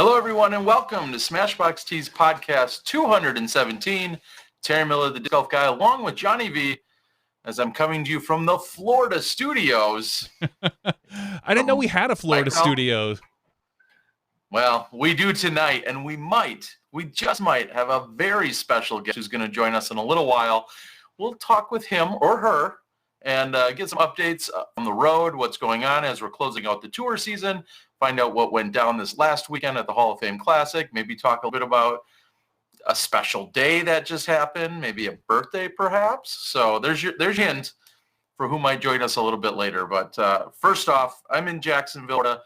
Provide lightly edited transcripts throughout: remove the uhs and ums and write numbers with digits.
Hello, everyone, and welcome to SmashBoxxTV's podcast 217. Terry Miller, the disc golf guy, along with Johnny V, as I'm coming to you from the Florida studios. I didn't know we had a Florida studio. Well, we do tonight, and we just might have a very special guest who's going to join us in a little while. We'll talk with him or her and get some updates on the road, what's going on as we're closing out the tour season, find out what went down this last weekend at the Hall of Fame Classic, maybe talk a little bit about a special day that just happened, maybe a birthday perhaps. So there's your hint for who might join us a little bit later. But first off, I'm in Jacksonville, Florida.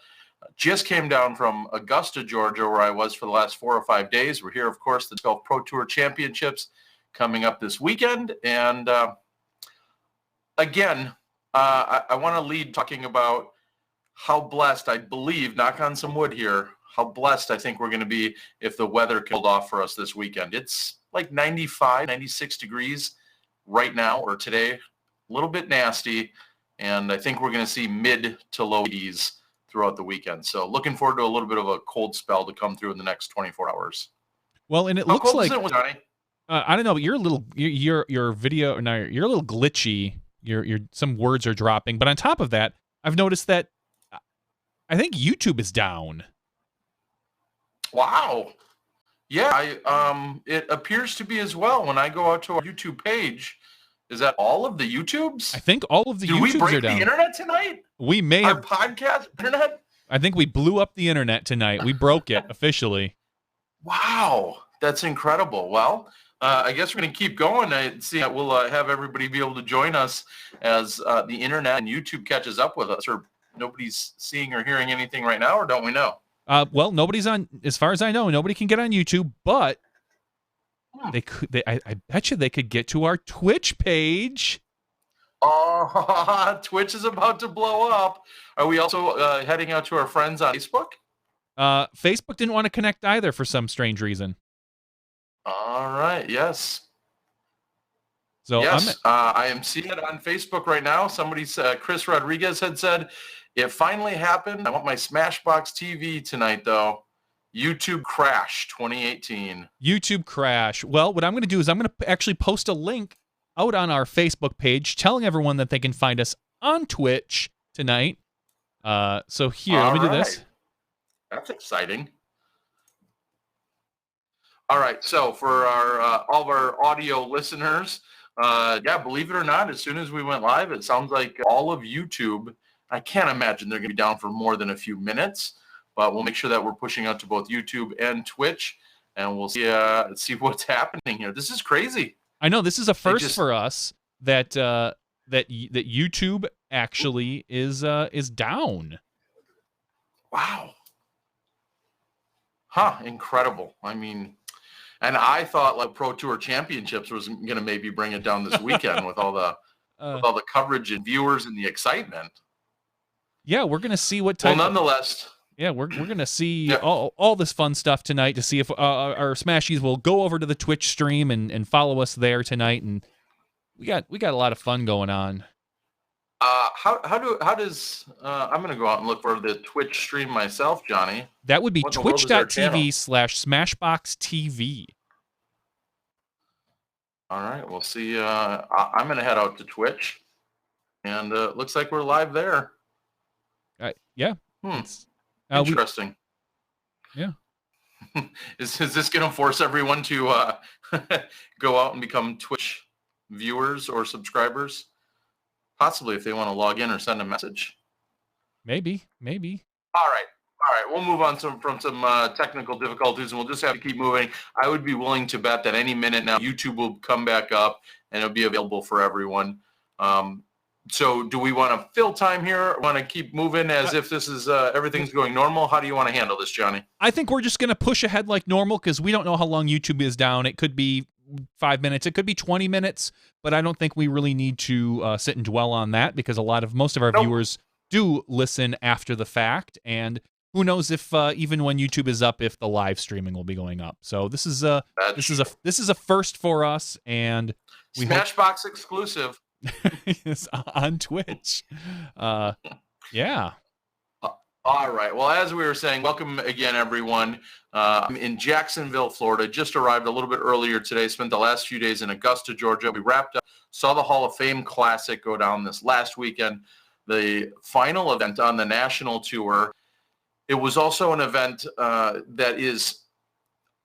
Just came down from Augusta, Georgia, where I was for the last 4 or 5 days. We're here, of course, the Golf Pro Tour Championships coming up this weekend. And again, I want to lead talking about how blessed, I believe, knock on some wood here, how blessed I think we're going to be if the weather can hold off for us this weekend. It's like 95, 96 degrees right now or today, a little bit nasty, and I think we're going to see mid to low 80s throughout the weekend. So looking forward to a little bit of a cold spell to come through in the next 24 hours. Well, and it how looks cold like, is it, Johnny? I don't know, but you're a little, your video, no, you're a little glitchy. Some words are dropping, but on top of that, I've noticed that I think YouTube is down. Wow. Yeah, it appears to be as well. When I go out to our YouTube page, is that all of the YouTubes? I think all of the YouTubes are down. Do we break the internet tonight? We may our have podcast internet. I think we blew up the internet tonight. We broke it officially. Wow, that's incredible. Well, I guess we're going to keep going. I see that we'll have everybody be able to join us as the internet and YouTube catches up with us. Or nobody's seeing or hearing anything right now, or don't we know? Well, nobody's on, as far as I know, nobody can get on YouTube, but they could. I bet you they could get to our Twitch page. Oh, Twitch is about to blow up. Are we also heading out to our friends on Facebook? Facebook didn't want to connect either for some strange reason. All right. Yes. So yes, I am seeing it on Facebook right now. Somebody said, Chris Rodriguez had said, it finally happened. I want my SmashBoxxTV tonight, though. YouTube crash 2018. YouTube crash. Well, what I'm going to do is I'm going to actually post a link out on our Facebook page telling everyone that they can find us on Twitch tonight. So here, let me do this. That's exciting. All right, so for our all of our audio listeners, yeah, believe it or not, as soon as we went live, it sounds like all of YouTube, I can't imagine they're going to be down for more than a few minutes, but we'll make sure that we're pushing out to both YouTube and Twitch, and we'll see what's happening here. This is crazy. I know this is a first for us that that YouTube actually is down. Wow. Huh, incredible. I mean, and I thought like Pro Tour Championships was going to maybe bring it down this weekend with all the coverage and viewers and the excitement. Yeah, we're going to see what type. Well, nonetheless. Yeah, we're going to see all this fun stuff tonight to see if our Smashies will go over to the Twitch stream and follow us there tonight, and we got a lot of fun going on. How does I'm going to go out and look for the Twitch stream myself, Johnny. That would be twitch.tv/SmashBoxxTV. All right, we'll see. I'm going to head out to Twitch, and it looks like we're live there. Yeah. Interesting. Yeah. Is this going to force everyone to go out and become Twitch viewers or subscribers? Possibly if they want to log in or send a message. Maybe. All right. We'll move on from some technical difficulties, and we'll just have to keep moving. I would be willing to bet that any minute now YouTube will come back up and it'll be available for everyone. So do we want to fill time here? Want to keep moving as if this is everything's going normal? How do you want to handle this, Johnny? I think we're just going to push ahead like normal because we don't know how long YouTube is down. It could be 5 minutes. It could be 20 minutes, but I don't think we really need to sit and dwell on that because most of our viewers do listen after the fact, and who knows if even when YouTube is up, if the live streaming will be going up. So this is a first for us, and we Smashbox exclusive. on Twitch. Yeah. All right. Well, as we were saying, welcome again, everyone. I'm in Jacksonville, Florida. Just arrived a little bit earlier today. Spent the last few days in Augusta, Georgia. We wrapped up, saw the Hall of Fame Classic go down this last weekend, the final event on the national tour. It was also an event that is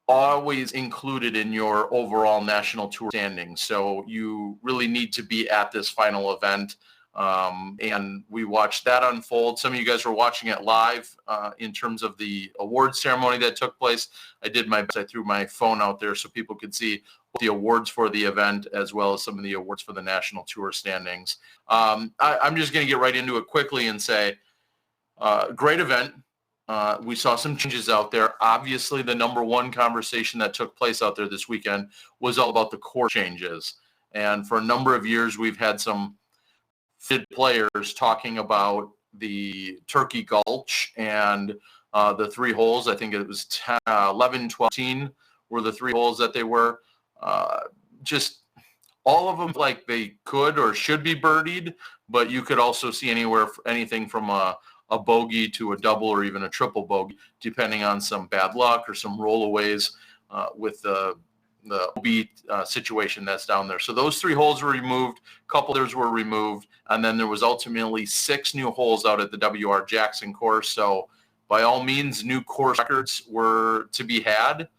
always included in your overall national tour standings. So you really need to be at this final event. And we watched that unfold. Some of you guys were watching it live in terms of the award ceremony that took place. I did my best. I threw my phone out there so people could see the awards for the event as well as some of the awards for the national tour standings. I'm just going to get right into it quickly and say, great event. We saw some changes out there. Obviously, the number one conversation that took place out there this weekend was all about the course changes. And for a number of years, we've had some fit players talking about the Turkey Gulch and the three holes. I think it was 10, 11, 12, 13 were the three holes that they were. Just all of them like they could or should be birdied, but you could also see anything from a bogey to a double or even a triple bogey, depending on some bad luck or some rollaways with the OB situation that's down there. So those three holes were removed, a couple others were removed, and then there was ultimately 6 new holes out at the W.R. Jackson course. So by all means, new course records were to be had,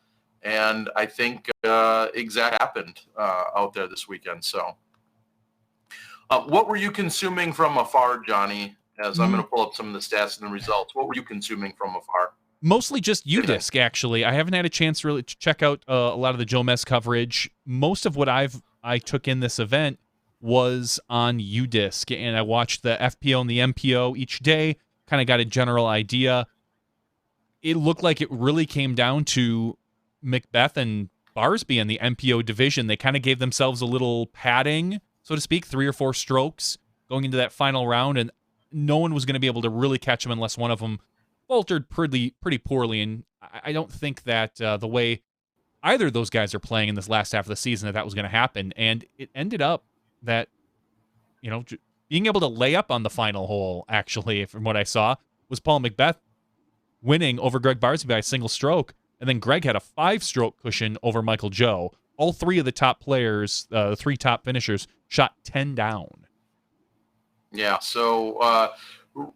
and I think exact happened out there this weekend. So what were you consuming from afar, Johnny? As I'm going to pull up some of the stats and the results. What were you consuming from afar? Mostly just UDisc, actually. I haven't had a chance really to check out a lot of the Joe Mess coverage. Most of what I took in this event was on UDisc, and I watched the FPO and the MPO each day, kind of got a general idea. It looked like it really came down to Mcbeth and Barsby in the MPO division. They kind of gave themselves a little padding, so to speak, 3 or 4 strokes going into that final round, and no one was going to be able to really catch them unless one of them faltered pretty poorly. And I don't think that the way either of those guys are playing in this last half of the season that was going to happen. And it ended up that, being able to lay up on the final hole, actually, from what I saw, was Paul Mcbeth winning over Greg Barsby by a single stroke. And then Greg had a 5-stroke cushion over Michael Joe. All 3 of the top players, the 3 top finishers, shot 10 down. Yeah, so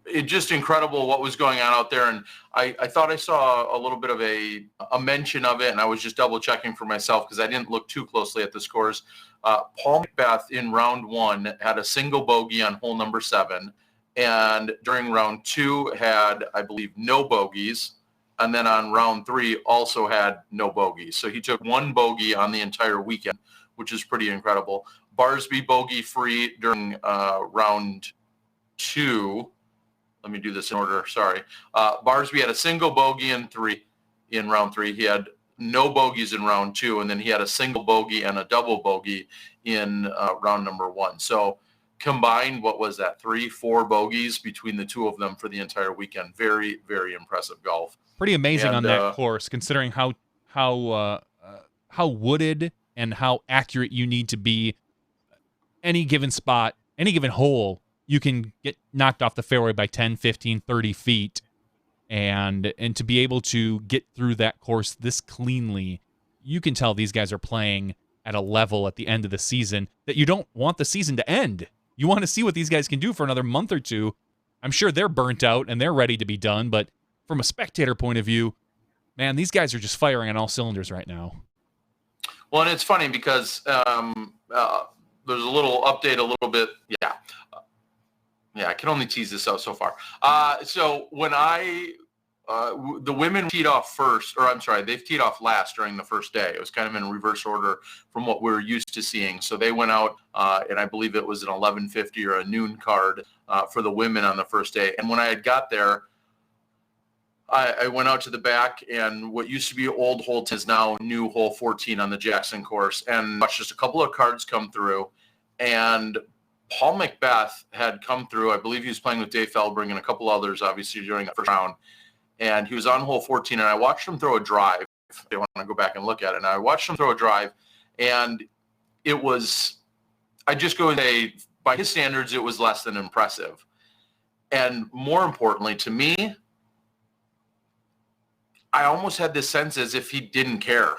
it's just incredible what was going on out there. And I thought I saw a little bit of a mention of it, and I was just double checking for myself because I didn't look too closely at the scores. Paul Mcbeth in round 1 had a single bogey on hole number 7. And during round 2 had, I believe, no bogeys. And then on round 3 also had no bogeys. So he took 1 bogey on the entire weekend, which is pretty incredible. Barsby bogey-free during round 2. Let me do this in order. Sorry. Barsby had a single bogey in round 3. He had no bogeys in round 2, and then he had a single bogey and a double bogey in round number 1. So combined, what was that, 3-4 bogeys between the 2 of them for the entire weekend. Very, very impressive golf. Pretty amazing on that course, considering how wooded and how accurate you need to be. Any given spot, any given hole, you can get knocked off the fairway by 10, 15, 30 feet. And to be able to get through that course this cleanly, you can tell these guys are playing at a level at the end of the season that you don't want the season to end. You want to see what these guys can do for another month or 2. I'm sure they're burnt out and they're ready to be done, but from a spectator point of view, man, these guys are just firing on all cylinders right now. Well, and it's funny because there's a little update, a little bit. Yeah, I can only tease this out so far. So when the women teed off first, or I'm sorry, they've teed off last during the first day. It was kind of in reverse order from what we're used to seeing. So they went out, and I believe it was an 11:50 or a noon card for the women on the first day. And when I had got there, I went out to the back, and what used to be old hole 10 is now new hole 14 on the Jackson course, and watched just a couple of cards come through. And Paul Mcbeth had come through. I believe he was playing with Dave Feldberg and a couple others, obviously, during the first round. And he was on hole 14, and I watched him throw a drive. If they want to go back and look at it. And I watched him throw a drive, and it was, I just go and say, by his standards, it was less than impressive. And more importantly to me, I almost had this sense as if he didn't care.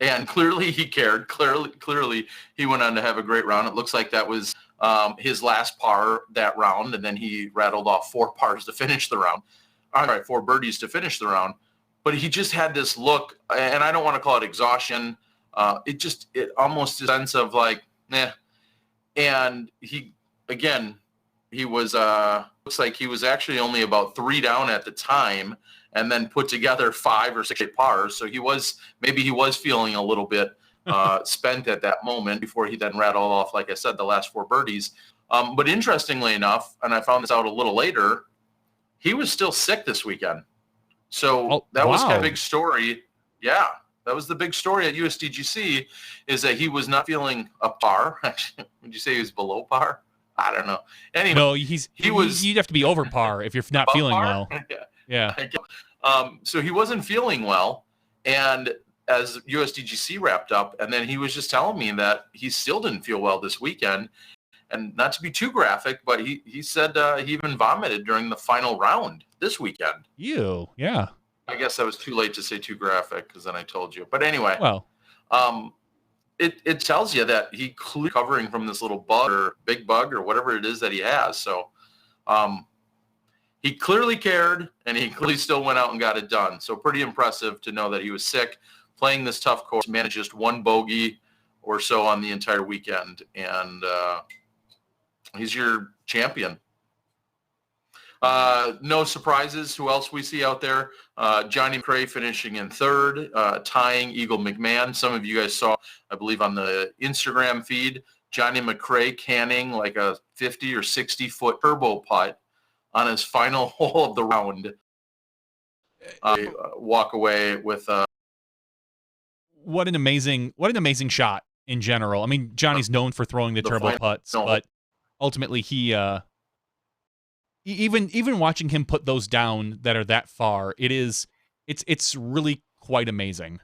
And clearly he cared. Clearly he went on to have a great round. It looks like that was his last par that round, and then he rattled off 4 pars to finish the round. All right, 4 birdies to finish the round. But he just had this look, and I don't want to call it exhaustion. It almost a sense of like, eh. And he was looks like he was actually only about 3 down at the time, and then put together 5 or 6 pars. So he was feeling a little bit spent at that moment before he then rattled off, like I said, the last 4 birdies. But interestingly enough, and I found this out a little later, he was still sick this weekend. So that was kind of a big story. Yeah, that was the big story at USDGC, is that he was not feeling a par. Would you say he was below par? I don't know. Anyway, no, you'd have to be over par if you're not feeling par? well. Yeah. So he wasn't feeling well, and as USDGC wrapped up, and then he was just telling me that he still didn't feel well this weekend. And not to be too graphic, but he said he even vomited during the final round this weekend. Ew, yeah. I guess I was too late to say too graphic, because then I told you. But anyway, well, it tells you that he clearly recovering from this little bug or big bug or whatever it is that he has. So he clearly cared, and he clearly still went out and got it done. So pretty impressive to know that he was sick, playing this tough course, managed just 1 bogey or so on the entire weekend, and he's your champion. No surprises. Who else we see out there? Johnny McRae finishing in 3rd, tying Eagle McMahon. Some of you guys saw, I believe, on the Instagram feed, Johnny McRae canning like a 50 or 60-foot turbo putt on his final hole of the round. Walk away with what an amazing shot in general. I mean, Johnny's known for throwing the turbo putts, but ultimately he even watching him put those down that are that far, it's really quite amazing.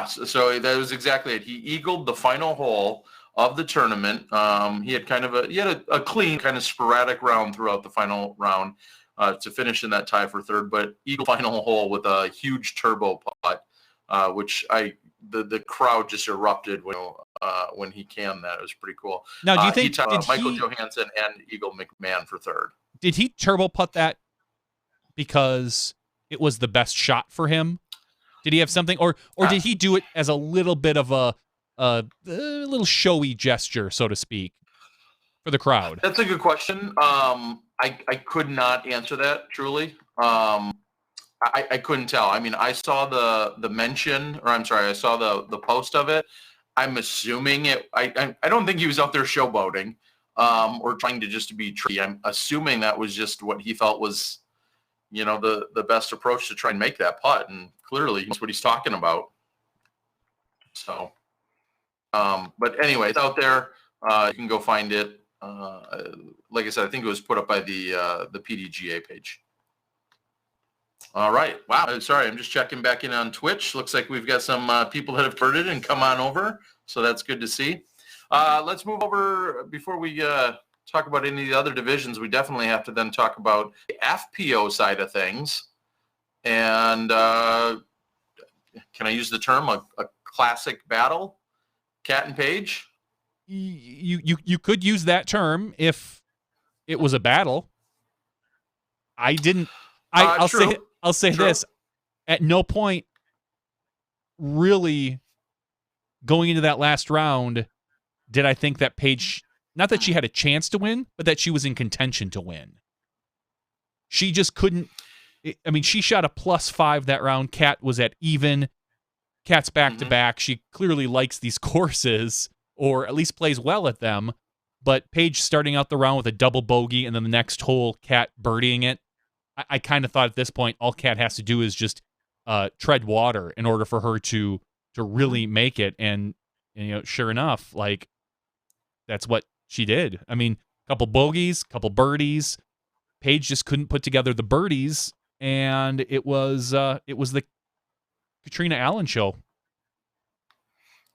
So that was exactly it. He eagled the final hole of the tournament. He had a clean, kind of sporadic round throughout the final round to finish in that tie for 3rd, but eagle final hole with a huge turbo putt, which the crowd just erupted when he canned that. It was pretty cool. Now, do you think Michael Johansson and Eagle McMahon for 3rd? Did he turbo putt that because it was the best shot for him? Did he have something, or did he do it as a little bit of a little showy gesture, so to speak, for the crowd? That's a good question. I could not answer that truly. I couldn't tell. I mean, I saw the mention, or I'm sorry, I saw the post of it. I'm assuming it. I don't think he was out there showboating or trying to just to be tricky. I'm assuming that was just what he felt was, the best approach to try and make that putt, and clearly that's what he's talking about. So, but anyway, it's out there. You can go find it. Like I said, I think it was put up by the PDGA page. All right. Wow. Sorry, I'm just checking back in on Twitch. Looks like we've got some people that have converted and come on over, so that's good to see. Let's move over. Before we talk about any of the other divisions, we definitely have to then talk about the FPO side of things. And can I use the term a classic battle, Cat and Page? You could use that term if it was a battle. I didn't. I'll say this. At no point really going into that last round did I think that Paige, not that she had a chance to win, but that she was in contention to win. She just couldn't. I mean, she shot a +5 that round. Cat was at even. Cat's back-to-back. She clearly likes these courses, or at least plays well at them. But Paige starting out the round with a double bogey, and then the next hole, Cat birdieing it. I kind of thought at this point, all Cat has to do is just tread water in order for her to really make it. And sure enough, like, that's what she did. I mean, couple bogeys, couple birdies. Paige just couldn't put together the birdies, and it was the Katrina Allen show.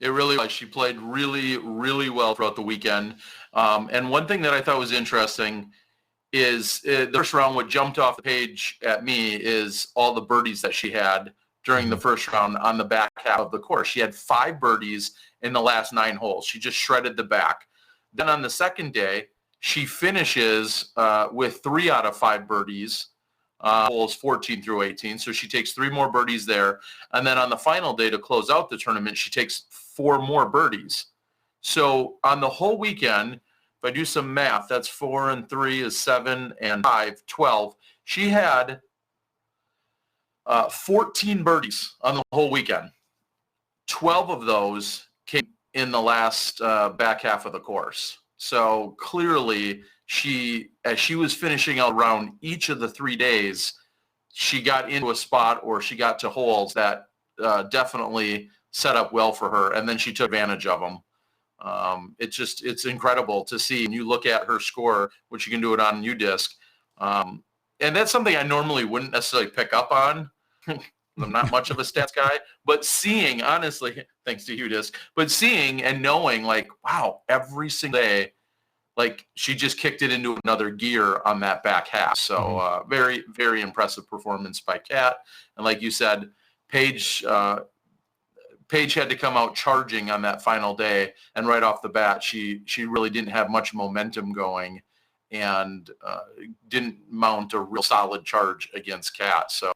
It really was. She played really, really well throughout the weekend. And one thing that I thought was interesting is the first round. What jumped off the page at me is all the birdies that she had during the first round on the back half of the course. She had 5 birdies in the last 9 holes. She just shredded the back. Then on the second day, she finishes with 3 out of 5 birdies, holes 14 through 18. So she takes 3 more birdies there. And then on the final day to close out the tournament, she takes 4 more birdies. So on the whole weekend, if I do some math, that's 4 and 3 is 7 and 5, 12. She had 14 birdies on the whole weekend. 12 of those came in the last back half of the course. So clearly, as she was finishing out around each of the 3 days, she got into a spot or she got to holes that definitely set up well for her, and then she took advantage of them. It's incredible to see. And you look at her score, which you can do it on UDisc, and that's something I normally wouldn't necessarily pick up on. I'm not much of a stats guy, but seeing, honestly, thanks to UDisc, but seeing and knowing, like, wow, every single day, like, she just kicked it into another gear on that back half. So very, very impressive performance by Kat. And like you said, Paige had to come out charging on that final day, and right off the bat, she really didn't have much momentum going, and didn't mount a real solid charge against Kat. So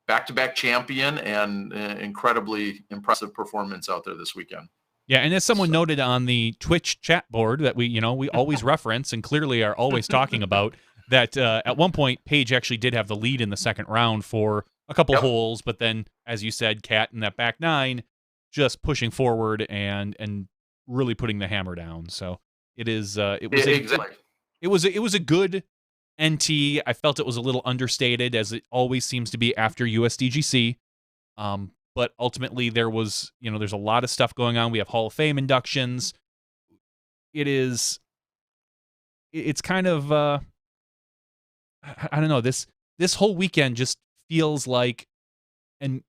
back-to-back champion and incredibly impressive performance out there this weekend. Yeah, and as someone noted on the Twitch chat board that we always reference and clearly are always talking about, that at one point Paige actually did have the lead in the second round for a couple holes, but then, as you said, Kat in that back 9 just pushing forward and really putting the hammer down. So it was a good NT. I felt it was a little understated, as it always seems to be after USDGC. But ultimately there was, there's a lot of stuff going on. We have Hall of Fame inductions. It's kind of, I don't know, this whole weekend just feels like, and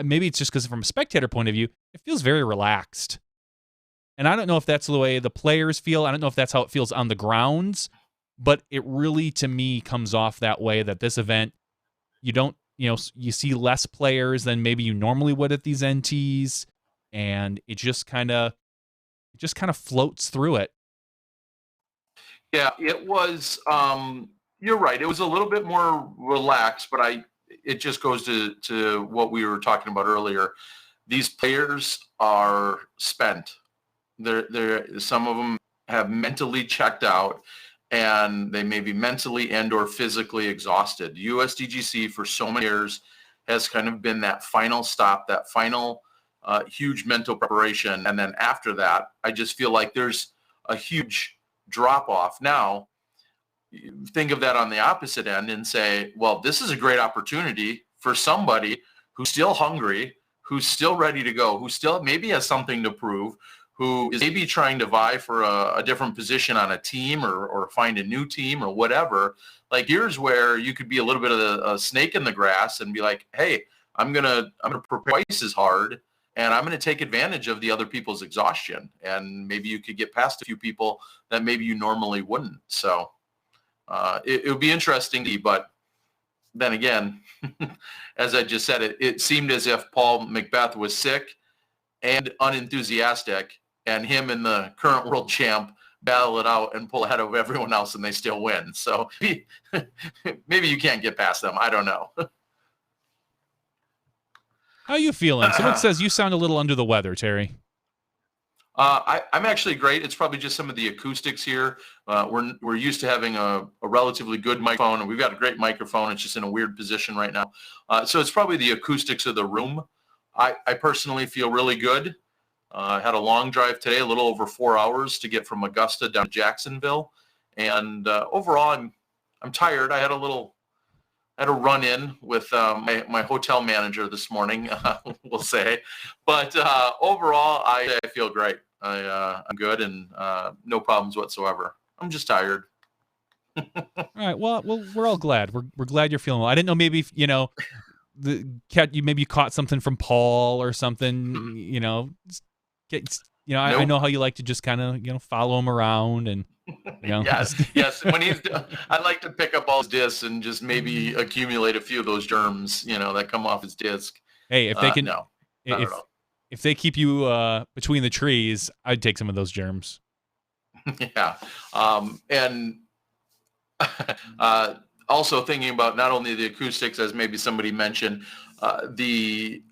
maybe it's just because from a spectator point of view, it feels very relaxed. And I don't know if that's the way the players feel. I don't know if that's how it feels on the grounds, but it really, to me, comes off that way, that this event, you see less players than maybe you normally would at these NTs, and it just kind of floats through it. Yeah, it was, you're right. It was a little bit more relaxed, but it just goes to what we were talking about earlier. These players are spent. Some of them have mentally checked out, and they may be mentally and or physically exhausted. USDGC for so many years has kind of been that final stop, that final huge mental preparation. And then after that, I just feel like there's a huge drop off. Now, think of that on the opposite end and say, well, this is a great opportunity for somebody who's still hungry, who's still ready to go, who still maybe has something to prove, who is maybe trying to vie for a different position on a team or find a new team or whatever. Like, here's where you could be a little bit of a snake in the grass and be like, hey, I'm gonna prepare twice as hard, and I'm gonna take advantage of the other people's exhaustion, and maybe you could get past a few people that maybe you normally wouldn't. So it would be interesting, but then again, as I just said, it seemed as if Paul Mcbeth was sick and unenthusiastic, and him and the current world champ battle it out and pull ahead of everyone else, and they still win. So maybe you can't get past them. I don't know. How are you feeling? Someone says you sound a little under the weather, Terry. I'm actually great. It's probably just some of the acoustics here. We're used to having a relatively good microphone, and we've got a great microphone. It's just in a weird position right now. So it's probably the acoustics of the room. I personally feel really good. I had a long drive today, a little over 4 hours to get from Augusta down to Jacksonville. And overall, I'm tired. I had a run-in with my hotel manager this morning, we'll say. But overall, I feel great. I'm good, and no problems whatsoever. I'm just tired. All right. Well, we're all glad. We're glad you're feeling well. I didn't know, maybe the cat, you maybe caught something from Paul or something. I know how you like to just kind of follow him around, and You know? Yes. When I like to pick up all his discs and just maybe accumulate a few of those germs, that come off his disc. Hey, if they can, no, not at all. if they keep you between the trees, I'd take some of those germs. Yeah. And also thinking about not only the acoustics, as maybe somebody mentioned, the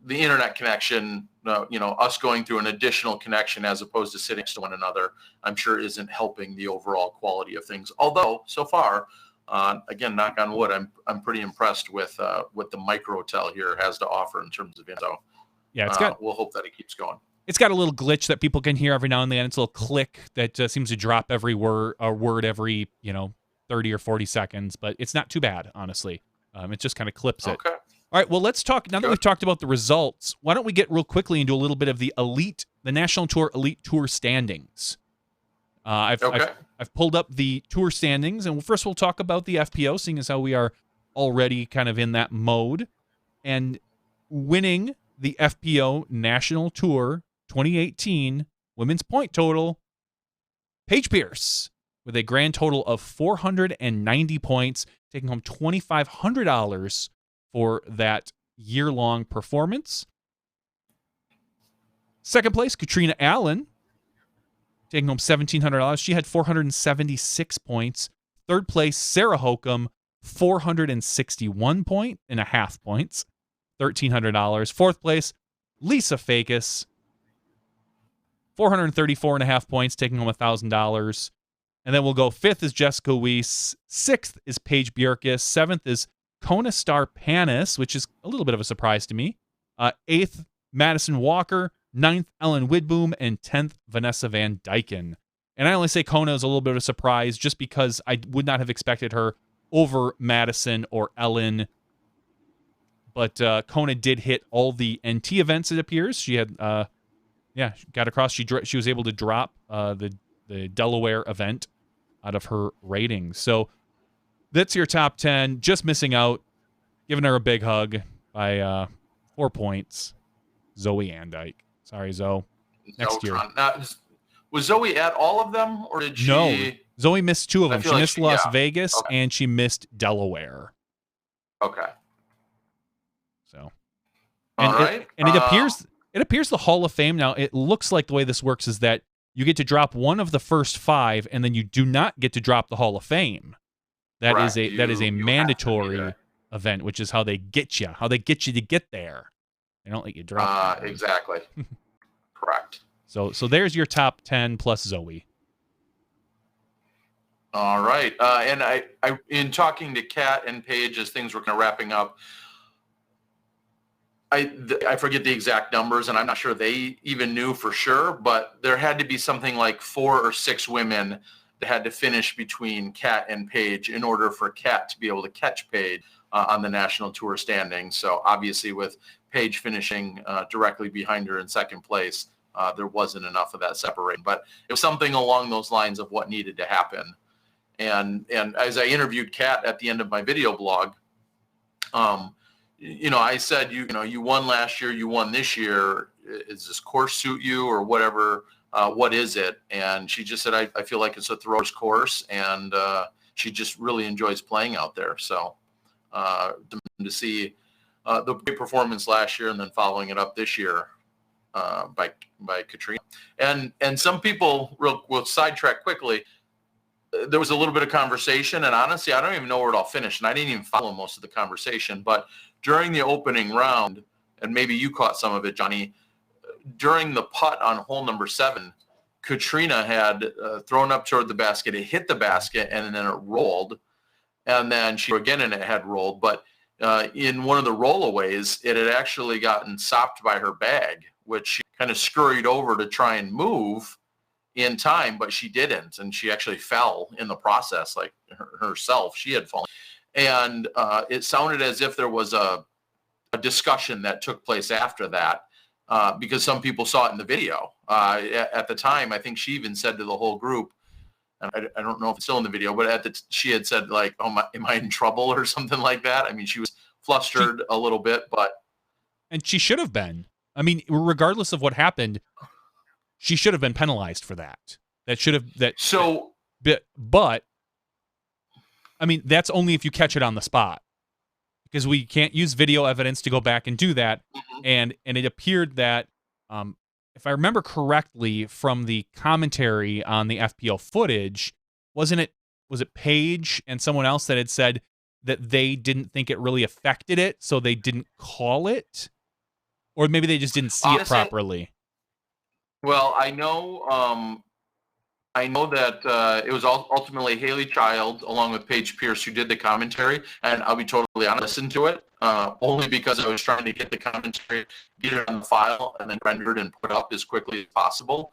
internet connection, us going through an additional connection as opposed to sitting next to one another, I'm sure isn't helping the overall quality of things. Although so far, again, knock on wood, I'm pretty impressed with what the Microtel here has to offer in terms of info. Yeah, we'll hope that it keeps going. It's got a little glitch that people can hear every now and then. It's a little click that seems to drop every word every 30 or 40 seconds, but it's not too bad, honestly. It just kind of clips it. Okay. All right, well, let's talk, now that we've talked about the results, why don't we get real quickly into a little bit of the National Tour Elite Tour standings. I've pulled up the tour standings, and first we'll talk about the FPO, seeing as how we are already kind of in that mode. And winning the FPO National Tour 2018 women's point total, Paige Pierce, with a grand total of 490 points, taking home $2,500 for that year-long performance. Second place, Katrina Allen, taking home $1,700. She had 476 points. Third place, Sarah Hokum, 461.5 points, $1,300. Fourth place, Lisa Fakis, 434.5 points, taking home $1,000. And then we'll go fifth is Jessica Weiss. Sixth is Paige Bjerkes. Seventh is Kona Star Panis, which is a little bit of a surprise to me. Eighth, Madison Walker. Ninth, Ellen Widboom. And 10th, Vanessa Van Dyken. And I only say Kona is a little bit of a surprise just because I would not have expected her over Madison or Ellen. But Kona did hit all the NT events, it appears. She had, she got across. She was able to drop the Delaware event out of her ratings. So that's your top 10. Just missing out, giving her a big hug by 4 points, Zoe Andyke. Sorry, Zoe. Next year. Now, was Zoe at all of them, or did she? No, Zoe missed 2 of them. She missed Las Vegas, okay, and she missed Delaware. Okay. So, all right. And it appears the Hall of Fame now. It looks like the way this works is that you get to drop one of the first 5, and then you do not get to drop the Hall of Fame. That is a mandatory event, which is how they get you. How they get you to get there. They don't let you drop. Exactly. Correct. So there's your top 10 plus Zoe. All right. And I in talking to Kat and Paige as things were kind of wrapping up, I forget the exact numbers, and I'm not sure they even knew for sure, but there had to be something like 4 or 6 women that had to finish between Kat and Paige in order for Kat to be able to catch Paige on the national tour standings. So obviously with Paige finishing directly behind her in second place, there wasn't enough of that separation. But it was something along those lines of what needed to happen. And as I interviewed Kat at the end of my video blog, I said, you won last year, you won this year. Is this course suit you or whatever? What is it? And she just said, I feel like it's a thrower's course, and she just really enjoys playing out there. So to see the great performance last year and then following it up this year by Katrina. And some people will sidetrack quickly. There was a little bit of conversation, and honestly, I don't even know where it all finished, and I didn't even follow most of the conversation. But during the opening round, and maybe you caught some of it, Johnny, during the putt on hole number 7, Katrina had thrown up toward the basket. It hit the basket, and then it rolled. And then she again, and it had rolled. But in one of the rollaways, it had actually gotten sopped by her bag, which she kind of scurried over to try and move in time, but she didn't. And she actually fell in the process, like herself. She had fallen. And it sounded as if there was a discussion that took place after that. Because some people saw it in the video. At the time, I think she even said to the whole group, and I don't know if it's still in the video, but she had said, like, "Oh, am I in trouble?" or something like that. I mean, she was flustered a little bit, and she should have been. I mean, regardless of what happened, she should have been penalized for that. So But I mean, that's only if you catch it on the spot, because we can't use video evidence to go back and do that. And it appeared that, if I remember correctly from the commentary on the FPO footage, was it Paige and someone else that had said that they didn't think it really affected it, so they didn't call it? Or maybe they just didn't see it properly. Well, I know that it was ultimately Haley Child along with Paige Pierce who did the commentary, and I'll be totally honest, listen to it only because I was trying to get the commentary, get it on the file, and then rendered and put up as quickly as possible.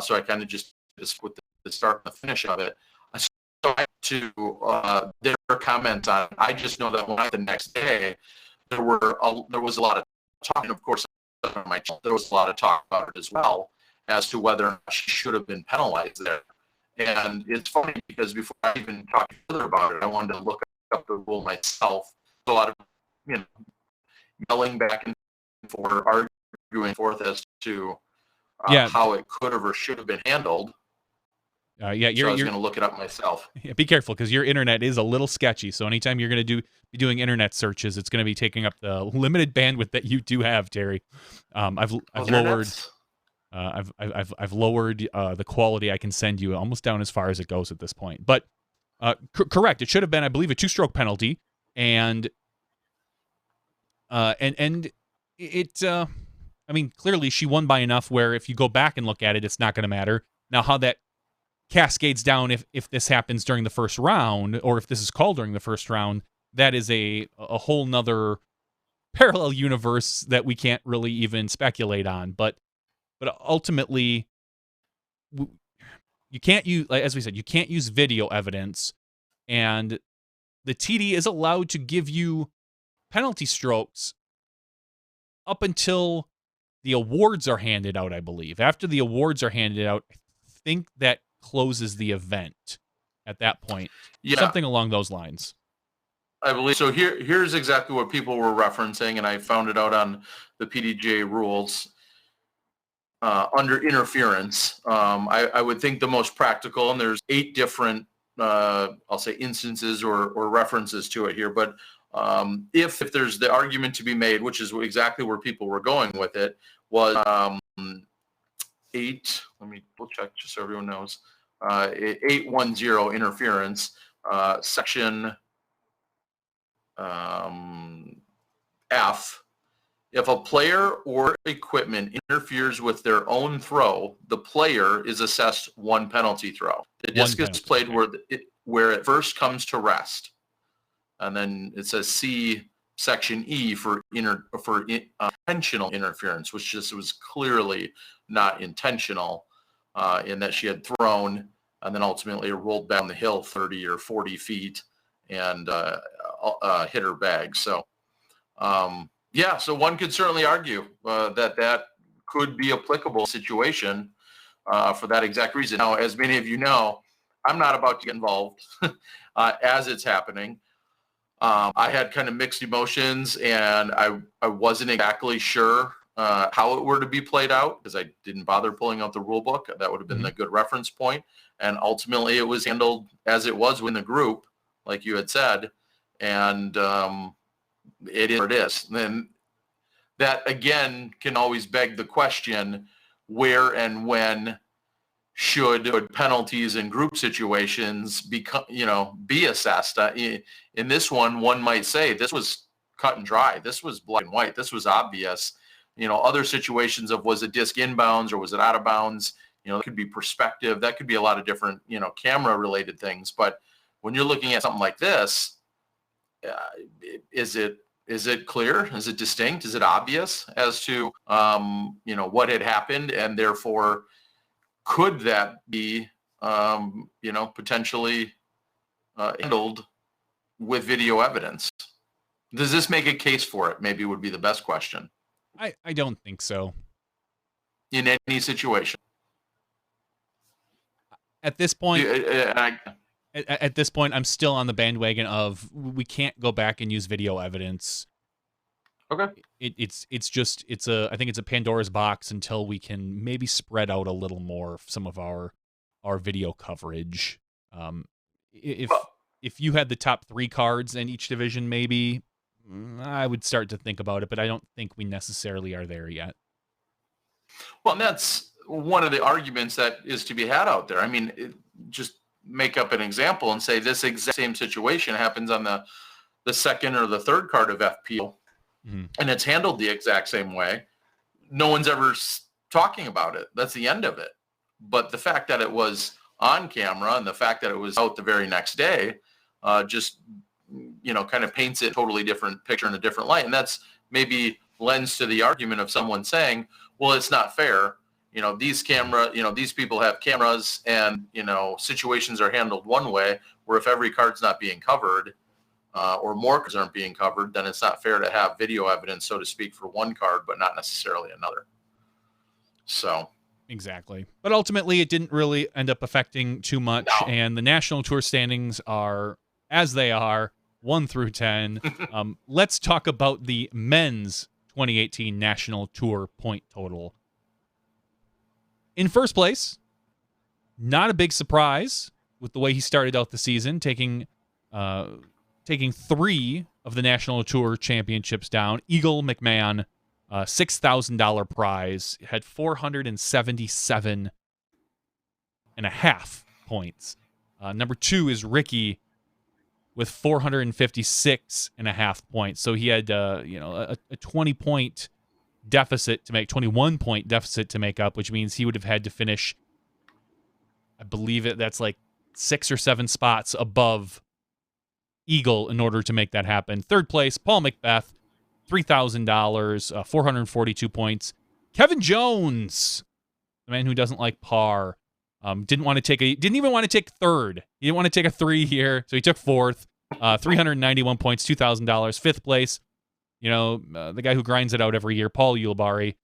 So I kind of just with the start and the finish of it. So I had to their comment on. I just know that the next day there was a lot of talk, and of course on my channel there was a lot of talk about it as well, as to whether or not she should have been penalized there. And it's funny because before I even talked further about it, I wanted to look up the rule myself. There's a lot of yelling back and forth, arguing forth as to how it could have or should have been handled. So I was going to look it up myself. Yeah, be careful, because your internet is a little sketchy. So anytime you're going to be doing internet searches, it's going to be taking up the limited bandwidth that you do have, Terry. I've lowered. I've lowered the quality I can send you almost down as far as it goes at this point. But correct, it should have been, I believe, a 2-stroke penalty, and it. I mean, clearly she won by enough where if you go back and look at it, it's not going to matter. Now, how that cascades down if this happens during the first round, or if this is called during the first round, that is a whole nother parallel universe that we can't really even speculate on. But ultimately, you can't use, as we said, you can't use video evidence, and the TD is allowed to give you penalty strokes up until the awards are handed out, I believe. After the awards are handed out, I think that closes the event at that point. Yeah. Something along those lines. I believe so. Here's exactly what people were referencing, and I found it out on the PDGA rules. Under interference, I would think the most practical, and there's 8 different, I'll say, instances or references to it here, but if there's the argument to be made, which is exactly where people were going with it, was 8, let me double check just so everyone knows, 810 interference, section F. If a player or equipment interferes with their own throw, the player is assessed 1 penalty throw. The disc is played where it first comes to rest. And then it says C, section E for intentional interference, which just was clearly not intentional in that she had thrown and then ultimately rolled down the hill 30 or 40 feet and hit her bag. So, yeah, so one could certainly argue that could be applicable situation for that exact reason. Now, as many of you know, I'm not about to get involved as it's happening. I had kind of mixed emotions, and I wasn't exactly sure how it were to be played out because I didn't bother pulling out the rule book. That would have been a good reference point. And ultimately, it was handled as it was within the group, like you had said, and it is what it is. And that, again, can always beg the question, where and when should penalties in group situations be assessed? In this one might say this was cut and dry. This was black and white. This was obvious. Other situations of, was it disc inbounds or was it out of bounds? It could be perspective. That could be a lot of different, camera related things. But when you're looking at something like this, is it clear? Is it distinct? Is it obvious as to, what had happened? And therefore, could that be, potentially handled with video evidence? Does this make a case for it? Maybe would be the best question. I don't think so. In any situation. At this point, I'm still on the bandwagon of we can't go back and use video evidence. Okay. I think it's a Pandora's box until we can maybe spread out a little more some of our video coverage. If you had the top 3 cards in each division, maybe I would start to think about it, but I don't think we necessarily are there yet. Well, and that's one of the arguments that is to be had out there. I mean, just make up an example and say this exact same situation happens on the second or the third card of FPO, and it's handled the exact same way. No one's ever talking about it. That's the end of it. But the fact that it was on camera and the fact that it was out the very next day just, kind of paints it a totally different picture in a different light. And that's maybe lends to the argument of someone saying, well, it's not fair. These people have cameras and, situations are handled one way, where if every card's not being covered or more cards aren't being covered, then it's not fair to have video evidence, so to speak, for one card, but not necessarily another. So. Exactly. But ultimately, it didn't really end up affecting too much. No. And the National Tour standings are as they are, 1 through 10. Let's talk about the men's 2018 National Tour point total. In first place, not a big surprise with the way he started out the season, taking 3 of the National Tour championships down. Eagle McMahon, $6,000 prize, had 477.5 points. Number 2 is Ricky with 456.5 points. So he had a 20-point deficit to make, 21-point deficit to make up, which means he would have had to finish, I believe that's like 6 or 7 spots above Eagle in order to make that happen. Third place, Paul Mcbeth, $3,000, 442 points. Kevin Jones, the man who doesn't like par, didn't even want to take third. He didn't want to take a 3 here, so he took fourth. 391 points, $2,000. Fifth place, the guy who grinds it out every year, Paul Ulibarri,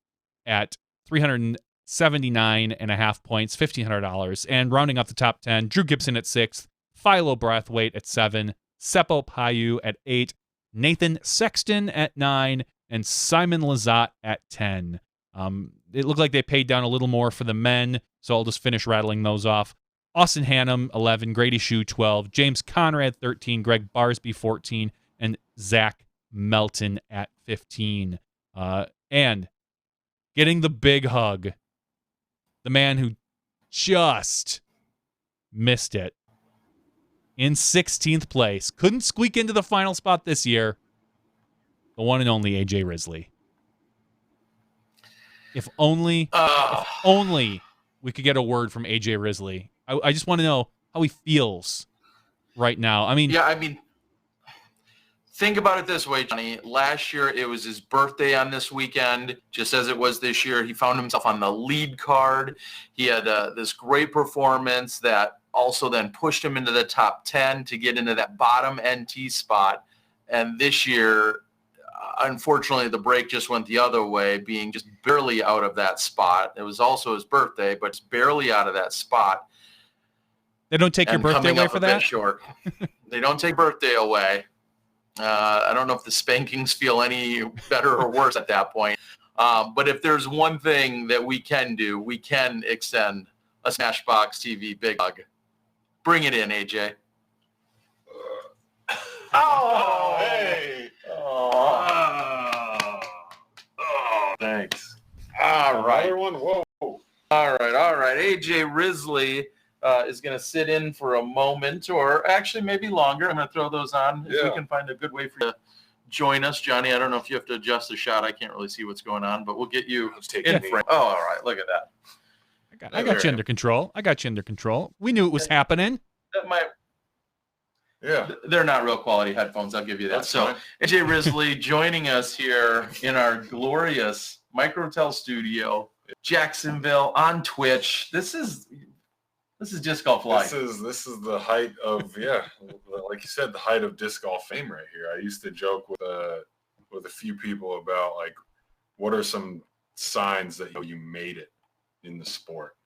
at 379.5 points, $1,500. And rounding up the top 10, Drew Gibson at 6th, Philo Brathwaite at 7, Seppo Payu at 8, Nathan Sexton at 9, and Simon Lizotte at 10. It looked like they paid down a little more for the men, so I'll just finish rattling those off. Austin Hannum, 11, Grady Shue, 12, James Conrad, 13, Greg Barsby, 14, and Zach Melton at 15. And getting the big hug, the man who just missed it, in 16th place, couldn't squeak into the final spot this year, the one and only AJ Risley. If only we could get a word from AJ Risley. I just want to know how he feels right now. Think about it this way, Johnny. Last year, it was his birthday on this weekend, just as it was this year. He found himself on the lead card. He had this great performance that also then pushed him into the top 10 to get into that bottom NT spot. And this year, unfortunately, the break just went the other way, being just barely out of that spot. It was also his birthday, but it's barely out of that spot. They don't take your birthday away for that? Short. They don't take birthday away. I don't know if the spankings feel any better or worse at that point. But if there's one thing that we can do, we can extend a SmashBoxxTV big hug. Bring it in, AJ. Oh, hey. Oh, thanks. All right. Another one. Whoa. All right. AJ Risley is going to sit in for a moment, or actually maybe longer. I'm going to throw those on if we can find a good way for you to join us. Johnny, I don't know if you have to adjust the shot. I can't really see what's going on, but we'll get you in frame. Oh, all right. Look at that. I got you under control. We knew it was happening. They're not real quality headphones. I'll give you that. That's so AJ Risley joining us here in our glorious Microtel studio, Jacksonville, on Twitch. This is disc golf life. This is the height of like you said, the height of disc golf fame right here. I used to joke with a few people about like what are some signs that you made it in the sport.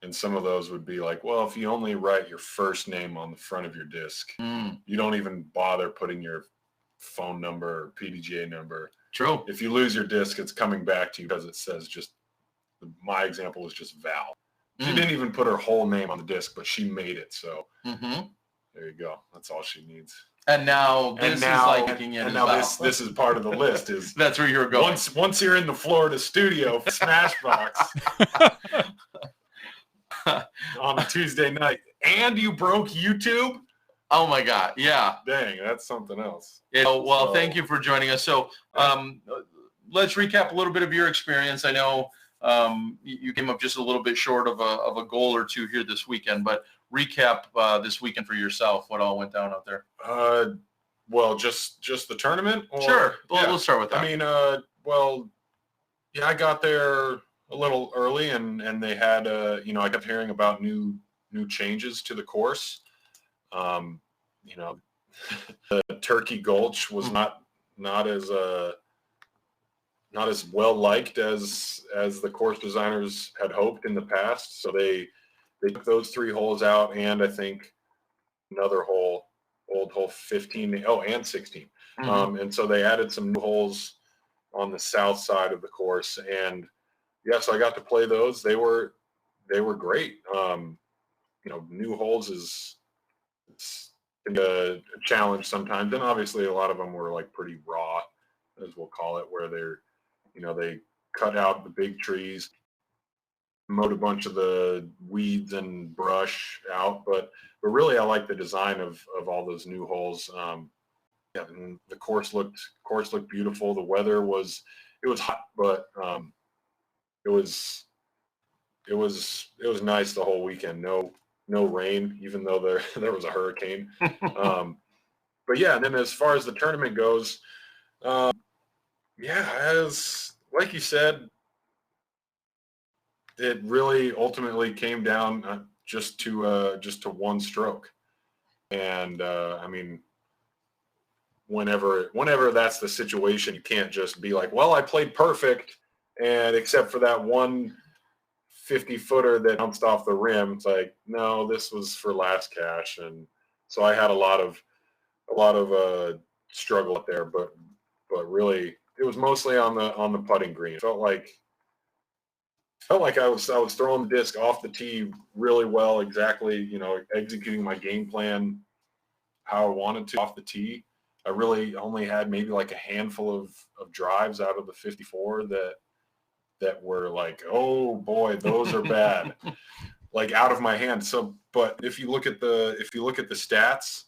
And some of those would be like, well, if you only write your first name on the front of your disc, you don't even bother putting your phone number or PDGA number. True. If you lose your disc, it's coming back to you because it says my example is just Val. She didn't even put her whole name on the disc, but she made it. So there you go. That's all she needs. And now this is like making it. And now this is part of the list. Is that's where you're going. Once you're in the Florida studio for Smashbox on a Tuesday night, and you broke YouTube. Oh my God! Yeah. Dang, that's something else. Well, thank you for joining us. So let's recap a little bit of your experience. I know you came up just a little bit short of a goal or two here this weekend, but recap this weekend for yourself. What all went down out there? Well, just the tournament. Or, sure. Well, we'll start with that. I mean, I got there a little early, and they had I kept hearing about new changes to the course. The Turkey Gulch was not as well liked as the course designers had hoped in the past. So they took those 3 holes out, and I think another hole, old hole 15, and 16. And so they added some new holes on the south side of the course, and so I got to play those. They were great. New holes is a challenge sometimes, and obviously a lot of them were like pretty raw, as we'll call it, where they cut out the big trees, mowed a bunch of the weeds and brush out, but really I like the design of all those new holes. And the course looked beautiful. The weather was hot, but it was nice the whole weekend. No rain, even though there was a hurricane. But yeah, and then as far as the tournament goes, as like you said, it really ultimately came down just to one stroke. And I mean, whenever that's the situation, you can't just be like, well, I played perfect, and except for that one 50-footer that bounced off the rim. It's like, no, this was for last cash. And so I had a lot of struggle up there, but really it was mostly on the putting green. It felt like I was throwing the disc off the tee really well, exactly, executing my game plan how I wanted to off the tee. I really only had maybe like a handful of drives out of the 54 that were like, oh boy, those are bad, like out of my hand. So, but if you look at the stats,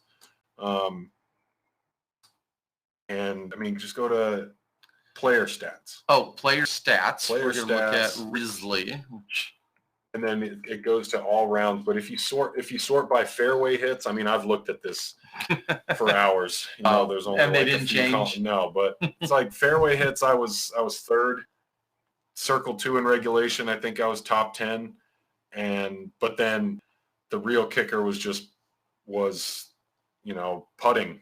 and I mean, just go to player stats. Oh, player stats. Player We're gonna stats. look at Risley. And then it goes to all rounds. But if you sort by fairway hits, I mean, I've looked at this for hours. There's only and they didn't change. No, but it's like fairway hits. I was third. Circle 2 in regulation, I think I was top 10. But then the real kicker was putting.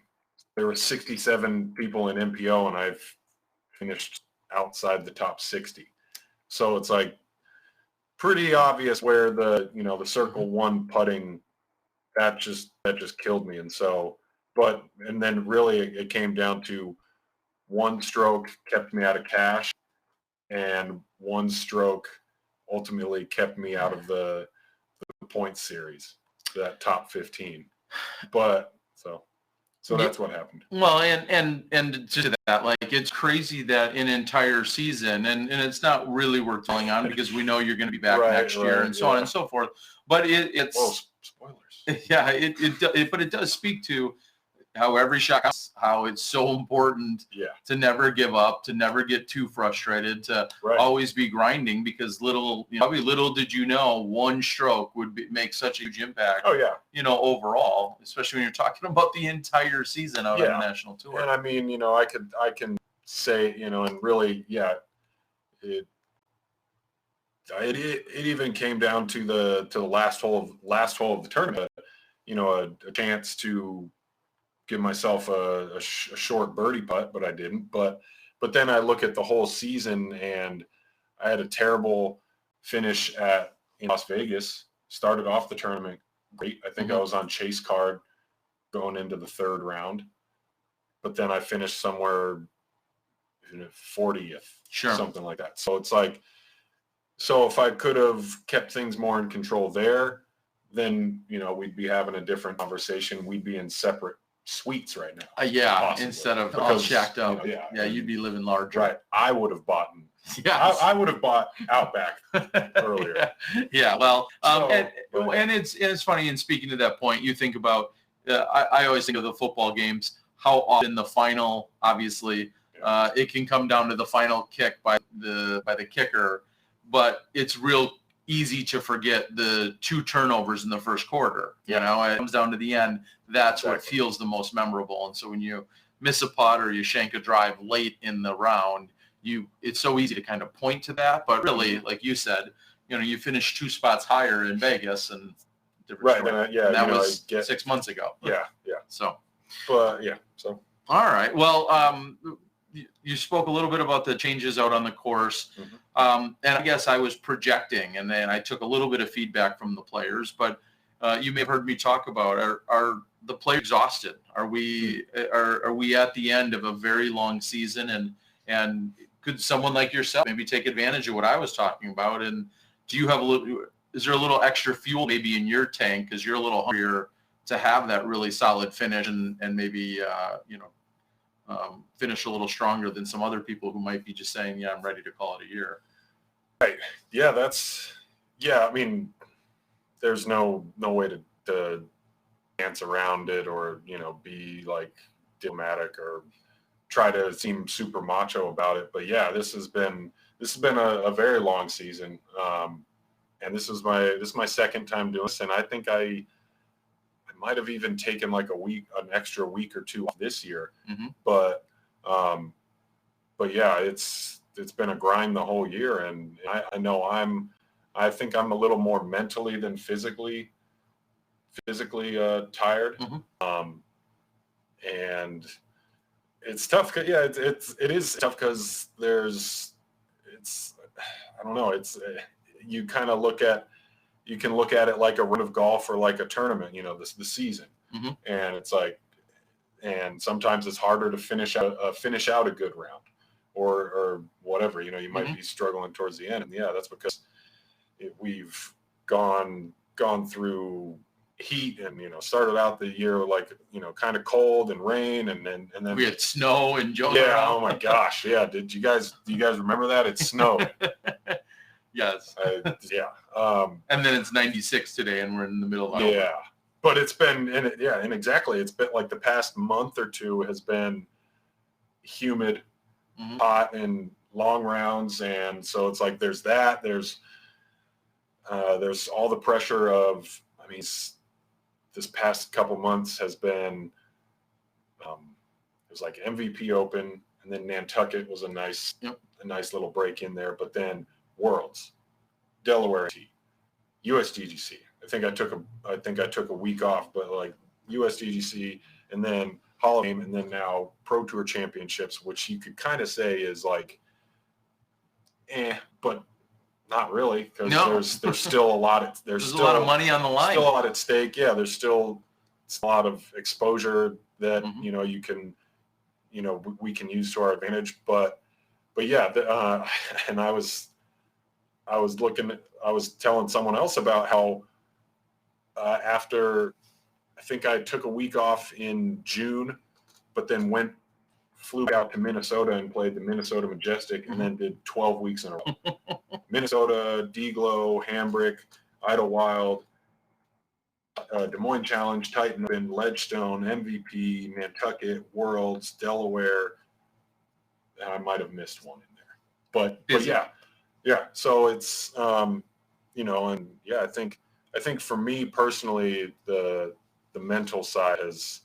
There were 67 people in MPO, and I've finished outside the top 60. So it's like pretty obvious where the circle 1 putting, that just killed me. And so, and then really it came down to one stroke kept me out of cash, and one stroke ultimately kept me out of the points series, that top 15. But so that's what happened. Well, and to that, like, it's crazy that an entire season, and it's not really worth telling on because we know you're going to be back next year and so on and so forth. But it's whoa, spoilers. Yeah, but it does speak to how every shot counts, how it's so important to never give up, to never get too frustrated, to always be grinding, because little did you know, one stroke would make such a huge impact. Oh yeah. Overall, especially when you're talking about the entire season out on the national tour. And I mean, I can say, and really, it even came down to the last hole of the tournament. A chance to give myself a short birdie putt, but I didn't. But then I look at the whole season, and I had a terrible finish in Las Vegas. Started off the tournament great. I think I was on chase card going into the 3rd round, but then I finished somewhere 40th, something like that. So it's like So if I could have kept things more in control there, then, we'd be having a different conversation. We'd be in separate suites right now. Yeah, Possibly. instead of all shacked up. Yeah, you'd be living larger. Right. I would have bought. Yes. I would have bought Outback earlier. Yeah. Well, and it's funny. And speaking to that point, you think about. I always think of the football games. How often the final, obviously, it can come down to the final kick by the kicker, but it's real easy to forget the 2 turnovers in the first quarter. It comes down to the end. That's what feels the most memorable. And so when you miss a putt or you shank a drive late in the round, it's so easy to kind of point to that. But really, like you said, you finished 2 spots higher in Vegas and different story. And that was 6 months ago. Yeah. So, but yeah. So all right. Well, you spoke a little bit about the changes out on the course. And I guess I was projecting, and then I took a little bit of feedback from the players, but you may have heard me talk about, are the players exhausted? Are we at the end of a very long season, and could someone like yourself maybe take advantage of what I was talking about? And is there a little extra fuel maybe in your tank because you're a little hungrier to have that really solid finish and maybe, finish a little stronger than some other people who might be just saying, I'm ready to call it a year. Right. Yeah, I mean, there's no way to dance around it or, be like diplomatic or try to seem super macho about it. But yeah, this has been a very long season. And this is my second time doing this. And I think I might have even taken like an extra week or 2 off this year. But yeah, it's been a grind the whole year. And I know I think I'm a little more mentally than physically tired. And it's tough. Yeah, it is tough because I don't know. You kind of you can look at it like a run of golf or like a tournament, the season. And it's like, and sometimes it's harder to finish out a good round or whatever, you might be struggling towards the end. And yeah, that's because we've gone through heat and, started out the year like, kind of cold and rain and then we had snow and Joe. Yeah. Oh my gosh. Yeah. Do you guys remember that? It snowed. Yes. And then it's 96 today and we're in the middle of October. Yeah. But it's been, and exactly. It's been like the past month or 2 has been humid, hot and long rounds. And so it's like, there's that, there's all the pressure of, this past couple months has been, it was like MVP Open and then Nantucket was a nice little break in there, but then Worlds, Delaware, USDGC. I think I took a week off, but like USDGC and then Hall of Fame and then now Pro Tour Championships, which you could kind of say is like, but not really because there's still a lot. There's still a lot of money on the line. Still a lot at stake. Yeah, there's still a lot of exposure that you can, we can use to our advantage. But yeah, and I was telling someone else about how after I think I took a week off in June, but then flew out to Minnesota and played the Minnesota Majestic and then did 12 weeks in a row. Minnesota, Deglow, Hambrick, Idlewild, Des Moines Challenge, Titan Open, Ledgestone, MVP, Nantucket, Worlds, Delaware. I might have missed one in there. But yeah. So it's, and yeah, I think for me personally, the mental side has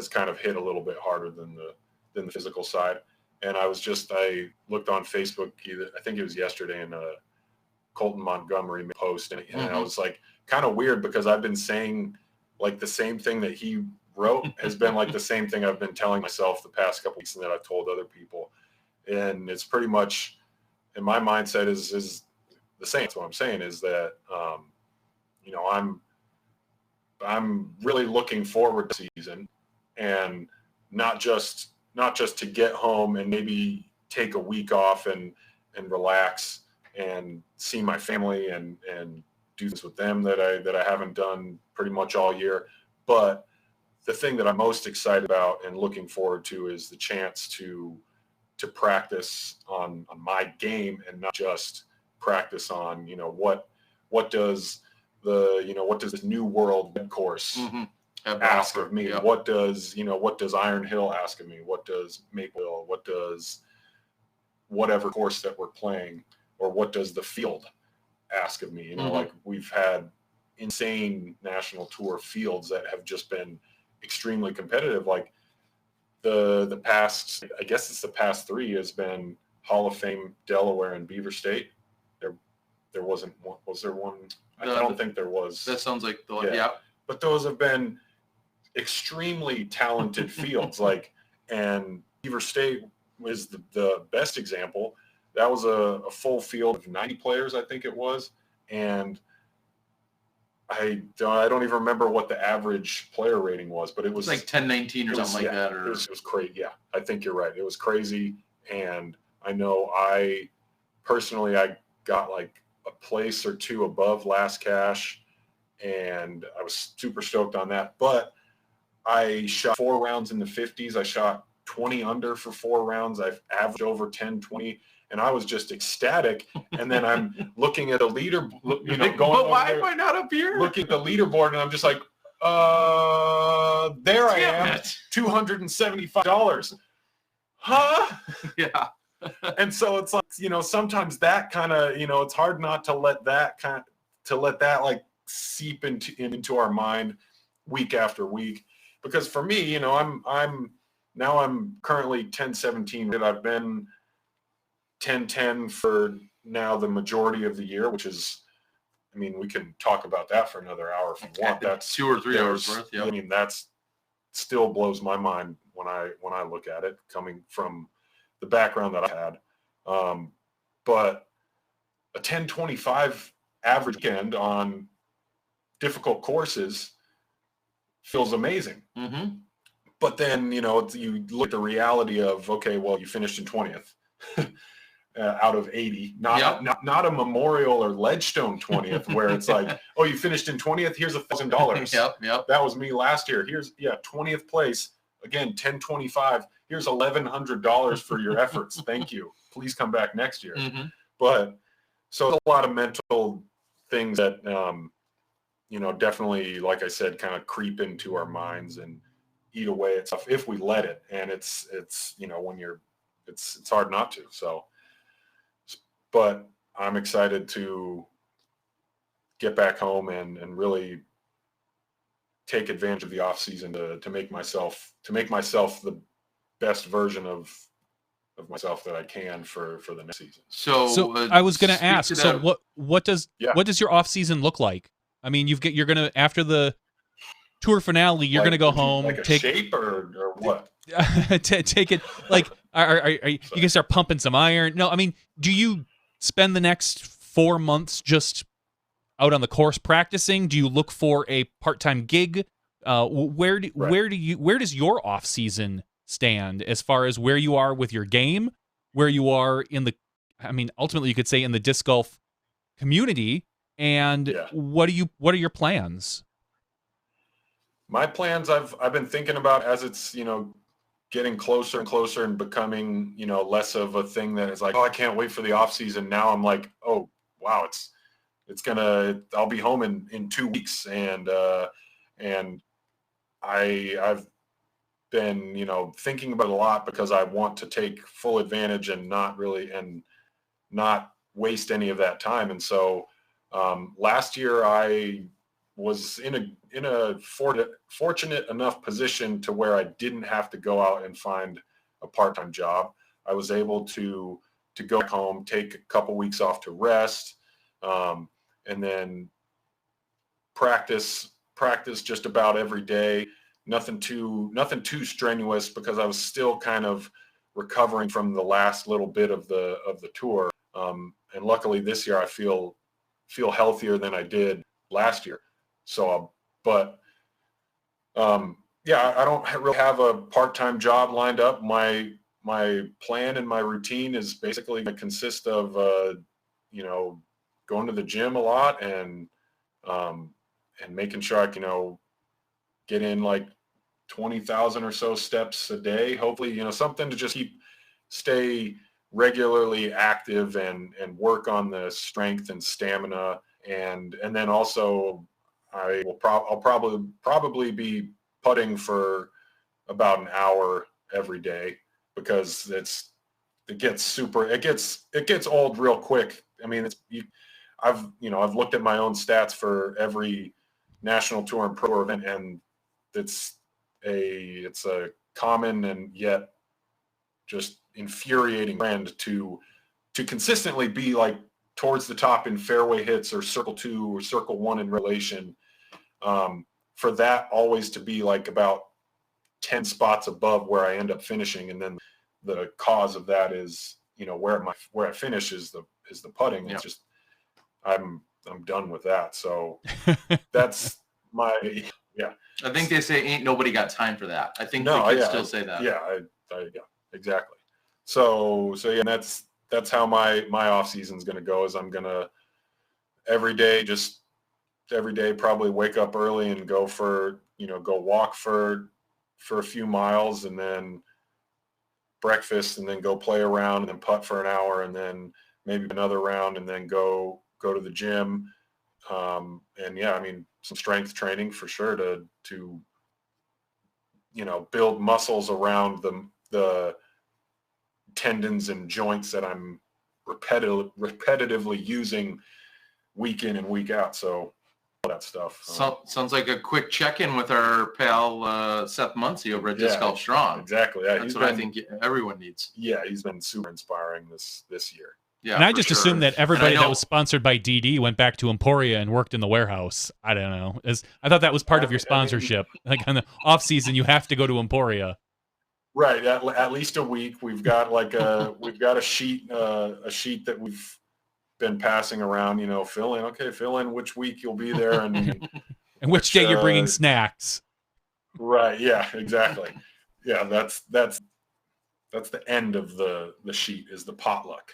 kind of hit a little bit harder than the physical side. And I looked on Facebook I think it was yesterday, and Colton Montgomery post, and I was like, kind of weird because I've been saying like the same thing that he wrote has been like the same thing I've been telling myself the past couple weeks and that I've told other people. And it's pretty much, in my mindset is the same. That's what I'm saying is that, I'm really looking forward to the season, and not just to get home and maybe take a week off and relax and see my family and do things with them that I haven't done pretty much all year. But the thing that I'm most excited about and looking forward to is the chance to practice on my game and not just practice on, what does this New World web course ask of me? Yep. What does Iron Hill ask of me? What does Maple Hill? What does whatever course that we're playing, or what does the field ask of me? Like we've had insane national tour fields that have just been extremely competitive. Like the past, I guess it's the past 3 has been Hall of Fame, Delaware, and Beaver State. There wasn't one. Was there one? I don't think there was. That sounds like the one. Yeah. But those have been extremely talented fields. And Beaver State was the best example. That was a full field of 90 players, I think it was. And I don't even remember what the average player rating was, but it was like 10-19 or something like that. Or it was crazy. Yeah, I think you're right. It was crazy. And I know I got like a place or 2 above last cash, and I was super stoked on that. But I shot 4 rounds in the 50s. I shot 20 under for 4 rounds. I've averaged over 10-20. And I was just ecstatic. And then I'm looking at a leader, going. But why am I not up here? Looking at the leaderboard, and I'm just like, there I am, $275. Huh? Yeah. And so it's like, sometimes that kind of, it's hard not to let that like seep into our mind week after week. Because for me, I'm currently 10-17. I've been 10-10 for now the majority of the year, which is, we can talk about that for another hour if you want. That's 2 or 3 hours worth. Yeah. That's still blows my mind when I look at it, coming from the background that I had. But a 10-25 average weekend on difficult courses feels amazing. Mm-hmm. But then, you look at the reality of, okay, well, you finished in 20th. Out of 80, not a Memorial or Ledgestone 20th where it's like, oh, you finished in 20th, here's $1,000. Yep. That was me last year. Here's 20th place, again, 10-25. Here's $1,100 for your efforts. Thank you. Please come back next year. Mm-hmm. But so a lot of mental things that definitely, like I said, kind of creep into our minds and eat away at stuff if we let it. And it's when you're, it's hard not to. So. But I'm excited to get back home and really take advantage of the off season to make myself the best version of myself that I can for the next season. So I was going to ask. So what does your off season look like? You're going to, after the tour finale, you're going to go home, like take shape or what? Take it like are you gonna start pumping some iron? No, do you spend the next 4 months just out on the course practicing? Do you look for a part-time gig? Where does your off season stand as far as where you are with your game, where you are in the, ultimately you could say in the disc golf community, and what are your plans? My plans, I've been thinking about as it's, getting closer and closer and becoming, less of a thing that is like, oh, I can't wait for the off season. Now I'm like, oh, wow, I'll be home in 2 weeks. And I've been, thinking about it a lot because I want to take full advantage and not waste any of that time. And so last year I was in a fortunate enough position to where I didn't have to go out and find a part-time job. I was able to go back home, take a couple weeks off to rest, and then practice just about every day. Nothing too strenuous because I was still kind of recovering from the last little bit of the tour. And luckily this year I feel healthier than I did last year. So, I don't really have a part-time job lined up. My my plan and my routine is basically going to consist of, going to the gym a lot and making sure I can, get in like 20,000 or so steps a day. Hopefully, something to just stay regularly active and work on the strength and stamina. And then also I'll probably be putting for about an hour every day, because it gets old real quick. I mean, I've looked at my own stats for every national tour and pro event, and it's a common and yet just infuriating trend to consistently be like towards the top in fairway hits or circle 2 or circle 1 in relation. For that always to be like about 10 spots above where I end up finishing, and then the cause of that is where I finish is the putting. It's just I'm done with that. So that's my I think they say ain't nobody got time for that. I think they can still say that. Yeah, exactly. So yeah, and that's how my off season is going to go. Is I'm going to every day probably wake up early and go walk for a few miles, and then breakfast, and then go play around, and then putt for an hour, and then maybe another round, and then go to the gym. And yeah, I mean, some strength training for sure to build muscles around the tendons and joints that I'm repetitively using week in and week out. So all that stuff. Sounds like a quick check-in with our pal Seth Muncie over at Disc Golf Strong. Exactly. Yeah, that's what I think everyone needs. Yeah, he's been super inspiring this year. Yeah, and I just assumed that everybody that was sponsored by DD went back to Emporia and worked in the warehouse. I don't know. I thought that was part of your sponsorship. Like on the off season, you have to go to Emporia. Right. At least a week. We've got a sheet that we've been passing around. Fill in which week you'll be there and and which day you're bringing snacks. Right. Yeah. Exactly. Yeah. That's the end of the sheet is the potluck.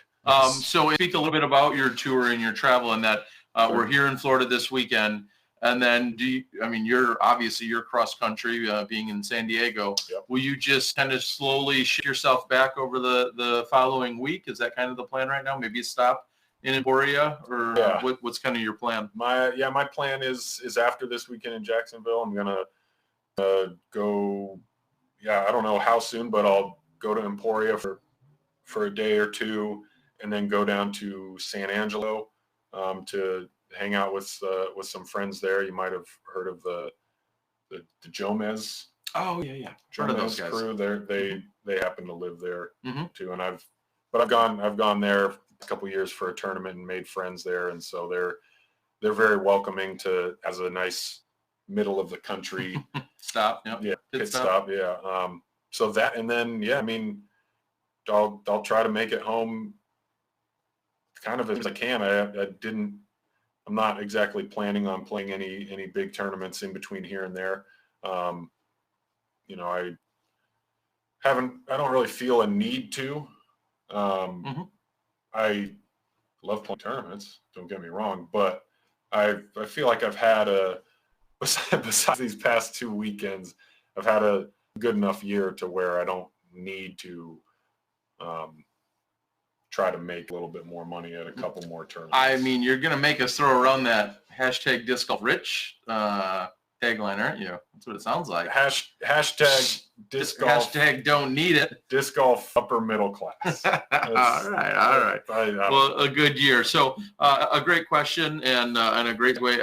So speak a little bit about your tour and your travel, and that we're here in Florida this weekend. And then you're cross country, being in San Diego. Yep. Will you just kind of slowly shift yourself back over the following week? Is that kind of the plan right now? Maybe stop in Emporia, or what's kind of your plan? My plan is after this weekend in Jacksonville, I'm going to go, I don't know how soon, but I'll go to Emporia for a day or two, and then go down to San Angelo to hang out with some friends there. You might have heard of the Jomez. Oh yeah. Heard of those guys. Crew. They happen to live there too, and I've gone there a couple years for a tournament and made friends there, and so they're very welcoming as a nice middle of the country stop. Pit stop. Yeah. So that, and then I'll try to make it home kind of as I can. I'm not exactly planning on playing any big tournaments in between here and there. I don't really feel a need to. I love playing tournaments, don't get me wrong, but I feel like I've had besides these past 2 weekends, I've had a good enough year to where I don't need to try to make a little bit more money at a couple more tournaments. I mean, you're going to make us throw around that hashtag Disc Golf Rich tagline, aren't you? That's what it sounds like. Hashtag Disc Golf. Hashtag don't need it. Disc Golf upper middle class. All right. Well, a good year. So a great question and a great way.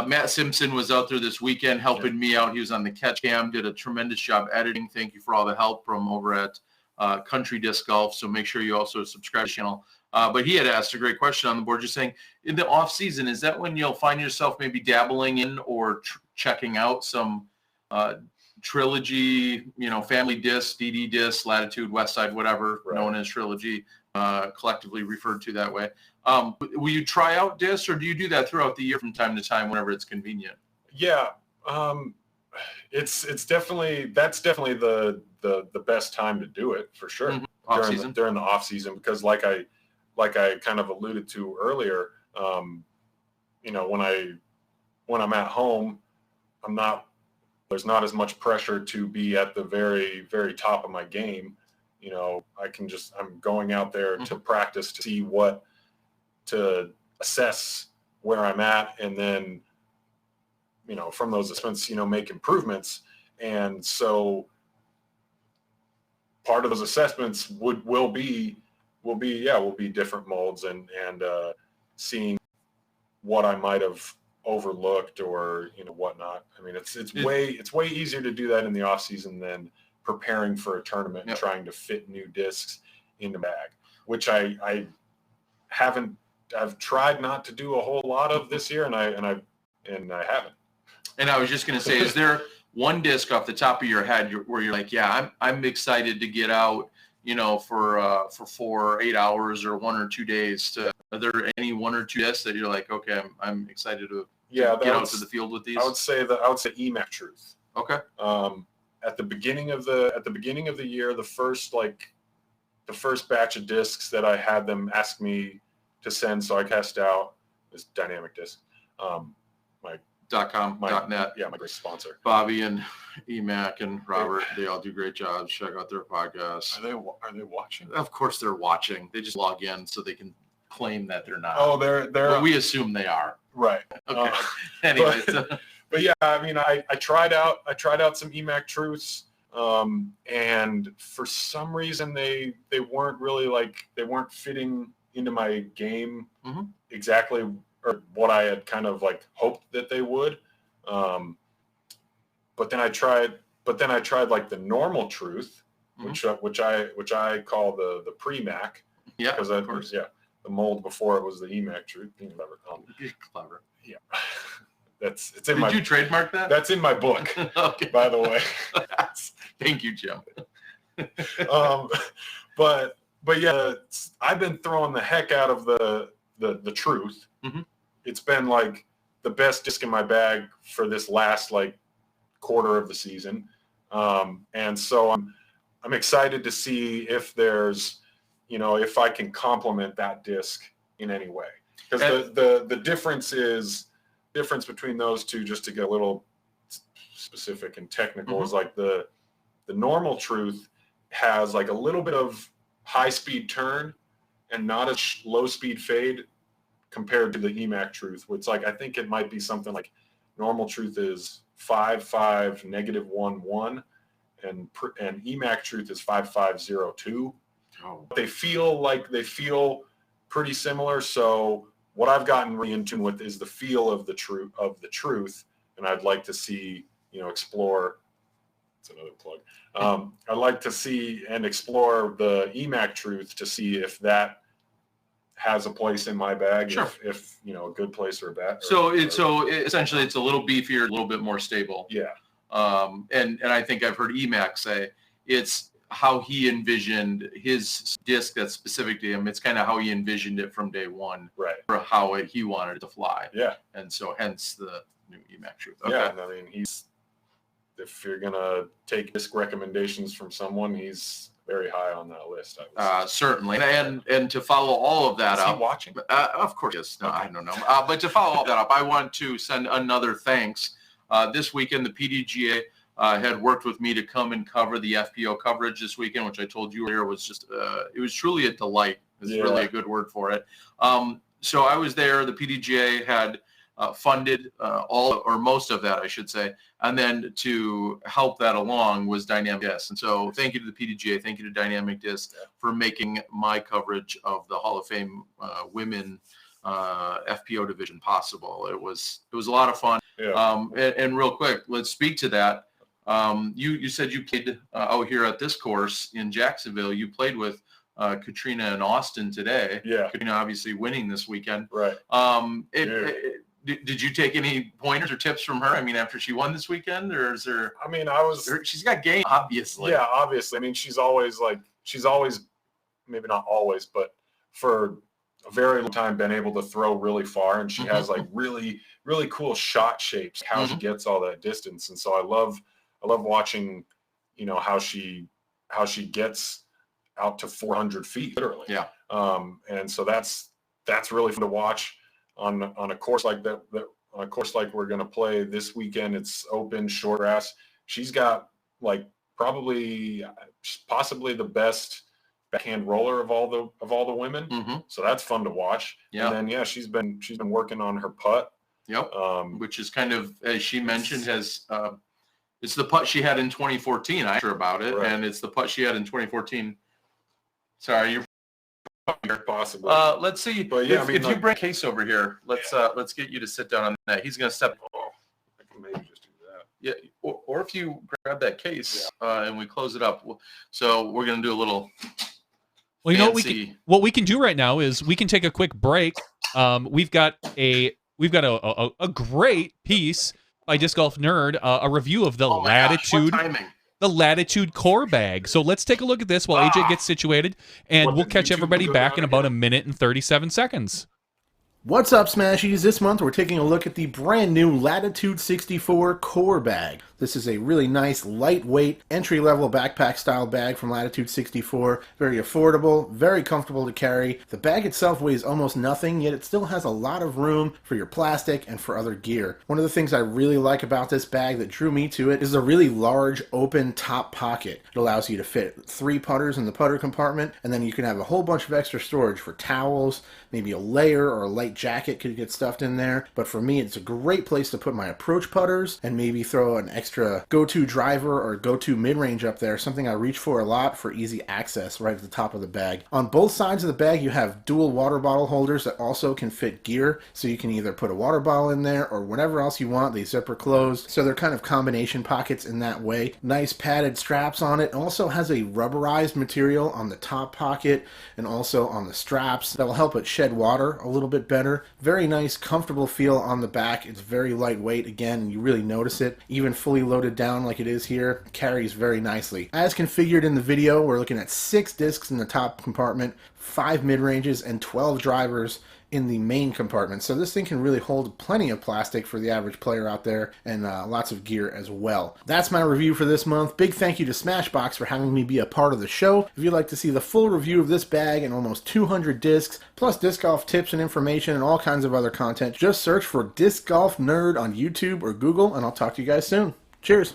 Matt Simpson was out there this weekend helping me out. He was on the catch cam, did a tremendous job editing. Thank you for all the help from over at Country Disc Golf. So make sure you also subscribe to the channel. But he had asked a great question on the board, just saying, in the off season, is that when you'll find yourself maybe dabbling in or checking out some Trilogy, Family Disc, DD Disc, Latitude, Westside, whatever, known as Trilogy, collectively referred to that way. Will you try out discs, or do you do that throughout the year from time to time whenever it's convenient? Yeah. That's definitely the the best time to do it for sure. During the off season, because like I kind of alluded to earlier, you know, when I'm at home, there's not as much pressure to be at the very, very top of my game. You know, I'm going out there to practice, to see to assess where I'm at, and then, you know, from those assessments, you know, make improvements. And so part of those assessments will be different molds and seeing what I might have overlooked or, you know, whatnot. I mean, it's way easier to do that in the off season than preparing for a tournament and trying to fit new discs in the bag, which I've tried not to do a whole lot of this year, and I haven't. And I was just going to say, is there one disc off the top of your head where you're like, yeah, I'm excited to get out, you know, for 4 or 8 hours or 1 or 2 days? Are there any 1 or 2 discs that you're like, okay, I'm excited to get out to the field with these? I would say EMAC Truth. Okay. At the beginning of the year, the first batch of discs that I had them ask me to send, so I cast out this dynamic disc. My .com.net. Yeah, my great sponsor. Bobby and EMAC and Robert, they all do great jobs. Check out their podcasts. Are they watching? Of course they're watching. They just log in so they can claim that they're not. Oh, they're. But we assume they are. Right. Okay. Anyways. But yeah, I mean, I tried out some EMAC Truths, and for some reason they weren't fitting into my game exactly, or what I had kind of like hoped that they would. But then I tried like the normal Truth, which I call the pre-Mac. Yeah, because of course. Yeah, the mold before it was the EMAC Truth. Clever. Yeah. It's Did in my. you trademark that? That's in my book. Okay. By the way. Thank you, Jim. But yeah, I've been throwing the heck out of the Truth. It's been like the best disc in my bag for this last like quarter of the season, and so I'm excited to see if there's, you know, if I can complement that disc in any way, because the difference between those two, just to get a little specific and technical, is like the normal Truth has like a little bit of high speed turn and not a low speed fade compared to the EMAC Truth, which like I think it might be something like normal Truth is 5.5 -1.1 and EMAC Truth is 5.502. They feel pretty similar. So what I've gotten really in tune with is the feel of the Truth, and I'd like to see, you know, explore. That's another plug. I'd like to see and explore the EMAC Truth to see if that has a place in my bag. Sure. If you know, a good place or a bad. So essentially it's a little beefier, a little bit more stable. Yeah. And I think I've heard EMAC say it's how he envisioned his disc that's specific to him. It's kind of how he envisioned it from day one, right? For how he wanted it to fly. Yeah. And so hence the new EMAC Truth. Okay. Yeah. And I mean, if you're gonna take disc recommendations from someone, he's very high on that list. Certainly. And to follow all of that up. Is he watching? Of course. Yes. No, okay. I don't know. But to follow all that up, I want to send another thanks. This weekend, the PDGA had worked with me to come and cover the FPO coverage this weekend, which I told you earlier was just, it was truly a delight. Is really a good word for it. So I was there. The PDGA had funded all or most of that, I should say. And then to help that along was Dynamic Disc. And so thank you to the PDGA. Thank you to Dynamic Disc for making my coverage of the Hall of Fame women FPO division possible. It was a lot of fun. Yeah. And real quick, let's speak to that. You said you played out here at this course in Jacksonville. You played with Katrina and Austin today. Yeah. Katrina obviously winning this weekend. Right. Did you take any pointers or tips from her? I mean, after she won this weekend, or is there? I mean, she's got game, obviously. Yeah, obviously. I mean, she's always, maybe not always, but for a very long time been able to throw really far, and she has like really, really cool shot shapes, how she gets all that distance. And so I love watching, you know, how she gets out to 400 feet, literally. Yeah. And so that's really fun to watch on a course like that. On a course like we're going to play this weekend. It's open, short grass. She's got like possibly the best backhand roller of all the women. Mm-hmm. So that's fun to watch. Yeah. And then yeah, she's been working on her putt. Yep. Which is kind of, as she mentioned, has it's the putt she had in 2014. I asked her about it, right. and it's the putt she had in 2014. Sorry, you're possibly. Let's see. But yeah, if you bring Case over here, let's get you to sit down on that. He's going to step. Oh, I can maybe just do that. Yeah, or if you grab that case and we close it up. So we're going to do a little. Well, you know what we can do right now is we can take a quick break. We've got a great piece by Disc Golf Nerd, a review of the Latitude. Gosh, what timing. The Latitude core bag. So let's take a look at this while AJ gets situated, and we'll catch everybody back in about a minute and 37 seconds. What's up, Smashies? This month we're taking a look at the brand new Latitude 64 core bag. This is a really nice, lightweight, entry-level backpack-style bag from Latitude 64. Very affordable, very comfortable to carry. The bag itself weighs almost nothing, yet it still has a lot of room for your plastic and for other gear. One of the things I really like about this bag that drew me to it is a really large, open top pocket. It allows you to fit 3 putters in the putter compartment, and then you can have a whole bunch of extra storage for towels, maybe a layer or a light jacket could get stuffed in there. But for me, it's a great place to put my approach putters and maybe throw an extra go-to driver or go-to mid-range up there, something I reach for a lot for easy access right at the top of the bag. On both sides of the bag, you have dual water bottle holders that also can fit gear, so you can either put a water bottle in there or whatever else you want. They zipper closed, so they're kind of combination pockets in that way. Nice padded straps on it. It also has a rubberized material on the top pocket and also on the straps that will help it shed water a little bit better. Very nice, comfortable feel on the back. It's very lightweight, again, and you really notice it. Even fully loaded down like it is here, carries very nicely. As configured in the video, we're looking at 6 discs in the top compartment, 5 mid-ranges, and 12 drivers in the main compartment. So this thing can really hold plenty of plastic for the average player out there, and lots of gear as well. That's my review for this month. Big thank you to Smashbox for having me be a part of the show. If you'd like to see the full review of this bag and almost 200 discs, plus disc golf tips and information and all kinds of other content, just search for Disc Golf Nerd on YouTube or Google, and I'll talk to you guys soon. Cheers.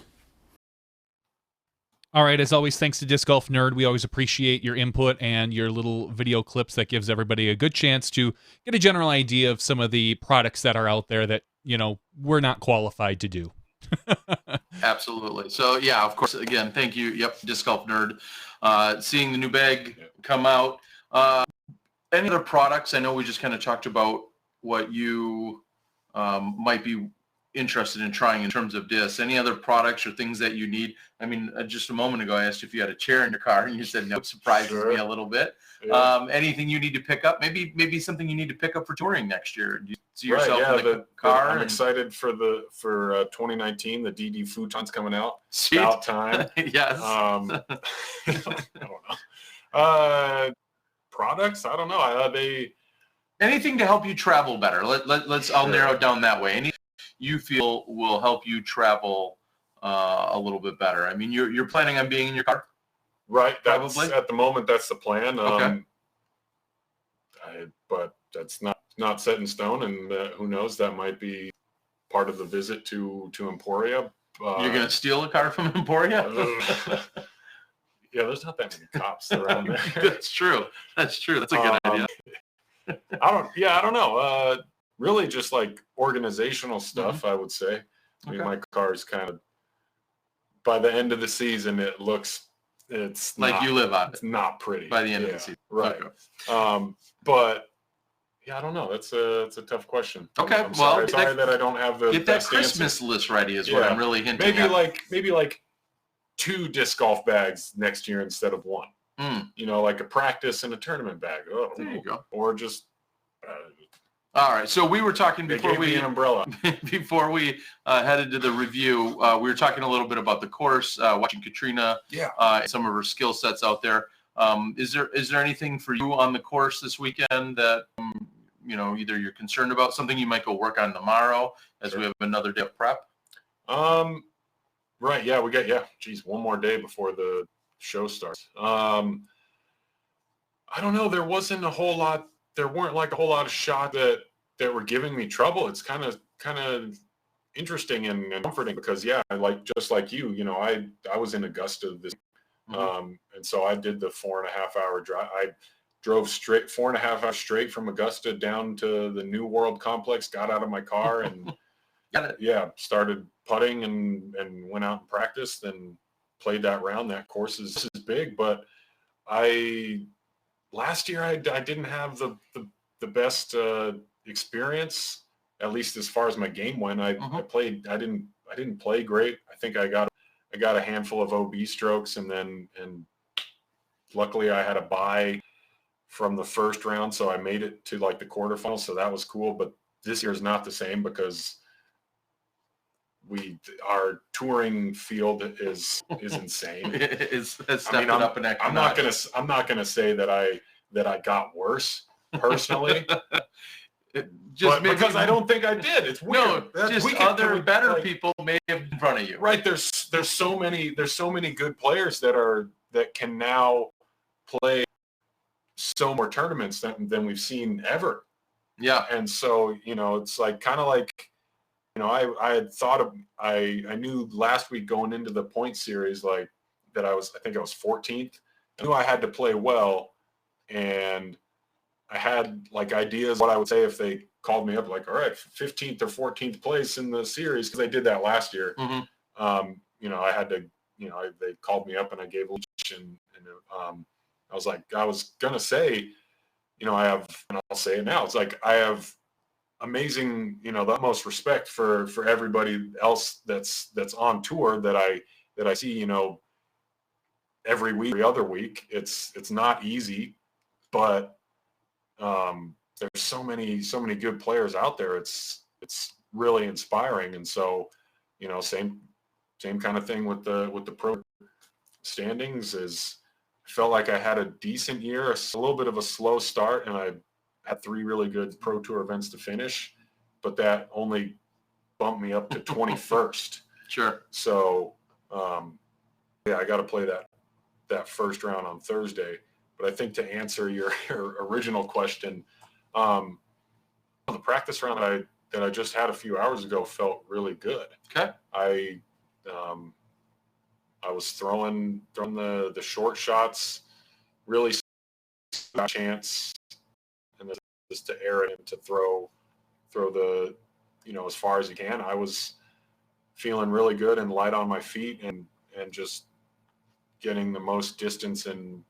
All right, as always, thanks to Disc Golf Nerd. We always appreciate your input and your little video clips that gives everybody a good chance to get a general idea of some of the products that are out there that, you know, we're not qualified to do. Absolutely. So, yeah, of course, again, thank you. Yep, Disc Golf Nerd. Seeing the new bag come out. Any other products? I know we just kind of talked about what you might be interested in trying in terms of discs. Any other products or things that you need? I mean, just a moment ago, I asked you if you had a chair in your car, and you said no. It surprises me a little bit. Yeah. Anything you need to pick up? Maybe something you need to pick up for touring next year. Do you see yourself in the car? I'm excited for 2019. The DD futon's coming out. Sweet. About time. Yes. I don't know. Products? I don't know. Anything to help you travel better. I'll narrow it down that way. Anything you feel will help you travel a little bit better. I mean, you're planning on being in your car, right? Probably. At the moment, that's the plan. Okay. But that's not set in stone, and who knows? That might be part of the visit to Emporia. You're gonna steal a car from Emporia? Yeah, there's not that many cops around there. That's true. That's a good idea. I don't know. Really just like organizational stuff, I would say. I mean, my car is kind of, by the end of the season, it's like you live on it. It's not pretty. By the end of the season. Right. Okay. But yeah, I don't know. It's a tough question. Okay. I'm sorry that I don't have the get that Christmas list ready is what I'm really hinting at. Maybe like 2 disc golf bags next year instead of 1. You know, like a practice and a tournament bag. Oh, there you go. Or just all right. So we were talking before we an umbrella. Before we headed to the review. We were talking a little bit about the course, watching Katrina, some of her skill sets out there. Is there anything for you on the course this weekend that you know, either you're concerned about, something you might go work on tomorrow as we have another day of prep? Right. Yeah, we got, geez, one more day before the show starts. I don't know. There weren't like a whole lot of shots that were giving me trouble. It's kind of interesting and comforting because just like you, I was in Augusta this, and so I did the 4.5 hour drive. I drove straight 4.5 hours straight from Augusta down to the New World Complex, got out of my car and started putting and went out and practiced and played that round. That course is big, but last year I didn't have the best experience, at least as far as my game went. I didn't play great. I think I got a handful of OB strokes, and luckily I had a bye from the first round, so I made it to like the quarterfinals, so that was cool. But this year is not the same because our touring field is insane. It's stepping up an extra notch. I'm not gonna say that I got worse personally. Because I don't think I did. It's weird. No, just other better people may have in front of you. Right. There's so many good players that can now play so more tournaments than we've seen ever. Yeah. And so, it's like kind of like, I had thought I knew last week going into the point series, like that I think I was 14th. I knew I had to play well, and I had like ideas what I would say if they called me up, like, all right, 15th or 14th place in the series, because they did that last year. I had to, they called me up and I gave a speech, and I was like, I was gonna say, I have, and I'll say it now. It's like I have amazing, the utmost respect for everybody else that's on tour that I see, every week, every other week. It's not easy, but there's so many good players out there. It's really inspiring. And so, same kind of thing with the pro standings. Is I felt like I had a decent year, a little bit of a slow start, and I had 3 really good pro tour events to finish, but that only bumped me up to 21st. Sure. So, I got to play that first round on Thursday. But I think to answer your original question, the practice round that I just had a few hours ago felt really good. Okay. I was throwing the short shots, really chance, and just to air it and to throw the as far as you can. I was feeling really good and light on my feet and just getting the most distance and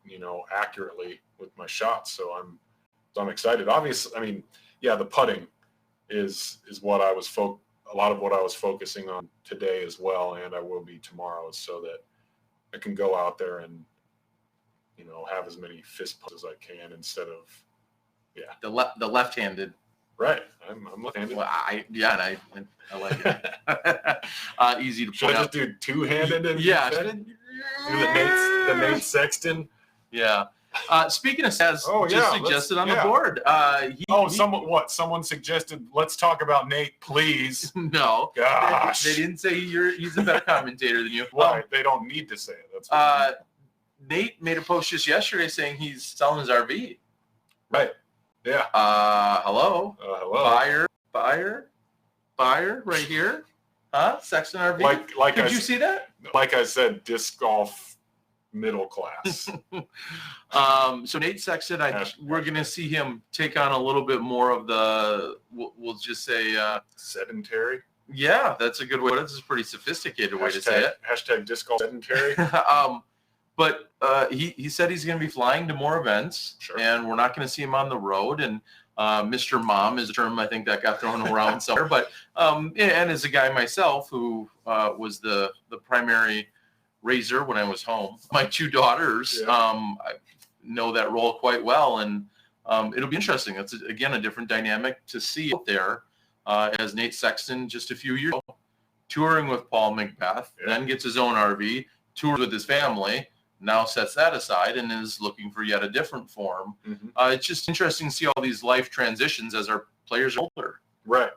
accurately with my shots. So I'm excited. Obviously, the putting is what I was a lot of what I was focusing on today as well, and I will be tomorrow, so that I can go out there and have as many fist pumps as I can instead of the left-handed. Right. I'm left-handed. Well, I like it. Easy to Should point I out. just do two-handed? And do the Nate Sexton. Yeah. Speaking of Saz, suggested on the board. Someone suggested, let's talk about Nate, please. No. Gosh. They didn't say he's a better commentator than you. Well, they don't need to say it. That's Nate made a post just yesterday saying he's selling his RV. Right. Yeah. Hello. Hello. Buyer right here. Huh? Sexton RV. Did you see that? Like I said, disc golf middle class. So Nate Sexton, we're going to see him take on a little bit more of the, we'll just say sedentary. Yeah, that's a good way. That's a pretty sophisticated way to say it. Hashtag disc golf sedentary. But he said he's going to be flying to more events, and we're not going to see him on the road. And Mr. Mom is a term I think that got thrown around somewhere. But and as a guy myself who was the primary raiser when I was home, my 2 daughters, I know that role quite well, and it'll be interesting. It's again a different dynamic to see out there as Nate Sexton just a few years ago, touring with Paul Mcbeth, then gets his own RV, tours with his family. Now sets that aside and is looking for yet a different form. It's just interesting to see all these life transitions as our players are older. Right.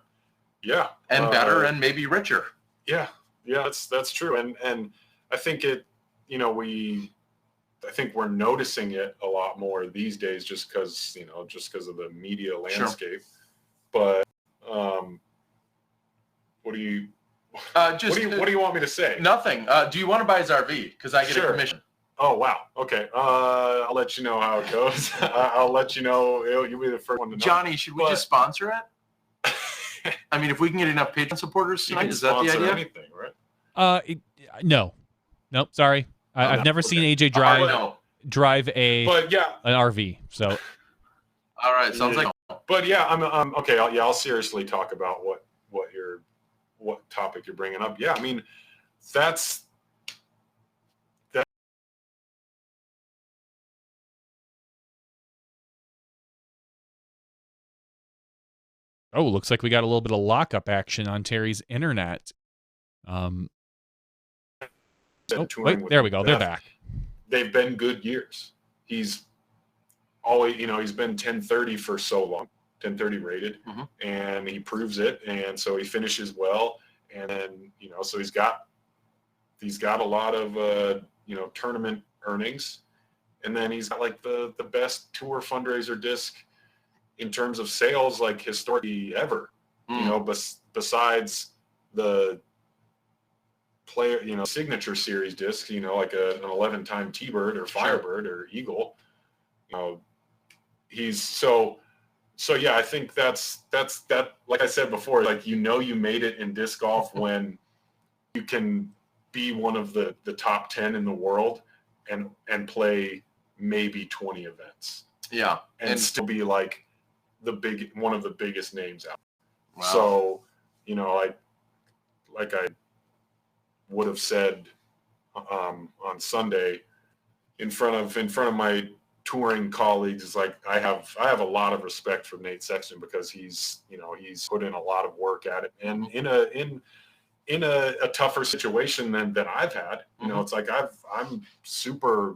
Yeah. And better and maybe richer. Yeah. Yeah, that's true. And I think it, I think we're noticing it a lot more these days just because of the media landscape. Sure. But what do you what do you want me to say? Nothing. Do you want to buy his RV? Because I get a commission. Oh, wow. Okay. I'll let you know how it goes. I'll let you know. You'll be the first one to know. Johnny, should we just sponsor it? I mean, if we can get enough Patreon supporters tonight, is that the idea? Anything, right? No. Nope. Sorry. I've never seen AJ drive an RV. So. All right. Sounds like. But yeah, I'm okay. I'll seriously talk about what topic you're bringing up. Yeah, I mean, that's. Oh, looks like we got a little bit of lockup action on Terry's internet. Wait, there we go. They're back. They've been good years. He's always, he's been 1030 for so long, 1030 rated, and he proves it. And so he finishes well. And then, so he's got a lot of, tournament earnings. And then he's got like the best tour fundraiser disc in terms of sales, like historically ever, besides the player, signature series disc, like an 11-time T-Bird or Firebird or Eagle, he's so yeah, I think that's that, like I said before, like, you made it in disc golf when you can be one of the top 10 in the world and play maybe 20 events. Yeah. And still be like one of the biggest names out. Wow. So, like I would have said on Sunday in front of my touring colleagues, is like I have a lot of respect for Nate Sexton because he's put in a lot of work at it, and in a tougher situation than I've had. It's like I'm super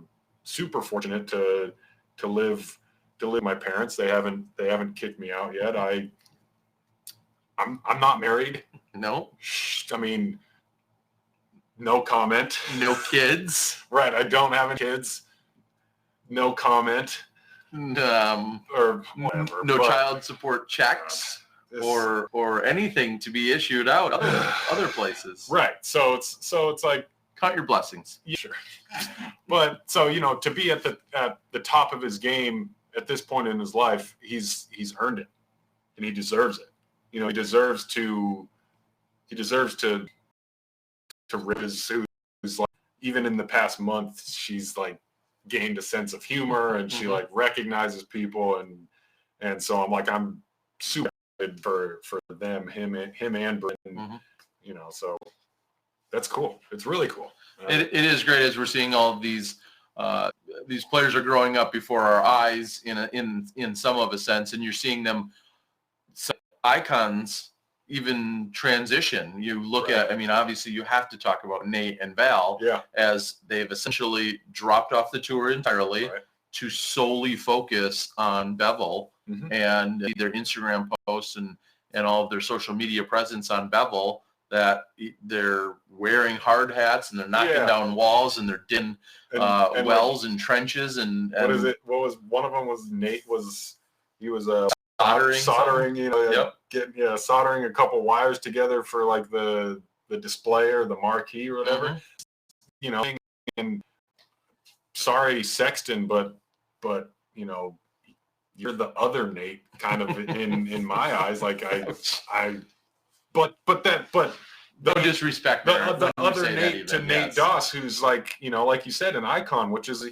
fortunate to live with my parents. They haven't kicked me out yet. I'm not married. No. I mean, no comment. No kids. Right. I don't have any kids. No comment. Or whatever. No child support checks or anything to be issued out other places. Right. So it's like, count your blessings. Yeah, sure. But so, to be at the top of his game at this point in his life, he's earned it, and he deserves it. He deserves to rip his suit. Like, even in the past month, she's like gained a sense of humor, and she like recognizes people, and so I'm super excited for them, him and Brendan, so that's cool. It's really cool. It is great as we're seeing all of these players are growing up before our eyes in some of a sense, and you're seeing them icons even transition. You look at, I mean, obviously you have to talk about Nate and Val, as they've essentially dropped off the tour entirely to solely focus on Bevel and their Instagram posts and all of their social media presence on Bevel, that they're wearing hard hats and they're knocking down walls and they're digging wells and trenches and what is it? What was one of them? Was Nate was soldering, soldering a couple wires together for like the display or the marquee or whatever. And sorry, Sexton, but you're the other Nate, kind of in my eyes. Like no disrespect. The other Nate to Nate Doss, who's like, like you said, an icon, which is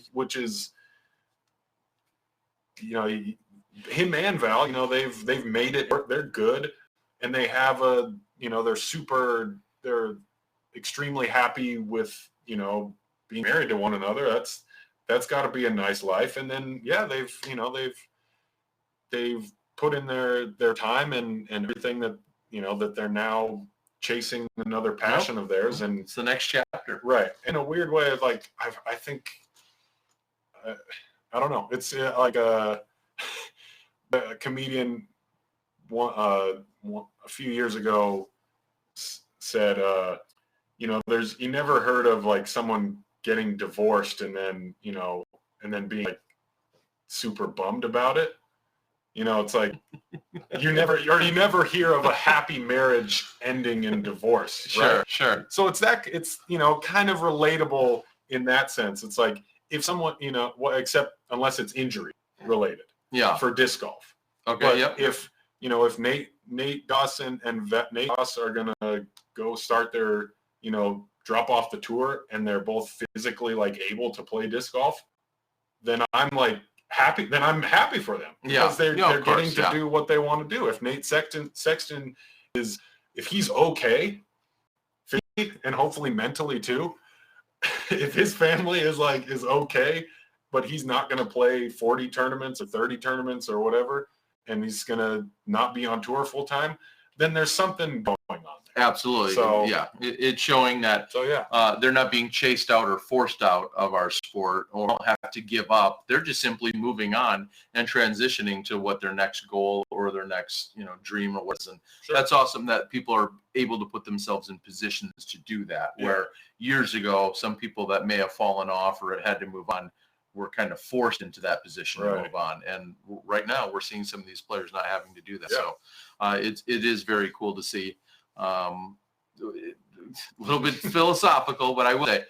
him and Val, they've made it. They're good, and they have they're extremely happy with being married to one another. That's got to be a nice life. And then they've put in their time and everything that that they're now chasing another passion of theirs, and it's the next chapter. Right. In a weird way, like I think I don't know. It's like a comedian a few years ago said, you never heard of like someone getting divorced and then, and then being like super bummed about it. It's like you never hear of a happy marriage ending in divorce. Right? Sure. So it's kind of relatable in that sense. It's like if someone, except unless it's injury related. Yeah. For disc golf. Okay. But Yep. if Nate Goss and Nate Goss are gonna go start their, drop off the tour and they're both physically like able to play disc golf, then I'm like happy. Then I'm happy for them because they're getting to do what they want to do. If Nate Sexton if he's okay, physically and hopefully mentally too, if his family is okay, but he's not going to play 40 tournaments or 30 tournaments or whatever, and he's going to not be on tour full time, then there's something going on there. Absolutely. So, yeah, it's showing that they're not being chased out or forced out of our sport or don't have to give up. They're just simply moving on and transitioning to what their next goal or their next, dream or what's. And that's awesome that people are able to put themselves in positions to do that. Yeah. Where years ago, some people that may have fallen off or had to move on were kind of forced into that position to move on. And right now we're seeing some of these players not having to do that. Yeah. So it is very cool to see. A little bit philosophical, but I will say,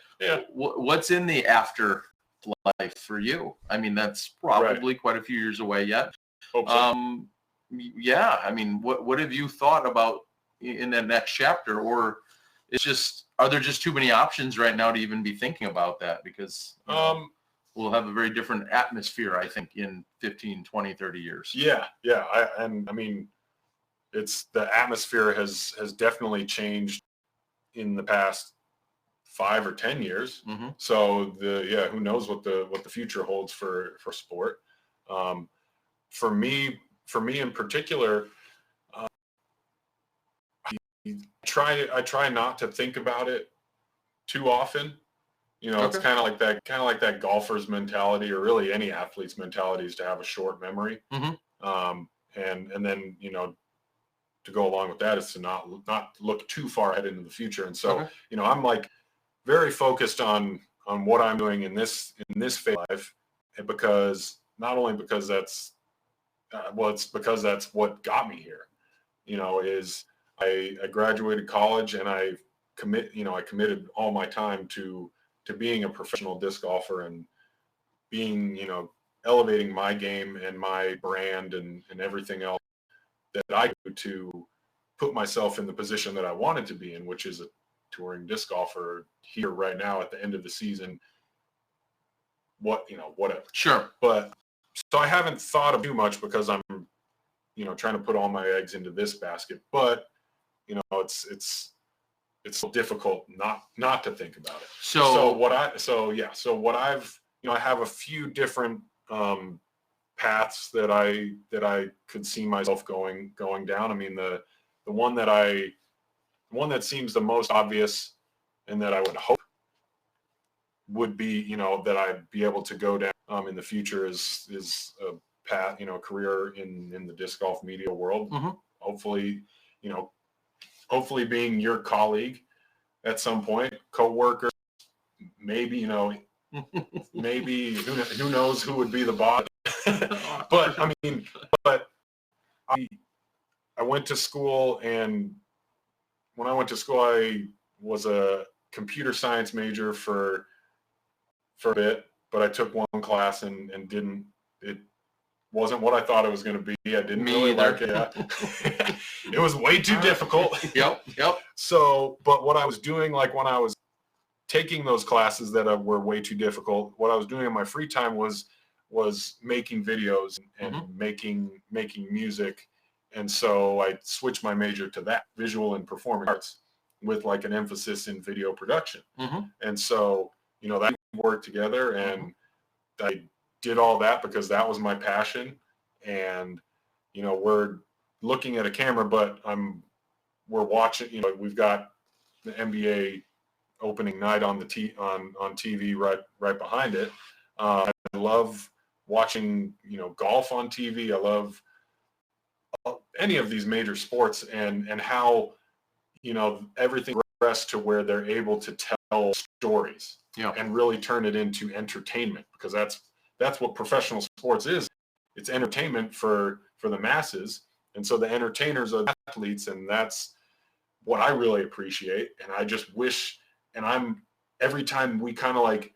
what's in the afterlife for you? I mean, that's probably quite a few years away yet. Hope so. Yeah. I mean, what have you thought about in that next chapter? Or it's just, are there just too many options right now to even be thinking about that? Because we'll have a very different atmosphere, I think, in 15, 20, 30 years. Yeah. I mean, it's the atmosphere has definitely changed in the past 5 or 10 years. Mm-hmm. So who knows what the future holds for sport. For me in particular, I try not to think about it too often. It's kind of like that golfer's mentality, or really any athlete's mentality, is to have a short memory. Mm-hmm. And then, to go along with that is to not look too far ahead into the future. And so, I'm like very focused on what I'm doing in this phase of life, and because not only because that's it's because that's what got me here. Is I graduated college and I committed all my time to being a professional disc golfer and being, elevating my game and my brand and everything else that I do to put myself in the position that I wanted to be in, which is a touring disc golfer here right now at the end of the season. Whatever. Sure. But so I haven't thought of too much because I'm, trying to put all my eggs into this basket. But, it's difficult not to think about it. I have a few different paths that I could see myself going down. I mean, the one that seems the most obvious and that I would hope would be, that I'd be able to go down in the future is a path, career in the disc golf media world. Mm-hmm. Hopefully being your colleague at some point, co-worker, maybe, maybe who knows who would be the boss. But I went to school, and when I went to school, I was a computer science major for a bit, but I took one class and it wasn't what I thought it was going to be. I didn't really like it. It was way too difficult. Yep. So, but what I was doing, like when I was taking those classes that were way too difficult, what I was doing in my free time was making videos and making music. And so I switched my major to that, visual and performing arts, with like an emphasis in video production. Mm-hmm. And so, that worked together, and I did all that because that was my passion. And, we're looking at a camera, but we're watching, we've got the NBA opening night on on TV right behind it. I love watching, golf on TV. I love any of these major sports and how, everything progress to where they're able to tell stories Yeah. and really turn it into entertainment, because that's what professional sports is. It's entertainment for the masses. And so the entertainers are the athletes, and that's what I really appreciate. And I just wish, and every time we kind of like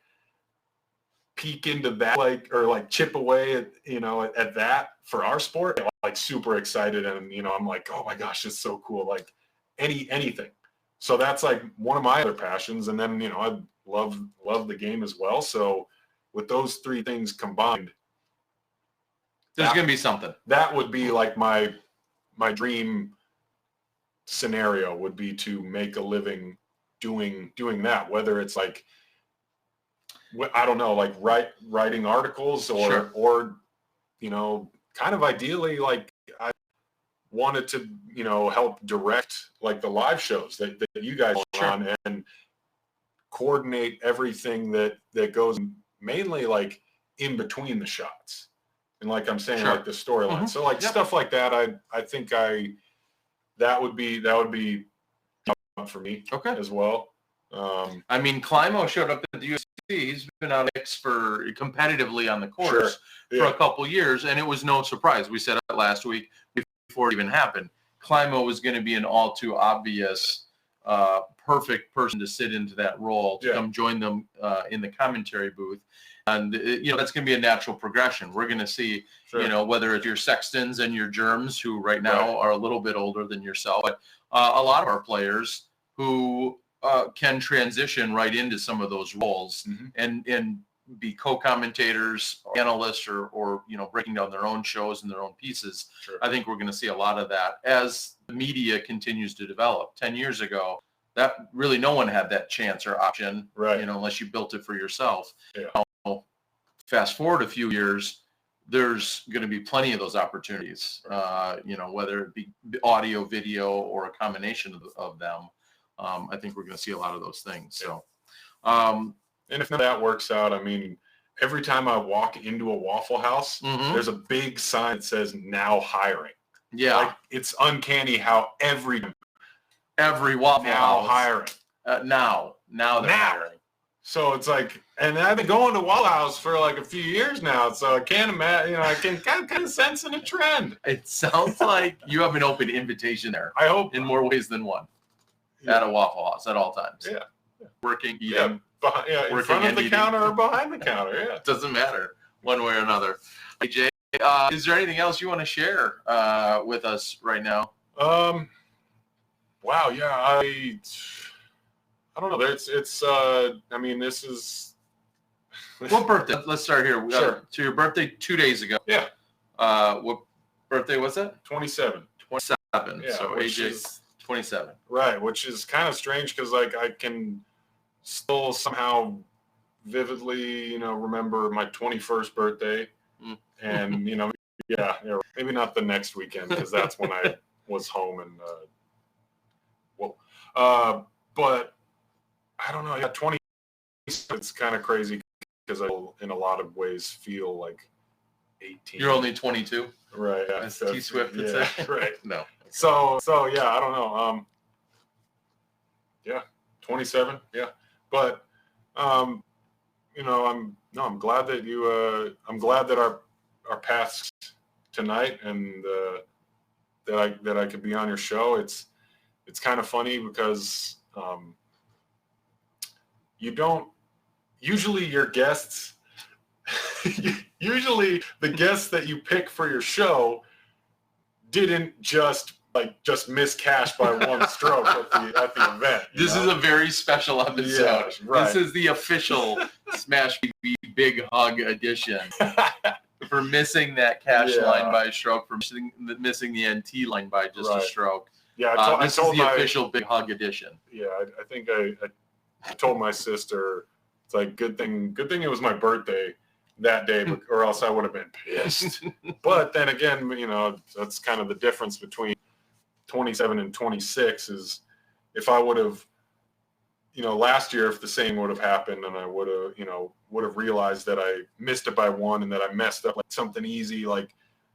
peek into that, like chip away at that for our sport, I'm like super excited. And, I'm like, oh my gosh, it's so cool. Like anything. So that's like one of my other passions. And then, I love the game as well. So with those three things combined, There's going to be something. That would be like my dream scenario would be to make a living doing that, whether it's like, I don't know, like writing articles or, Sure. or, kind of ideally, like I wanted to, help direct like the live shows that you guys are on, and coordinate everything that goes mainly like in between the shots. And like I'm saying, like the storyline. Mm-hmm. So like stuff like that, I think that would be for me as well. I mean, Climo showed up at the USDGC. He's been on X for competitively on the course for a couple years, and it was no surprise. We said it last week before it even happened. Climo was going to be an all too obvious, perfect person to sit into that role, to come join them in the commentary booth. And, that's going to be a natural progression. We're going to see, whether it's your Sextons and your Germs, who right now are a little bit older than yourself, but a lot of our players who can transition right into some of those roles and be co-commentators, analysts, or breaking down their own shows and their own pieces. Sure. I think we're going to see a lot of that as the media continues to develop. 10 years ago, that really no one had that chance or option, unless you built it for yourself. Yeah. Fast forward a few years, there's going to be plenty of those opportunities, whether it be audio, video, or a combination of them. I think we're going to see a lot of those things. So, and if that works out, I mean, every time I walk into a Waffle House, there's a big sign that says "Now Hiring." Yeah, like it's uncanny how every Waffle House hiring. Now they're hiring. So it's like, and I've been going to Waffle House for like a few years now, so I can't imagine. I can kind of sense in a trend. It sounds like you have an open invitation there. I hope in more ways than one. At a Waffle House at all times. Yeah. Working, eating. In front of the counter or behind the counter. Yeah. It doesn't matter one way or another. AJ, is there anything else you want to share with us right now? Wow. Yeah. I don't know. It's I mean, this is. What birthday? Let's start here. Sure. So your birthday 2 days ago. Yeah. What birthday was that? 27. 27. Yeah, so AJ's 27. Right, which is kind of strange because like I can still somehow vividly, remember my 21st birthday, and maybe not the next weekend because that's when I was home and but I don't know. Yeah, 20. It's kind of crazy because I, in a lot of ways, feel like 18. You're only 22. Right. Yeah, As T Swift would say. Right. No. So yeah, I don't know. 27. Yeah, but I'm glad that I'm glad that our paths tonight, and that I could be on your show. It's kind of funny because you don't usually your guests. Usually the guests that you pick for your show didn't just miss cash by one stroke at the event. This is a very special episode. Yeah, right. This is the official Smash TV Big Hug edition. For missing that cash line by a stroke, for missing the NT line by just a stroke. Yeah, this is the official Big Hug edition. Yeah, I think I told my sister, it's like good thing it was my birthday that day, or else I would have been pissed. But then again, that's kind of the difference between 27 and 26 is if I would have, last year, if the same would have happened and I would have realized that I missed it by one and that I messed up like something easy, like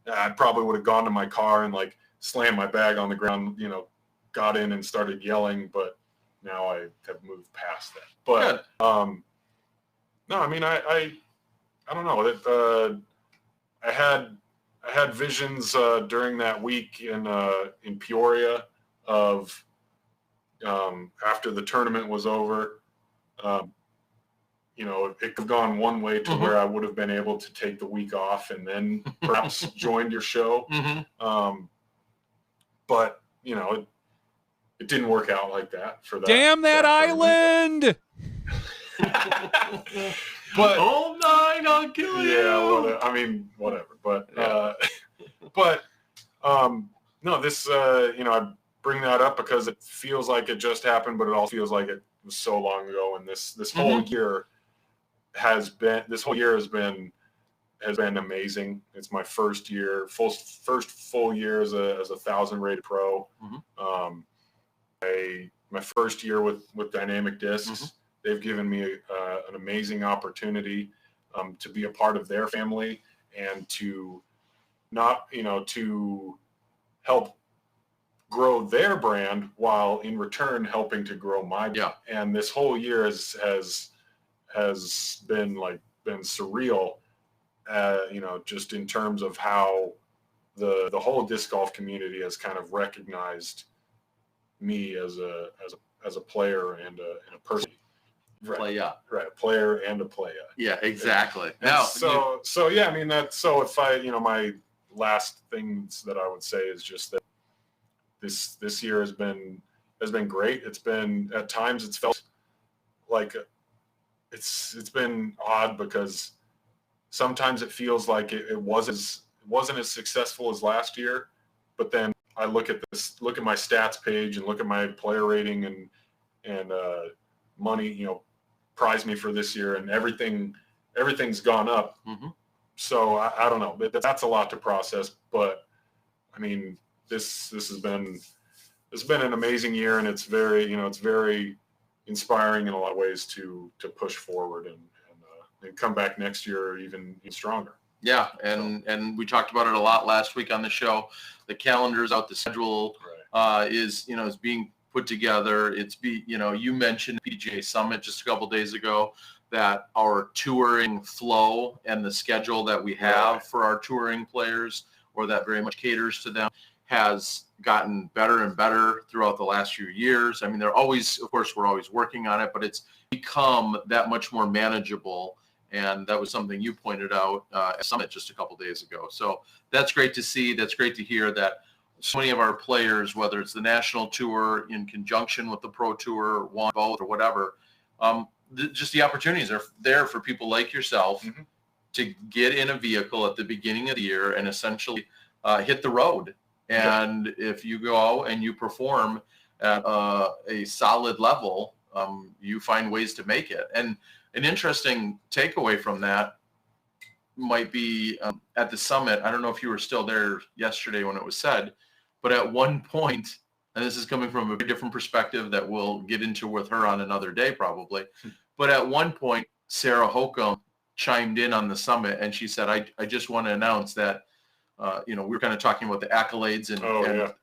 I probably would have gone to my car and like slammed my bag on the ground, got in and started yelling. But now I have moved past that. But no, I mean, I don't know that I had visions during that week in Peoria of after the tournament was over. You know, it could have gone one way to where I would have been able to take the week off and then perhaps joined your show. But, you know, it didn't work out like that for that. Damn that island! But all nine, I'll kill you. Yeah, I mean, whatever. But no, this you know, I bring that up because it feels like it just happened, but it also feels like it was so long ago. And this whole year has been amazing. It's my first full year as a 1,000 rated pro. My first year with Dynamic Discs. They've given me an amazing opportunity to be a part of their family and to to help grow their brand while in return helping to grow my brand. And this whole year has been surreal, you know, just in terms of how the whole disc golf community has kind of recognized me as a player and a person. Playa. Right, a player and a playa. Yeah, exactly. Now, so yeah, I mean if I, you know, my last things that I would say is just that this year has been great. It's been, at times it's felt like it's been odd because sometimes it feels like it wasn't as successful as last year, but then I look at my stats page and look at my player rating and money, you know, prize me for this year, and everything's gone up. So I don't know, that's a lot to process, but I mean, this has been an amazing year, and it's very inspiring in a lot of ways to push forward and come back next year even stronger. Yeah, and we talked about it a lot last week on the show. The calendar's out, the schedule is being put together. You mentioned PGA Summit just a couple days ago, that our touring flow and the schedule that we have for our touring players, or that very much caters to them, has gotten better and better throughout the last few years. I mean, we're always working on it, but it's become that much more manageable. And that was something you pointed out at Summit just a couple days ago. So that's great to see. That's great to hear that so many of our players, whether it's the national tour in conjunction with the pro tour, one, both, or whatever, just the opportunities are there for people like yourself to get in a vehicle at the beginning of the year and essentially hit the road. And if you go and you perform at a solid level, you find ways to make it. And an interesting takeaway from that might be at the Summit. I don't know if you were still there yesterday when it was said, but at one point, and this is coming from a very different perspective that we'll get into with her on another day probably, but at one point, Sarah Holcomb chimed in on the Summit, and she said, I just want to announce that, we were kind of talking about the accolades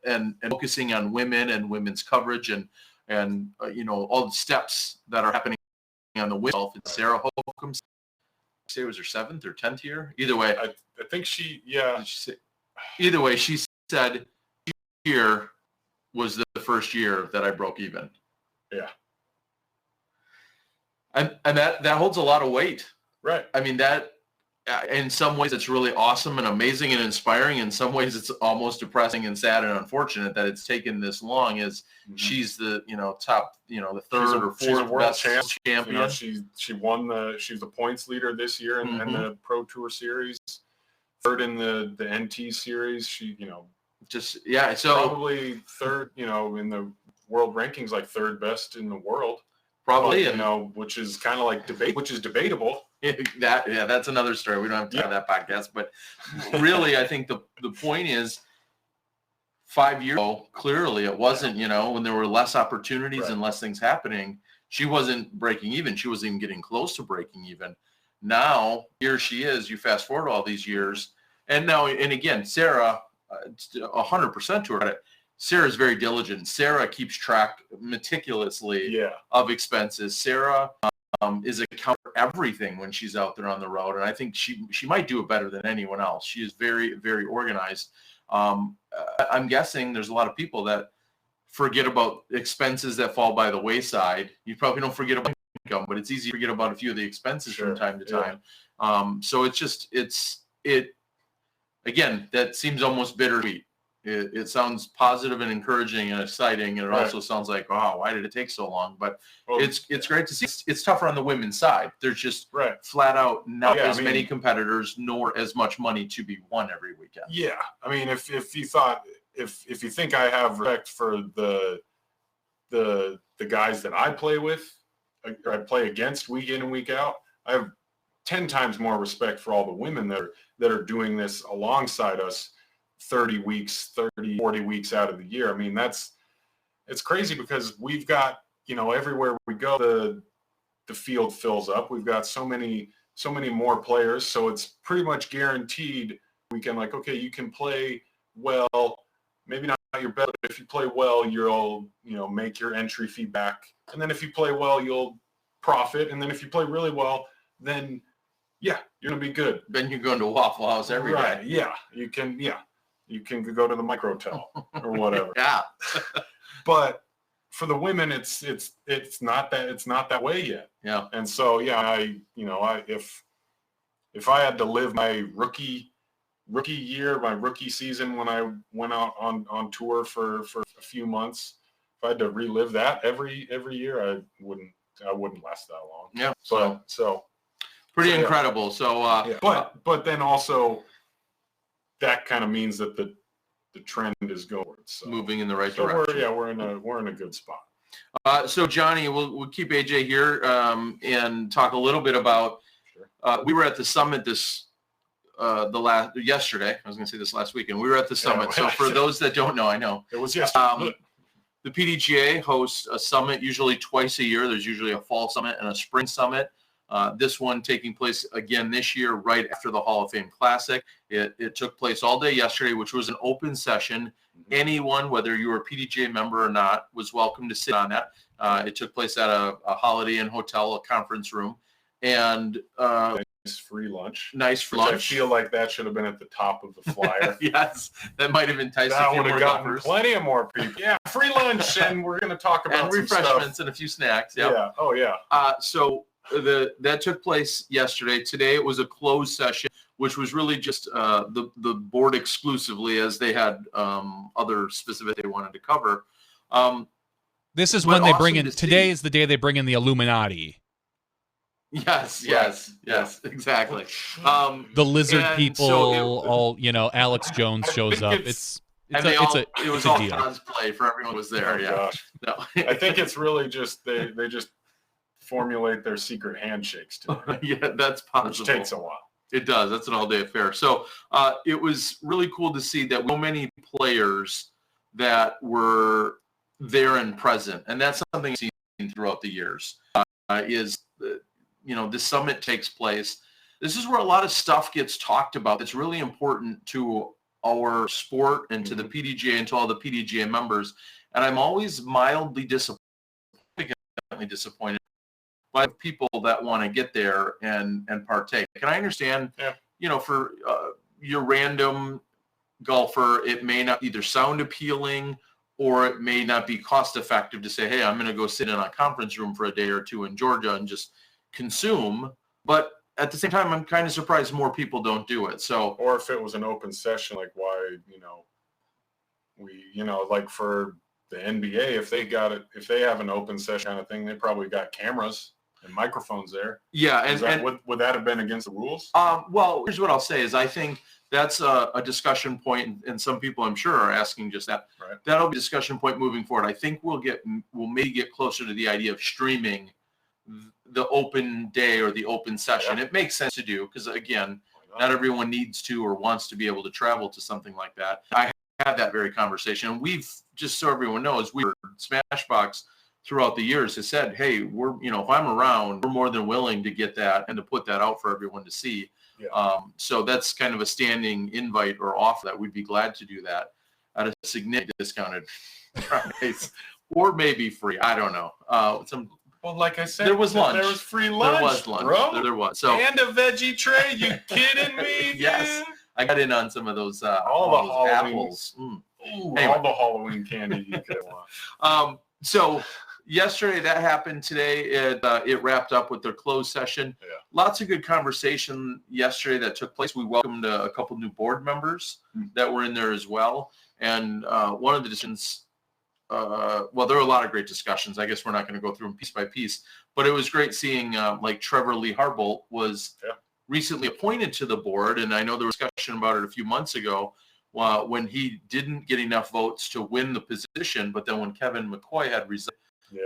and focusing on women and women's coverage and all the steps that are happening on the wheel. And Sarah Holcomb, say it was her 7th or 10th year. Either way, I think either way, she said, "Here was the first year that I broke even." Yeah, and that holds a lot of weight, right? I mean, that in some ways it's really awesome and amazing and inspiring. In some ways, it's almost depressing and sad and unfortunate that it's taken this long. As she's the top, the third or fourth world best champion. champion. She won she's the points leader this year in the Pro Tour Series, third in the NT Series. She so probably third, in the world rankings, like third best in the world. Probably, which is kind of like debatable. That's another story. We don't have to have that podcast, but really, I think the point is, 5 years ago, clearly it wasn't, when there were less opportunities and less things happening, she wasn't breaking even. She wasn't even getting close to breaking even. Now, here she is. You fast forward all these years, and again, Sarah, 100% to her credit, Sarah's very diligent. Sarah keeps track meticulously of expenses. Sarah is account for everything when she's out there on the road, and I think she might do it better than anyone else. She is very, very organized. I'm guessing there's a lot of people that forget about expenses that fall by the wayside. You probably don't forget about income, but it's easy to forget about a few of the expenses from time to time. So again, that seems almost bittersweet. It sounds positive and encouraging and exciting, and it also sounds like, wow, why did it take so long? But it's great to see. It's tougher on the women's side. There's just flat out not as many competitors, nor as much money to be won every weekend. Yeah, I mean, if you think I have respect for the guys that I play with, or I play against week in and week out, I have 10 times more respect for all the women that are doing this alongside us 30 weeks, 30, 40 weeks out of the year. I mean, it's crazy because we've got, everywhere we go, the field fills up. We've got so many more players. So it's pretty much guaranteed we can okay, you can play well, maybe not your best, but if you play well, you'll, make your entry fee back. And then if you play well, you'll profit. And then if you play really well, then you're going to be good. Then you're going to Waffle House every day. Yeah. You can go to the microtel or whatever. But for the women, it's not that way yet. Yeah. And so, if I had to live my rookie year, my rookie season, when I went out on tour for a few months, if I had to relive that every year, I wouldn't last that long. Yeah. So pretty incredible. So, but then also that kind of means that the trend is going moving in the right direction. We're in a good spot. So Johnny, we'll keep AJ here and talk a little bit about. We were at the summit yesterday. I was going to say this last weekend. We were at the summit. So for those that don't know, I know it was yesterday. The PDGA hosts a summit usually twice a year. There's usually a fall summit and a spring summit. This one taking place again this year right after the Hall of Fame Classic. It took place all day yesterday, which was an open session. Anyone, whether you were a PDGA member or not, was welcome to sit on that. It took place at a Holiday Inn hotel, a conference room, and nice free lunch. I feel like that should have been at the top of the flyer. Yes, that might have enticed a few more golfers. Plenty of more people. Yeah, free lunch, and we're going to talk about and refreshments and a few snacks. Yep. Yeah. Oh yeah. So that took place yesterday. Today it was a closed session, which was really just the board exclusively, as they had other specific they wanted to cover. This is when they bring in. Today is the day they bring in the Illuminati. Yes, exactly. The lizard people, so Alex Jones shows up. It was all cosplay for everyone who was there. Gosh. No. I think it's really just they just formulate their secret handshakes today. Yeah, that's possible. Which takes a while. It does. That's an all-day affair. So it was really cool to see that so many players that were there and present, and that's something I've seen throughout the years. The summit takes place. This is where a lot of stuff gets talked about. That's really important to our sport and to the PDGA and to all the PDGA members. And I'm always mildly disappointed by people that want to get there and partake. And I understand, for your random golfer, it may not either sound appealing or it may not be cost effective to say, hey, I'm going to go sit in a conference room for a day or two in Georgia and just consume. But at the same time, I'm kind of surprised more people don't do it. So, or if it was an open session, like why, like for the NBA, if they have an open session kind of thing, they probably got cameras and microphones there. Yeah. Would that have been against the rules? Well, here's what I'll say is I think that's a discussion point, and some people I'm sure are asking just that. Right. That'll be a discussion point moving forward. I think we'll maybe get closer to the idea of streaming the open day or the open session. It makes sense to do because, again, not everyone needs to or wants to be able to travel to something like that. I had that very conversation. We've, just so everyone knows, Smashbox throughout the years has said, hey, we're, if I'm around, we're more than willing to get that and to put that out for everyone to see. Yeah. So that's kind of a standing invite or offer that we'd be glad to do that. at a significant discounted price, or maybe free. I don't know. Well, like I said, there was lunch. There was free lunch. There was lunch, bro. There was. So and a veggie tray. You kidding me? Yes, dude? I got in on some of those. All the those Halloween apples. Ooh, Anyway. all the Halloween candy you could want. So yesterday that happened. Today it wrapped up with their closed session. Yeah. Lots of good conversation yesterday that took place. We welcomed a couple new board members that were in there as well. And one of the decisions, well, there were a lot of great discussions. I guess we're not going to go through them piece by piece, but it was great seeing like Trevor Lee Harbolt was recently appointed to the board. And I know there was discussion about it a few months ago when he didn't get enough votes to win the position. But then when Kevin McCoy had resigned,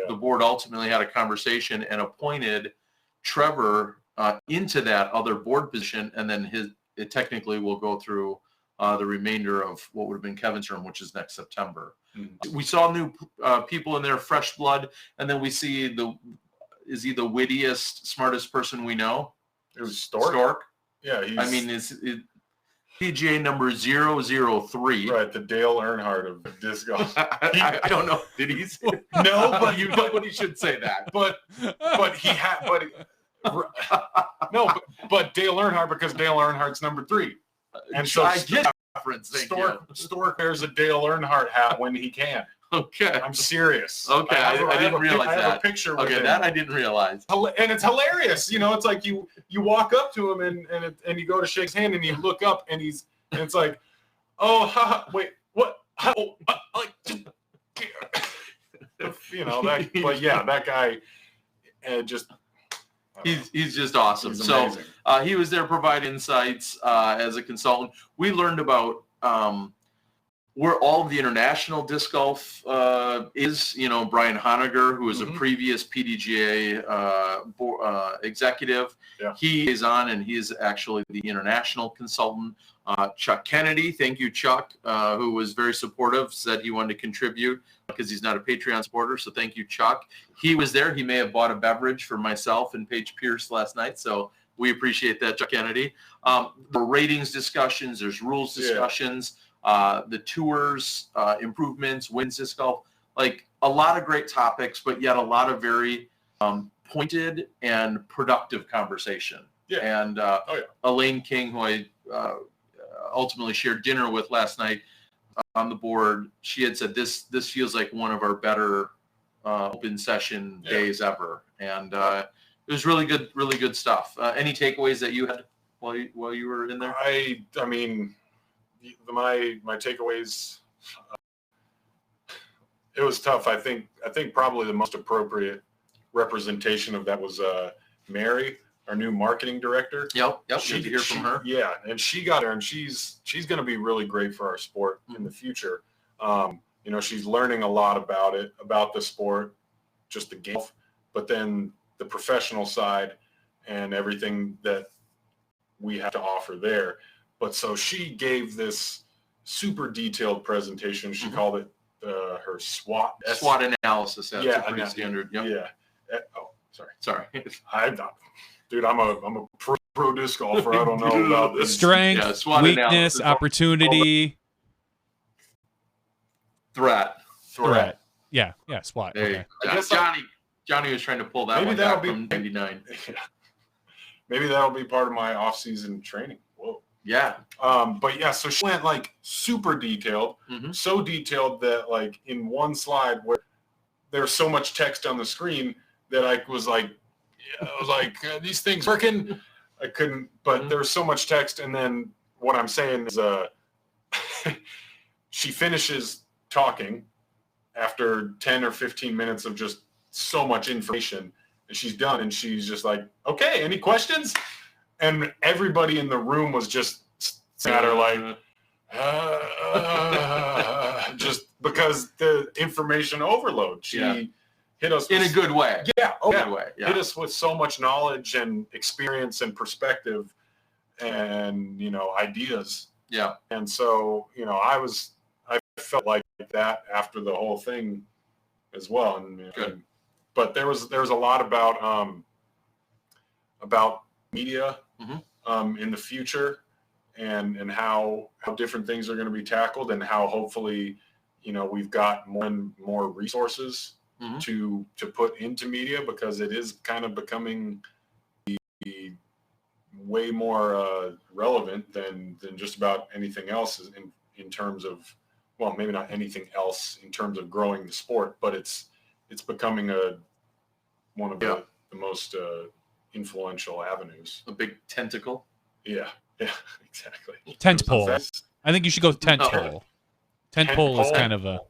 the board ultimately had a conversation and appointed Trevor into that other board position. And then it technically will go through the remainder of what would have been Kevin's term, which is next September. We saw new people in there, fresh blood. And then we see is he the wittiest, smartest person we know? It was Stork. Stork. Yeah. I mean, it's PGA number 003. Right, the Dale Earnhardt of disc golf. I don't know. Did he say No, but nobody should say that. But he had no, but Dale Earnhardt, because Dale Earnhardt's number 3, and so I get that reference. Stork wears a Dale Earnhardt hat when he can. Okay, I'm serious. Okay, I didn't realize that. I have a picture with him. That I didn't realize. And it's hilarious. You know, it's like you walk up to him and you go to shake his hand and you look up and it's like, oh, wait, what? Like, you know, that. But yeah, that guy, just. He's just awesome. So he was there providing insights as a consultant. We learned about where all of the international disc golf is. You know, Brian Honegger, who is a previous PDGA executive. Yeah. He is on, and he is actually the international consultant. Chuck Kennedy, thank you, Chuck, who was very supportive, said he wanted to contribute because he's not a Patreon supporter. So thank you, Chuck. He was there. He may have bought a beverage for myself and Paige Pierce last night. So we appreciate that, Chuck Kennedy. The ratings discussions, there's rules discussions, the tours, improvements, wins disc golf, like a lot of great topics, but yet a lot of very pointed and productive conversation. Yeah. And Elaine King, who I ultimately shared dinner with last night on the board, she had said this feels like one of our better open session days ever. And it was really good stuff. Any takeaways that you had while you were in there? I mean, my takeaways, it was tough. I think probably the most appropriate representation of that was Mary, our new marketing director. Yep. Need to hear from her. Yeah, and she got there, and she's going to be really great for our sport in the future. You know, she's learning a lot about the sport, just the game, but then the professional side and everything that we have to offer there. But so she gave this super detailed presentation. She called it her SWOT analysis. That's a pretty standard. Yep. Yeah. Oh, sorry. I'm not. Dude, I'm a pro disc golfer. I don't know about this. Strength, weakness, opportunity, threat. Yeah, SWOT. Hey, okay. Johnny was trying to pull that one back from 99. Maybe that'll be part of my off-season training. Whoa. Yeah. But yeah, so she went like super detailed, so detailed that like in one slide where there's so much text on the screen that I was like, these things working. I couldn't, but there was so much text. And then what I'm saying is she finishes talking after 10 or 15 minutes of just so much information, and she's done, and she's just like, okay, any questions? And everybody in the room was just at her like, just because the information overload. She hit us in a good way. Good way. Hit us with so much knowledge and experience and perspective and, you know, ideas. Yeah. And so, you know, I felt like that after the whole thing as well. And but there was a lot about media in the future. and how different things are going to be tackled, and how hopefully, we've got more and more resources to put into media, because it is kind of becoming way more relevant than just about anything else in terms of, well, maybe not anything else in terms of growing the sport, but it's becoming one of the most influential avenues. A big tentacle. Yeah, exactly. Tent pole. I think you should go tent pole. Tent pole is kind of a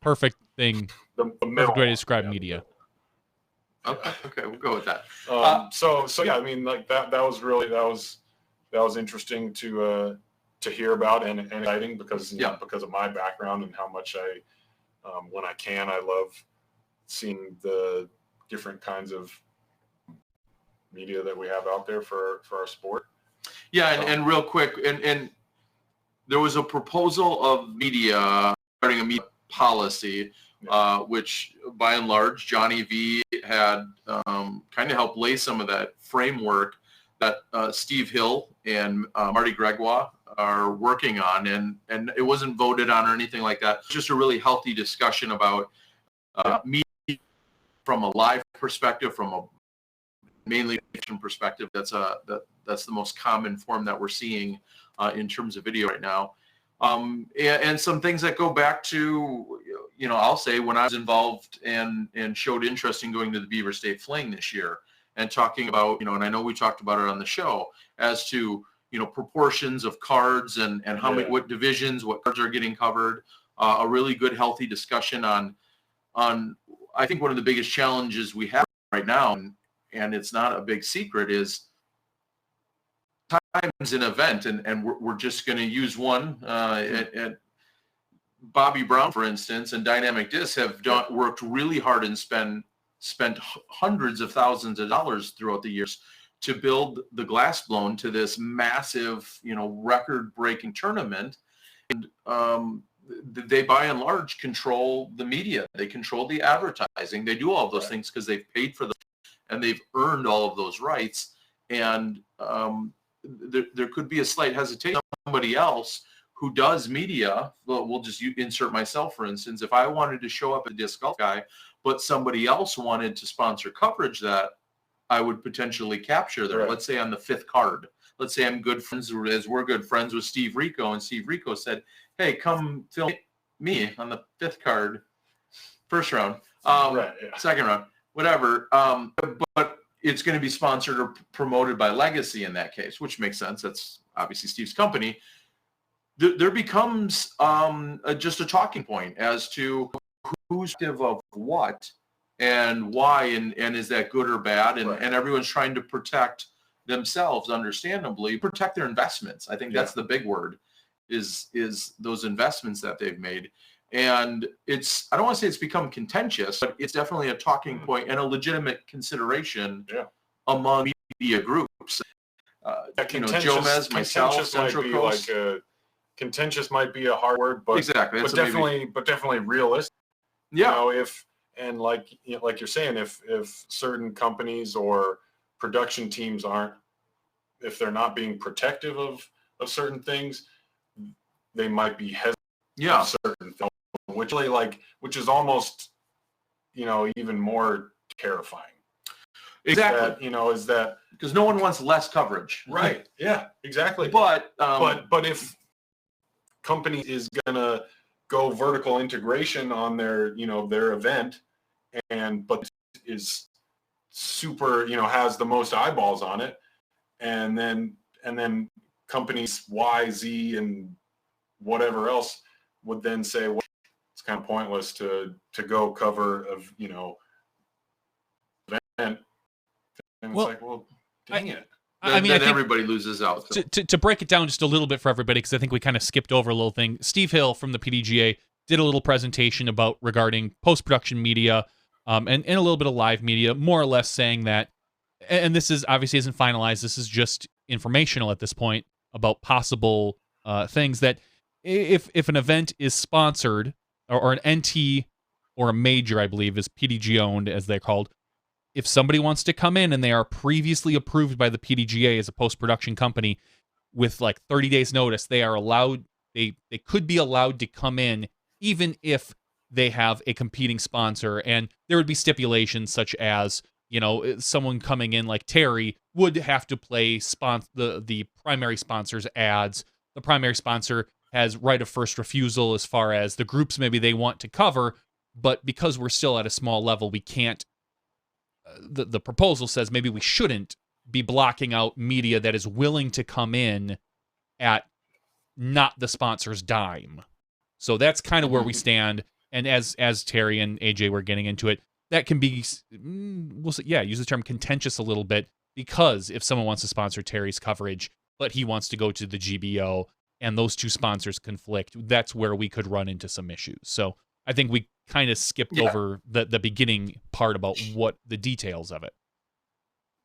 perfect thing. The perfect way to describe media. Okay, we'll go with that. So yeah, I mean, like that was interesting to hear about and exciting, because because of my background and how much when I can, I love seeing the different kinds of media that we have out there for our sport. Yeah, and real quick, and there was a proposal of media regarding a media policy, which by and large Johnny V had kind of helped lay some of that framework that Steve Hill and Marty Gregoire are working on, and it wasn't voted on or anything like that. It's just a really healthy discussion about media from a live perspective, from a mainly perspective. That's the most common form that we're seeing in terms of video right now. And some things that go back to, I'll say when I was involved and showed interest in going to the Beaver State Fling this year, and talking about, and I know we talked about it on the show, as to, proportions of cards and how many, what divisions, what cards are getting covered, a really good, healthy discussion on, I think one of the biggest challenges we have right now, and it's not a big secret, is times an event, and we're just going to use one. And Bobby Brown, for instance, and Dynamic Disc have worked really hard and spent hundreds of thousands of dollars throughout the years to build the Glass Blown to this massive, record-breaking tournament. And they, by and large, control the media. They control the advertising. They do all of those things because they've paid for them, and they've earned all of those rights. And there could be a slight hesitation. Somebody else who does media, we'll just insert myself, for instance. If I wanted to show up as a disc golf guy, but somebody else wanted to sponsor coverage that I would potentially capture there, let's say on the 5th card. Let's say I'm good friends, as we're good friends with Steve Rico, and Steve Rico said, hey, come film me on the 5th card, first round, second round, whatever. But it's going to be sponsored or promoted by Legacy in that case, which makes sense. That's obviously Steve's company. There becomes just a talking point as to who's of what and why, and is that good or bad? And everyone's trying to protect themselves, understandably, protect their investments. I think that's the big word, is those investments that they've made. And I don't want to say it's become contentious, but it's definitely a talking point and a legitimate consideration among media groups. Jomez, myself, Central Coast. Contentious might be a hard word, but exactly, but definitely realistic. Yeah. Like you're saying, if certain companies or production teams if they're not being protective of certain things, they might be hesitant of certain things, which is almost, even more terrifying. Exactly. Is that because no one wants less coverage. Right. Yeah, exactly. But if company is gonna go vertical integration on their event, but is super, has the most eyeballs on it, and then companies Y, Z, and whatever else would then say, well, it's kind of pointless to go cover of event, and it's like, well, dang it. I think everybody loses out. So. To break it down just a little bit for everybody, because I think we kind of skipped over a little thing. Steve Hill from the PDGA did a little presentation regarding post-production media and a little bit of live media, more or less saying that, and this is obviously isn't finalized, this is just informational at this point about possible things, that if an event is sponsored, or an NT or a major, I believe, is PDG owned, as they're called, if somebody wants to come in and they are previously approved by the PDGA as a post-production company, with like 30 days notice, they are allowed, they could be allowed to come in even if they have a competing sponsor. And there would be stipulations such as, you know, someone coming in like Terry would have to play the primary sponsor's ads. The primary sponsor has right of first refusal as far as the groups maybe they want to cover, but because we're still at a small level, we can't, the proposal says maybe we shouldn't be blocking out media that is willing to come in at not the sponsor's dime. So that's kind of where we stand. And as Terry and AJ were getting into it, that can be, we'll say, use the term contentious a little bit, because if someone wants to sponsor Terry's coverage, but he wants to go to the GBO and those two sponsors conflict, that's where we could run into some issues. So I think we kind of skipped over the beginning part about what the details of it.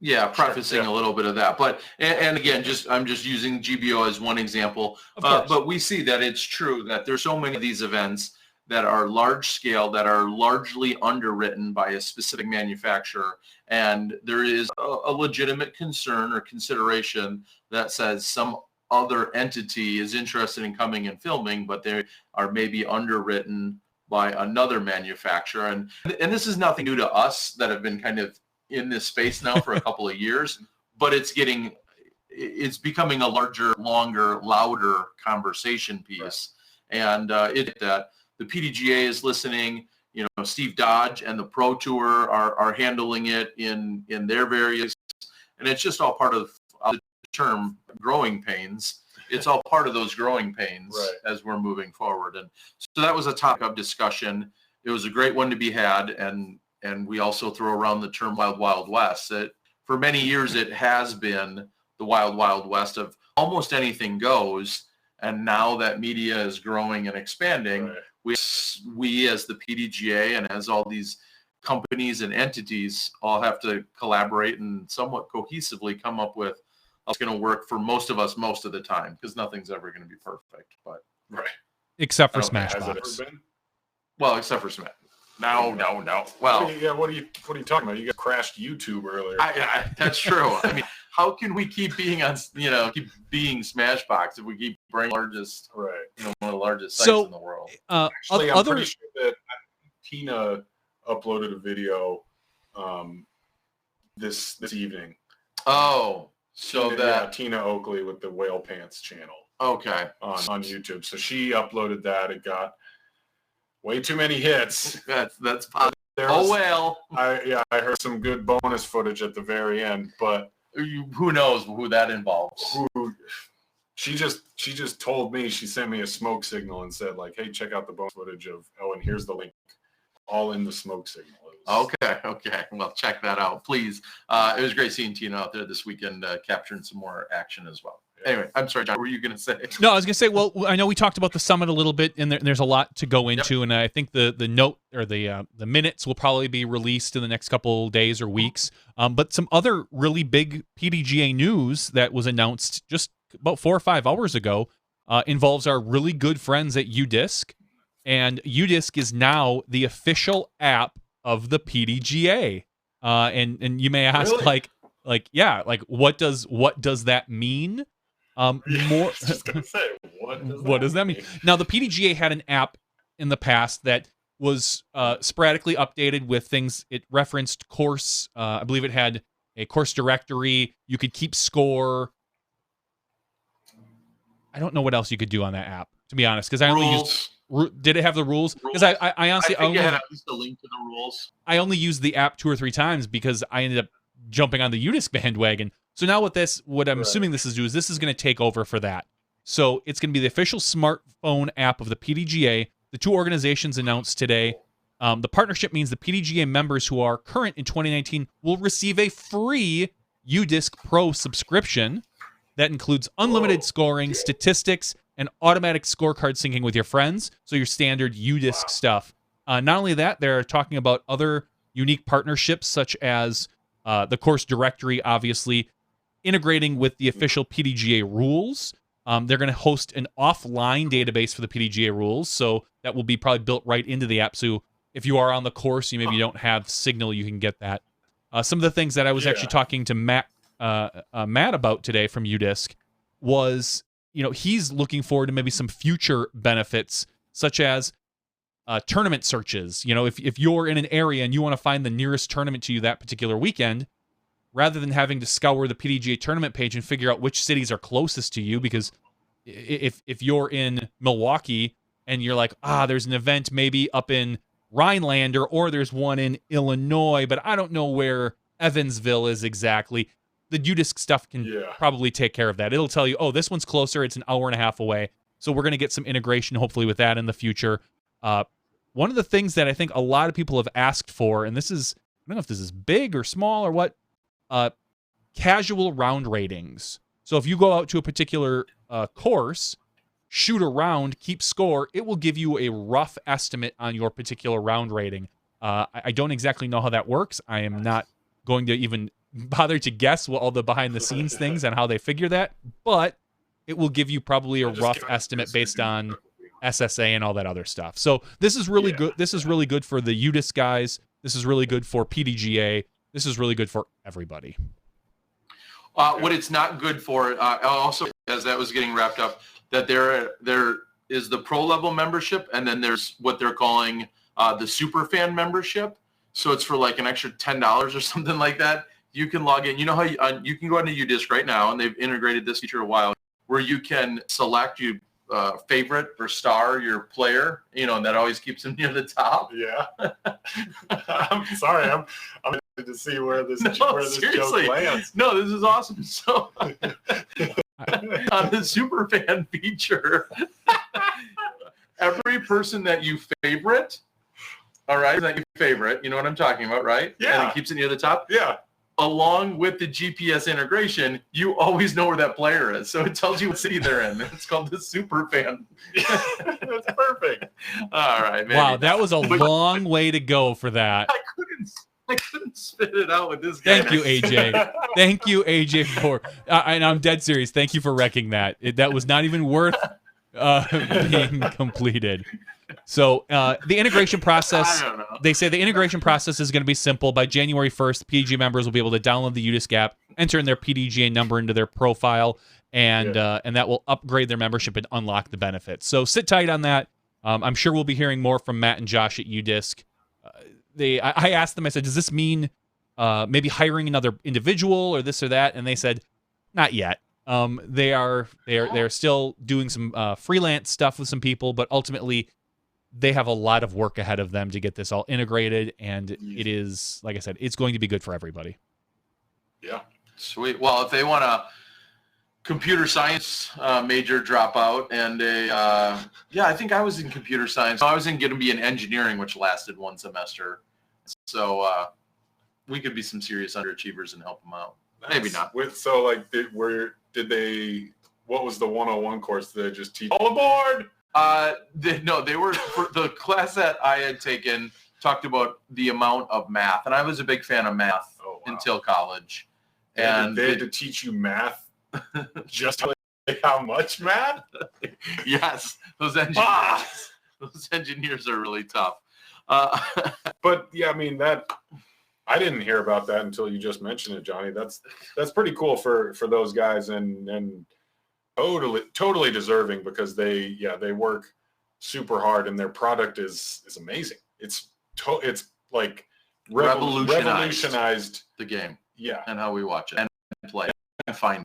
Yeah, prefacing a little bit of that. But, and again, I'm just using GBO as one example. But we see that it's true that there's so many of these events that are large scale, that are largely underwritten by a specific manufacturer. And there is a legitimate concern or consideration that says some other entity is interested in coming and filming, but they are maybe underwritten by another manufacturer. And this is nothing new to us that have been kind of in this space now for a couple of years, but it's becoming a larger, longer, louder conversation piece. Right. And that the PDGA is listening, you know, Steve Dodge and the Pro Tour are handling it in their various, and it's just all part of the term growing pains. It's all part of those growing pains as we're moving forward. And so that was a topic of discussion. It was a great one to be had. And we also throw around the term Wild Wild West. That for many years it has been the Wild Wild West of almost anything goes. And now that media is growing and expanding, we as the PDGA and as all these companies and entities all have to collaborate and somewhat cohesively come up with what's going to work for most of us most of the time, because nothing's ever going to be perfect. But except for SmashBoxx. Well, except for Smash. No. Well, what are you talking about? You guys crashed YouTube earlier. That's true. I mean, how can we keep being on, keep being SmashBoxx if we keep bringing largest, one of the largest sites in the world? Actually, I'm pretty sure that Tina uploaded a video this evening. Oh, so Tina Oakley with the Whale Pants channel. Okay. On YouTube. So she uploaded that. It got way too many hits. That's positive. I heard some good bonus footage at the very end, but who knows who that involves? She just told me, she sent me a smoke signal and said, like, hey, check out the bonus footage of, and here's the link, all in the smoke signal. Okay. Well, check that out, please. It was great seeing Tina out there this weekend capturing some more action as well. Anyway, I'm sorry, John, what were you going to say? No, I was going to say, well, I know we talked about the summit a little bit, and there's a lot to go into, and I think the note or the minutes will probably be released in the next couple days or weeks. But some other really big PDGA news that was announced just about 4 or 5 hours ago involves our really good friends at UDisc, and UDisc is now the official app of the PDGA. And you may ask, really? what does that mean? Just gonna say, what does that mean? Now, the PDGA had an app in the past that was sporadically updated with things. It referenced course. I believe it had a course directory. You could keep score. I don't know what else you could do on that app, to be honest, because I only used. Did it have the rules? Because I honestly I think it had at least a link to the rules. I only used the app 2 or 3 times because I ended up jumping on the UDisc bandwagon. So now what I'm assuming this is going to take over for that. So it's going to be the official smartphone app of the PDGA. The 2 organizations announced today. The partnership means the PDGA members who are current in 2019 will receive a free UDisc Pro subscription that includes unlimited scoring, statistics, and automatic scorecard syncing with your friends. So your standard UDisc stuff. Not only that, they're talking about other unique partnerships such as the course directory, obviously, integrating with the official PDGA rules. They're going to host an offline database for the PDGA rules, so that will be probably built right into the app. So if you are on the course, you maybe don't have Signal, you can get that. Some of the things that I was actually talking to Matt about today from UDisc was, he's looking forward to maybe some future benefits, such as tournament searches. If you're in an area and you want to find the nearest tournament to you that particular weekend, rather than having to scour the PDGA tournament page and figure out which cities are closest to you, because if you're in Milwaukee and you're like, there's an event maybe up in Rhinelander, or there's one in Illinois, but I don't know where Evansville is exactly, the UDisc stuff can probably take care of that. It'll tell you, this one's closer, it's an hour and a half away. So we're going to get some integration, hopefully, with that in the future. One of the things that I think a lot of people have asked for, and this is, I don't know if this is big or small or what, casual round ratings. So if you go out to a particular course, shoot a round, keep score, it will give you a rough estimate on your particular round rating. I don't exactly know how that works. I am not going to even bother to guess all the behind-the-scenes things and how they figure that, but it will give you probably a rough estimate based on SSA and all that other stuff. So this is really good. This is really good for the UDisc guys. This is really good for PDGA. This is really good for everybody. What it's not good for, also, as that was getting wrapped up, that there is the pro level membership, and then there's what they're calling the super fan membership. So it's for like an extra $10 or something like that. You can log in. You know how you can go into UDisc right now, and they've integrated this feature a while, where you can select favorite or star your player, and that always keeps them near the top. Yeah. I'm sorry. I'm interested to see where this joke lands. No, this is awesome. So on the super fan feature, every person that you favorite, all right, that you favorite, you know what I'm talking about, right? Yeah. And it keeps it near the top. Yeah. Along with the GPS integration, you always know where that player is. So it tells you what city they're in. It's called the super fan. That's perfect. All right, man. Wow, that was a long way to go for that. I couldn't spit it out with this guy. Thank you, AJ. Thank you, AJ, for and I'm dead serious. Thank you for wrecking that. That was not even worth being completed. So the integration process, they say the integration process is going to be simple. By January 1st, PDGA members will be able to download the UDisc app, enter in their PDGA number into their profile, and that will upgrade their membership and unlock the benefits. So sit tight on that. I'm sure we'll be hearing more from Matt and Josh at UDisc. I asked them, I said, does this mean maybe hiring another individual or this or that? And they said, not yet. They're still doing some freelance stuff with some people, but ultimately they have a lot of work ahead of them to get this all integrated, and it is, like I said, it's going to be good for everybody. Yeah. Sweet. Well, if they want a computer science major dropout and I think I was in computer science. I was going to be in engineering, which lasted one semester. So we could be some serious underachievers and help them out. Nice. Maybe not. What was the 101 course? Did they just teach all aboard? They were, for the class that I had taken, talked about the amount of math, and I was a big fan of math until college. And they had to teach you math. Just how much math? Yes, those engineers are really tough. But yeah, I mean I didn't hear about that until you just mentioned it, Johnny. That's pretty cool for those guys, and totally deserving, because they work super hard and their product is amazing. It's like revolutionized the game. Yeah, and how we watch it and play and find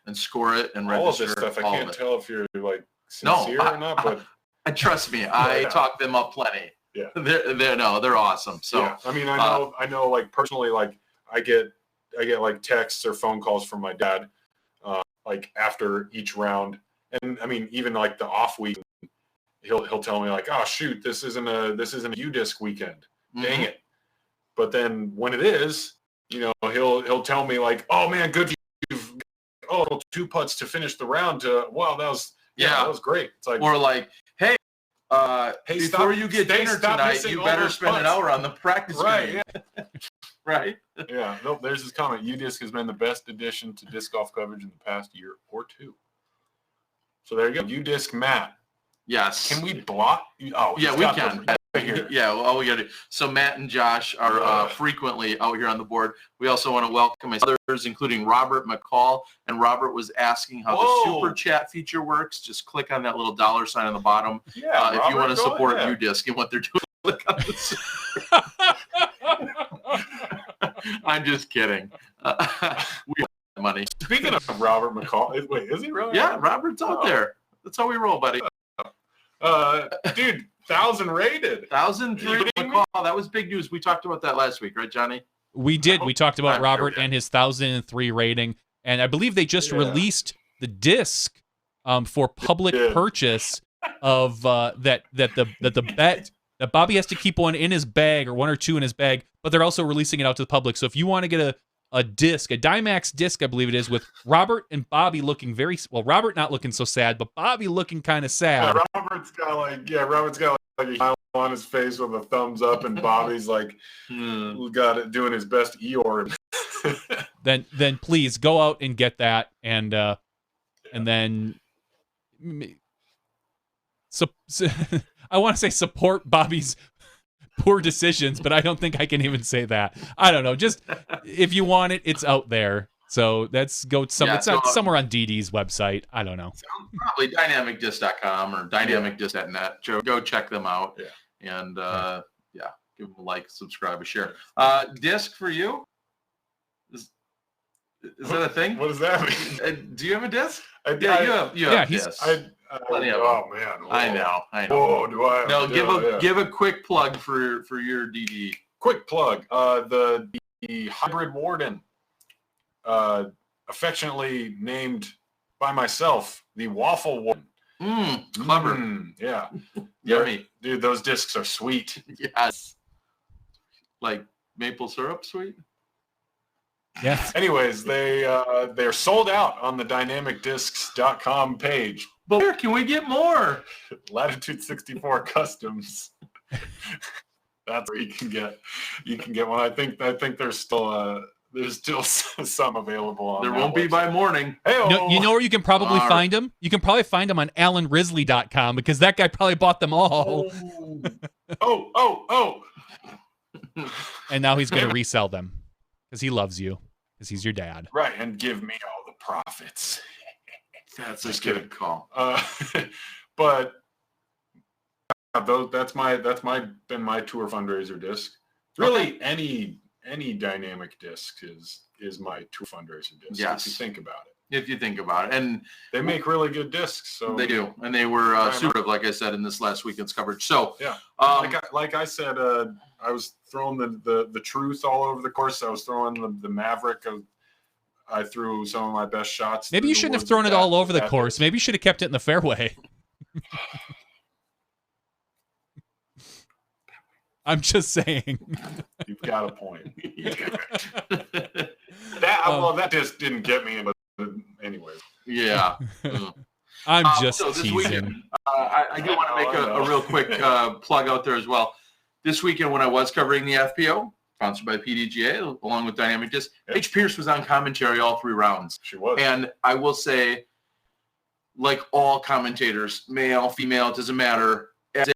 and score it and all register of this stuff. I can't tell if you're like No, sincere or not, but trust me, I talk them up plenty. Yeah, they're awesome. So yeah. I mean, I know, like personally, like I get like texts or phone calls from my dad, like after each round, and I mean, even like the off week, he'll tell me like, oh shoot, this isn't a UDisc weekend, dang it. But then when it is, he'll tell me like, oh man, good, you've 2 putts to finish the round. Wow, that was great. It's like, or like, hey, before you get dinner tonight, you better spend putts. an hour on the practice game. Yeah. Right? Yeah. Nope, there's his comment. UDisc has been the best addition to disc golf coverage in the past year or two. So there you go. UDisc Matt. Yes. Can we block? Oh, yeah, we can. here. Yeah, well, all we got to do. So Matt and Josh are frequently out here on the board. We also want to welcome others, including Robert McCall. And Robert was asking how the super chat feature works. Just click on that little $ sign on the bottom if you want to support UDisc and what they're doing. Click on this. I'm just kidding. We have money. Speaking of Robert McCall, wait, is he really? Yeah, Robert's out there. That's how we roll, buddy. Dude, 1,000 rated. 1,003 McCall. That was big news. We talked about that last week, right, Johnny? We did. We talked about Robert and his 1,003 rating, and I believe they just released the disc for public purchase of that the bet that Bobby has to keep one in his bag or one or two in his bag, but they're also releasing it out to the public. So if you want to get a disc, a Dimax disc, I believe it is, with Robert and Bobby looking Robert not looking so sad, but Bobby looking kind of sad. Yeah, Robert's got like a smile on his face with a thumbs up, and Bobby's like got it doing his best Eeyore. Then please go out and get that, and then I want to say support Bobby's poor decisions, but I don't think I can even say that. I don't know. Just if you want it, it's out there. So it's somewhere on DD's website. I don't know. Probably dynamicdisc.com or dynamicdisc.net. Go check them out. Yeah. And give them a like, subscribe, a share. Disc for you? Is that a thing? What does that mean? Do you have a disc? You have discs. Plenty of them. Man. Whoa. I know. Whoa, do I? No, give a quick plug for your DD. Quick plug. The Hybrid Warden, affectionately named by myself, the Waffle Warden. Clever. Yeah. Yummy. Dude, those discs are sweet. Yes. Like maple syrup sweet? Yeah. Anyways, they're sold out on the dynamicdiscs.com page. But where can we get more? Latitude 64 Customs. That's where you can get one. I think there's still some available on there won't be by morning. No, you know where you can probably find them? You can probably find them on AlanRisley.com because that guy probably bought them all. Oh. And now he's going to resell them because he loves you because he's your dad. Right, and give me all the profits. That's a good call. But that's been my tour fundraiser disc. Really, any dynamic disc is my tour fundraiser disc. Yes. If you think about it. And they make really good discs. So they do, and they were super, like I said in this last weekend's coverage. So yeah, like I said, I was throwing the truth all over the course. I was throwing the Maverick. I threw some of my best shots. Maybe you shouldn't have thrown it all over the course. Maybe you should have kept it in the fairway. I'm just saying. You've got a point. That just didn't get me, but anyways. Yeah. I'm just so this teasing. Weekend, I do want to make a real quick plug out there as well. This weekend when I was covering the FPO, sponsored by PDGA, along with Dynamic Disc, Paige Pierce was on commentary all 3 rounds. She was. And I will say, like all commentators, male, female, it doesn't matter, as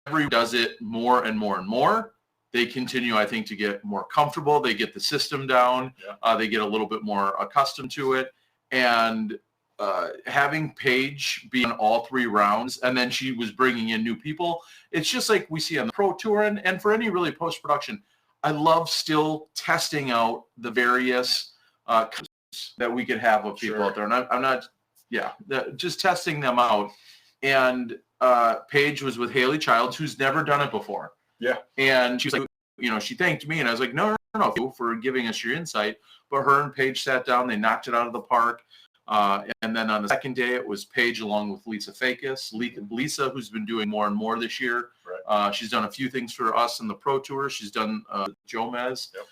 everyone does it more and more and more, they continue, I think, to get more comfortable. They get the system down. Yeah. They get a little bit more accustomed to it. And having Paige be on all 3 rounds, and then she was bringing in new people, it's just like we see on the Pro Tour and for any really post-production. I love still testing out the various that we could have with people out there. And I'm not, just testing them out. And Paige was with Haley Childs, who's never done it before. Yeah. And she was like, she thanked me. And I was like, no, for giving us your insight. But her and Paige sat down. They knocked it out of the park. And then on the second day, it was Paige along with Lisa Fakis. Lisa, who's been doing more and more this year. Right. She's done a few things for us in the Pro Tour. She's done Jomez. Yep.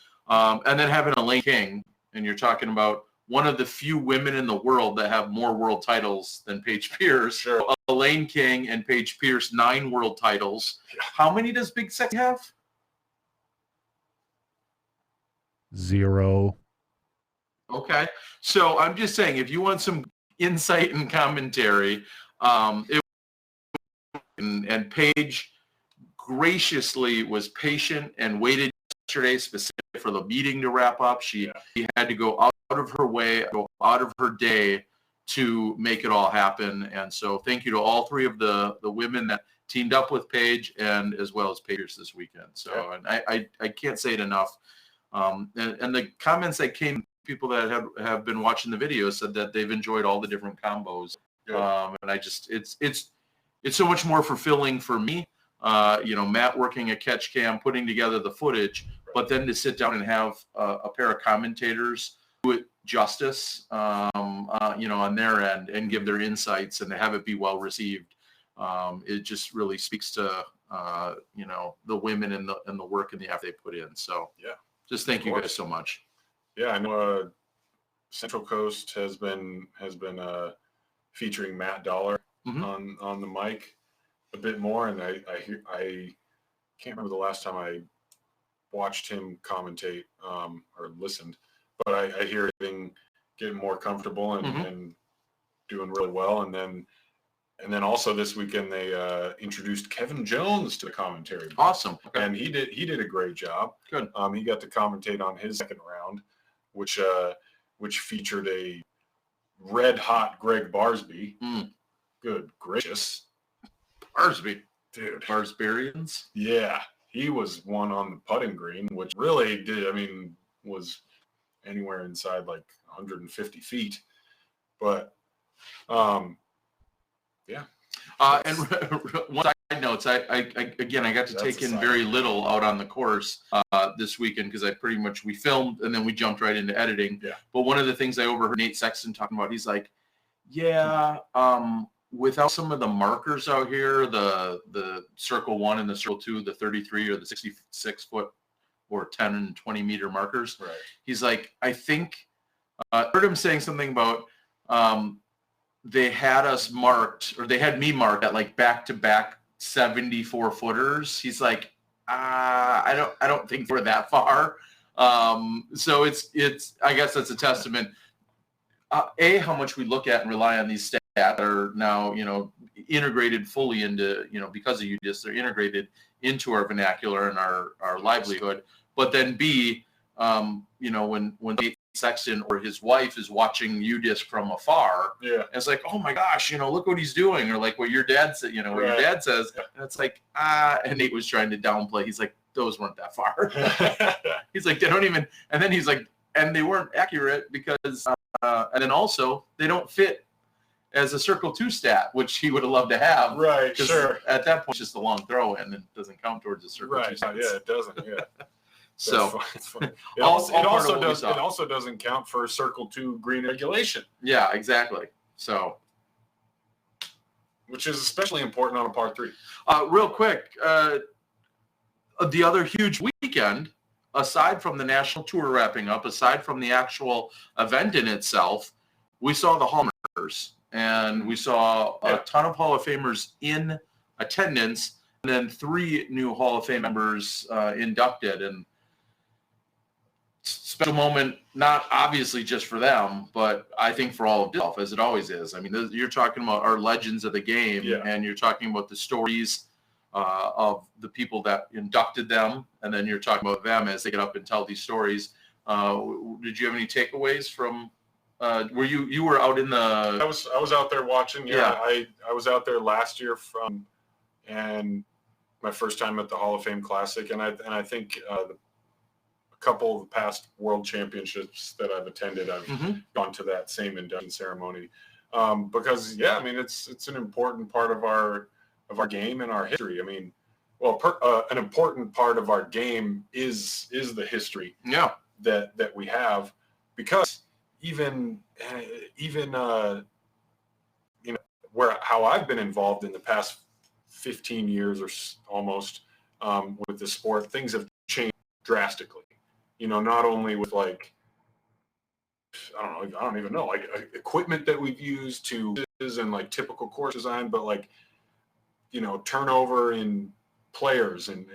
And then having Elaine King, and you're talking about one of the few women in the world that have more world titles than Paige Pierce. Sure. Elaine King and Paige Pierce, 9 world titles. Yeah. How many does Big Sexy have? 0. Okay. So I'm just saying, if you want some insight and commentary, and Paige graciously was patient and waited yesterday specifically for the meeting to wrap up. She had to go out of her way, go out of her day to make it all happen. And so thank you to all three of the women that teamed up with Paige and as well as Paige this weekend. So and I can't say it enough. And the comments that came, people that have been watching the video said that they've enjoyed all the different combos. And I just, it's so much more fulfilling for me. Matt working a catch cam, putting together the footage, but then to sit down and have a pair of commentators do it justice, on their end and give their insights and to have it be well received. It just really speaks to, the women and the work and the effort they put in. So just thank you guys so much. Yeah, I know Central Coast has been featuring Matt Dollar on the mic a bit more, and I can't remember the last time I watched him commentate or listened, but I hear him getting more comfortable and doing really well. And then also this weekend they introduced Kevin Jones to the commentary. Awesome. Okay. And he did a great job. Good. He got to commentate on his second round, which featured a red hot Greg Barsby. Good gracious. Barsby. Dude. Barsbarians? Yeah. He was one on the putting green, which really was anywhere inside like 150 feet. But and one side notes, I got to take in very little out on the course this weekend because we filmed and then we jumped right into editing. Yeah. But one of the things I overheard Nate Sexton talking about, he's like, without some of the markers out here, the circle 1 and the circle 2, the 33 or the 66 foot or 10 and 20 meter markers. Right. He's like, I think I heard him saying something about they had us marked, or they had me marked at like back-to-back 74 footers. He's like, I don't think we're that far. So it's I guess that's a testament. How much we look at and rely on these stats that are now, integrated fully into, because of UDisc, they're integrated into our vernacular and our livelihood. But then B, when Nate Sexton or his wife is watching UDisc from afar, it's like, oh my gosh, look what he's doing, or like what your dad said, what your dad says, and it's like, and Nate was trying to downplay. He's like, those weren't that far. He's like, they don't even, and then he's like, and they weren't accurate because, and then also they don't fit as a circle 2 stat, which he would have loved to have. Right, sure. At that point, it's just a long throw in and it doesn't count towards the circle 2 stats. Yeah, it doesn't. Yeah. So it's funny. It also doesn't count for circle 2 green regulation. Yeah, exactly. So, which is especially important on a par 3. Real quick, the other huge weekend, aside from the national tour wrapping up, aside from the actual event in itself, we saw the Hall of Famers, and we saw a ton of Hall of Famers in attendance, and then 3 new Hall of Fame members inducted. And special moment, not obviously just for them, but I think for all of golf, as it always is. I mean, you're talking about our legends of the game, and you're talking about the stories of the people that inducted them, and then you're talking about them as they get up and tell these stories. Did you have any takeaways from? Were you were out in the? I was out there watching. I was out there last year and my first time at the Hall of Fame Classic, and I think a couple of the past World Championships that I've attended, I've gone to that same induction ceremony because it's an important part of our game and our history. I mean, an important part of our game is the history that we have, because even how I've been involved in the past 15 years or almost with the sport, things have changed drastically. Not only with like, I don't even know, like equipment that we've used and like typical course design, but like, turnover in players and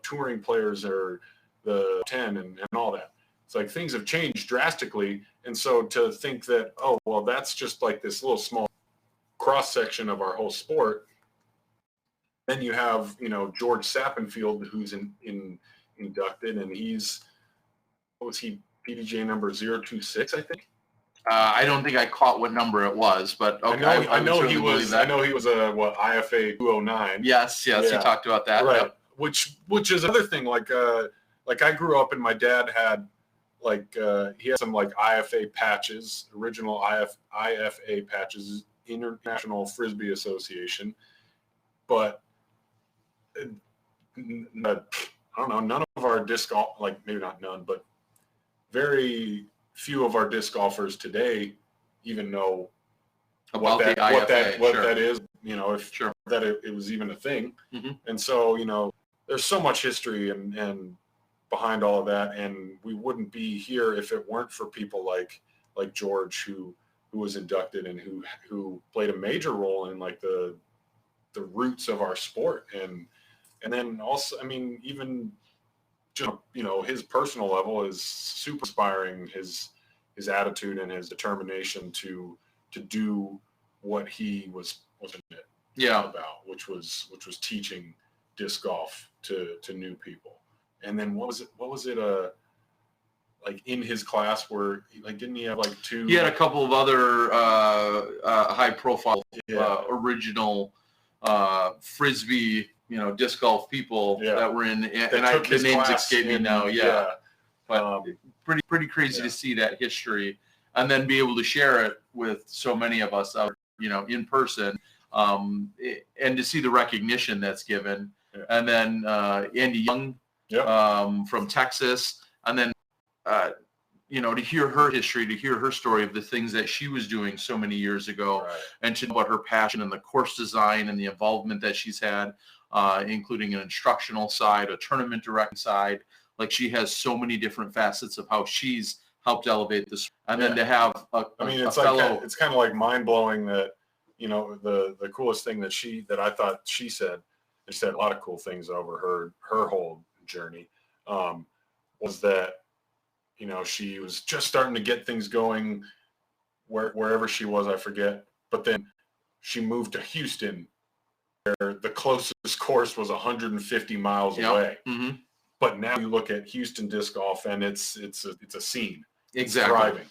touring players or the 10 and all that. It's like things have changed drastically. And so to think that, oh, well, that's just like this little small cross section of our whole sport, then you have, George Sappenfield, who's inducted, and what was he, PDGA number 026, I think. I don't think I caught what number it was, but okay. I know he was a IFA 209. Yes, Yeah. he talked about that. Right. Yep. Which is another thing. Like I grew up and my dad had he had some IFA patches, original IFA patches, International Frisbee Association, but I don't know. None of our disc golf, maybe not none, but very few of our disc golfers today even know About what sure. that is, if Sure. that it was even a thing. Mm-hmm. And so, there's so much history and behind all of that, and we wouldn't be here if it weren't for people like George, who was inducted and who played a major role in the roots of our sport. And then also, even just, his personal level is super inspiring, his attitude and his determination to do what he was about, which was teaching disc golf to new people. And then what was it in his class where didn't he have two? He had a couple of other high profile original Frisbee disc golf people that were in, the names escape me now. But pretty crazy to see that history and then be able to share it with so many of us out, in person, and to see the recognition that's given. And then Andy Young from Texas, and then to hear her history, to hear her story of the things that she was doing so many years ago, and to know about her passion and the course design and the involvement that she's had, including an instructional side, a tournament directing side. She has so many different facets of how she's helped elevate this. And then to have it's kind of mind blowing that, the coolest thing that I thought she said, and she said a lot of cool things over her whole journey, was that, she was just starting to get things going wherever she was, I forget. But then she moved to Houston, where the closest course was 150 miles away. Mm-hmm. But now you look at Houston disc golf, and it's a scene. Exactly. It's thriving.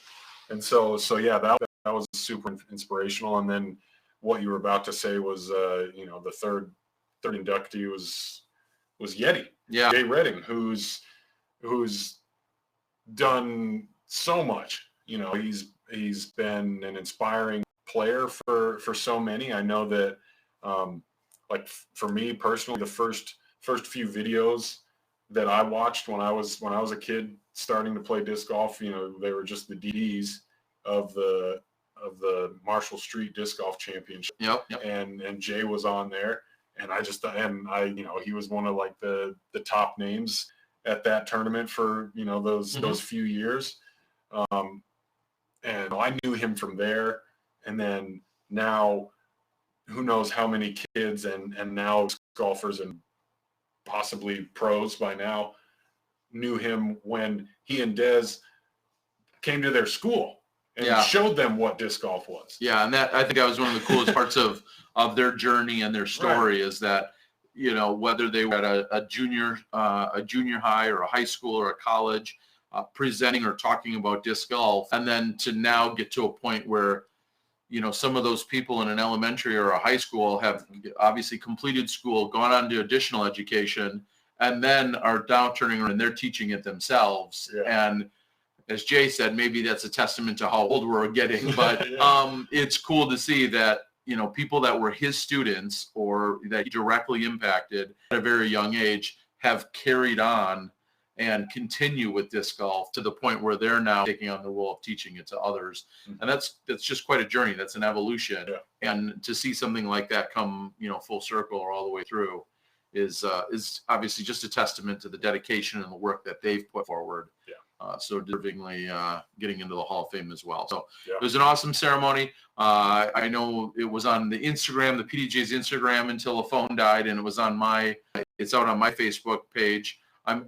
And so yeah, that was super inspirational. And then what you were about to say was, the third inductee was Yeti. Yeah. Jay Redding, who's done so much. He's been an inspiring player for so many. I know that, for me personally, the first few videos that I watched when I was a kid starting to play disc golf, they were just the DDs of the Marshall Street Disc Golf Championship. Yep. And Jay was on there, and he was one of the top names at that tournament for those few years. And I knew him from there, and then now who knows how many kids and now golfers and possibly pros by now knew him when he and Dez came to their school and showed them what disc golf was. Yeah, and I think that was one of the coolest parts of their journey and their story, is that, whether they were at a junior high or a high school or a college, presenting or talking about disc golf, and then to now get to a point where, some of those people in an elementary or a high school have obviously completed school, gone on to additional education, and then are now turning around and they're teaching it themselves. Yeah. And as Jay said, maybe that's a testament to how old we're getting, but it's cool to see that, people that were his students or that he directly impacted at a very young age have carried on and continue with disc golf to the point where they're now taking on the role of teaching it to others. Mm-hmm. And that's just quite a journey. That's an evolution. Yeah. And to see something like that come, full circle or all the way through is obviously just a testament to the dedication and the work that they've put forward. Yeah. So deservingly getting into the Hall of Fame as well. So it was an awesome ceremony. I know it was on the Instagram, the PDGA's Instagram, until the phone died, and it's out on my Facebook page. I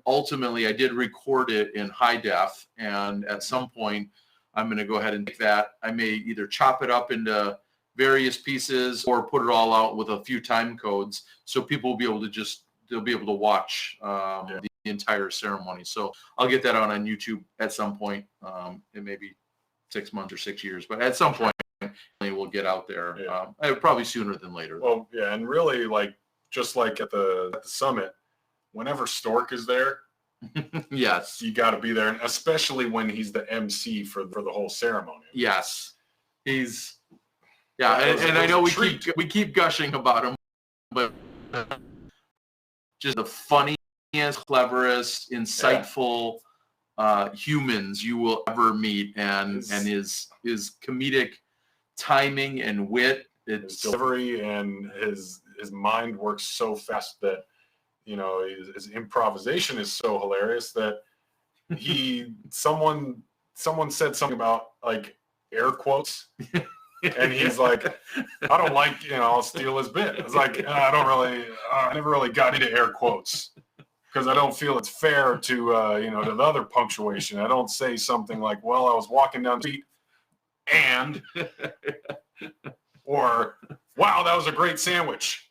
did record it in high def, and at some point I'm going to go ahead and take that. I may either chop it up into various pieces or put it all out with a few time codes, so people will be able to they'll be able to watch the entire ceremony. So I'll get that out on YouTube at some point. It may be 6 months or 6 years, but at some point we'll get out there. Probably sooner than later. Well, yeah, and really, like, just like at the summit, whenever Stork is there, yes, you got to be there, and especially when he's the MC for the whole ceremony. Yes, he's and I know we keep gushing about him, but just the funniest, cleverest, insightful humans you will ever meet, and his comedic timing and wit, his delivery, and his mind works so fast that, you know, his improvisation is so hilarious that someone said something about, like, air quotes, and he's like, I don't like, I'll steal his bit. It's like, I never really got into air quotes because I don't feel it's fair to to the other punctuation. I don't say something like, well, I was walking down the street and, or, wow, that was a great sandwich.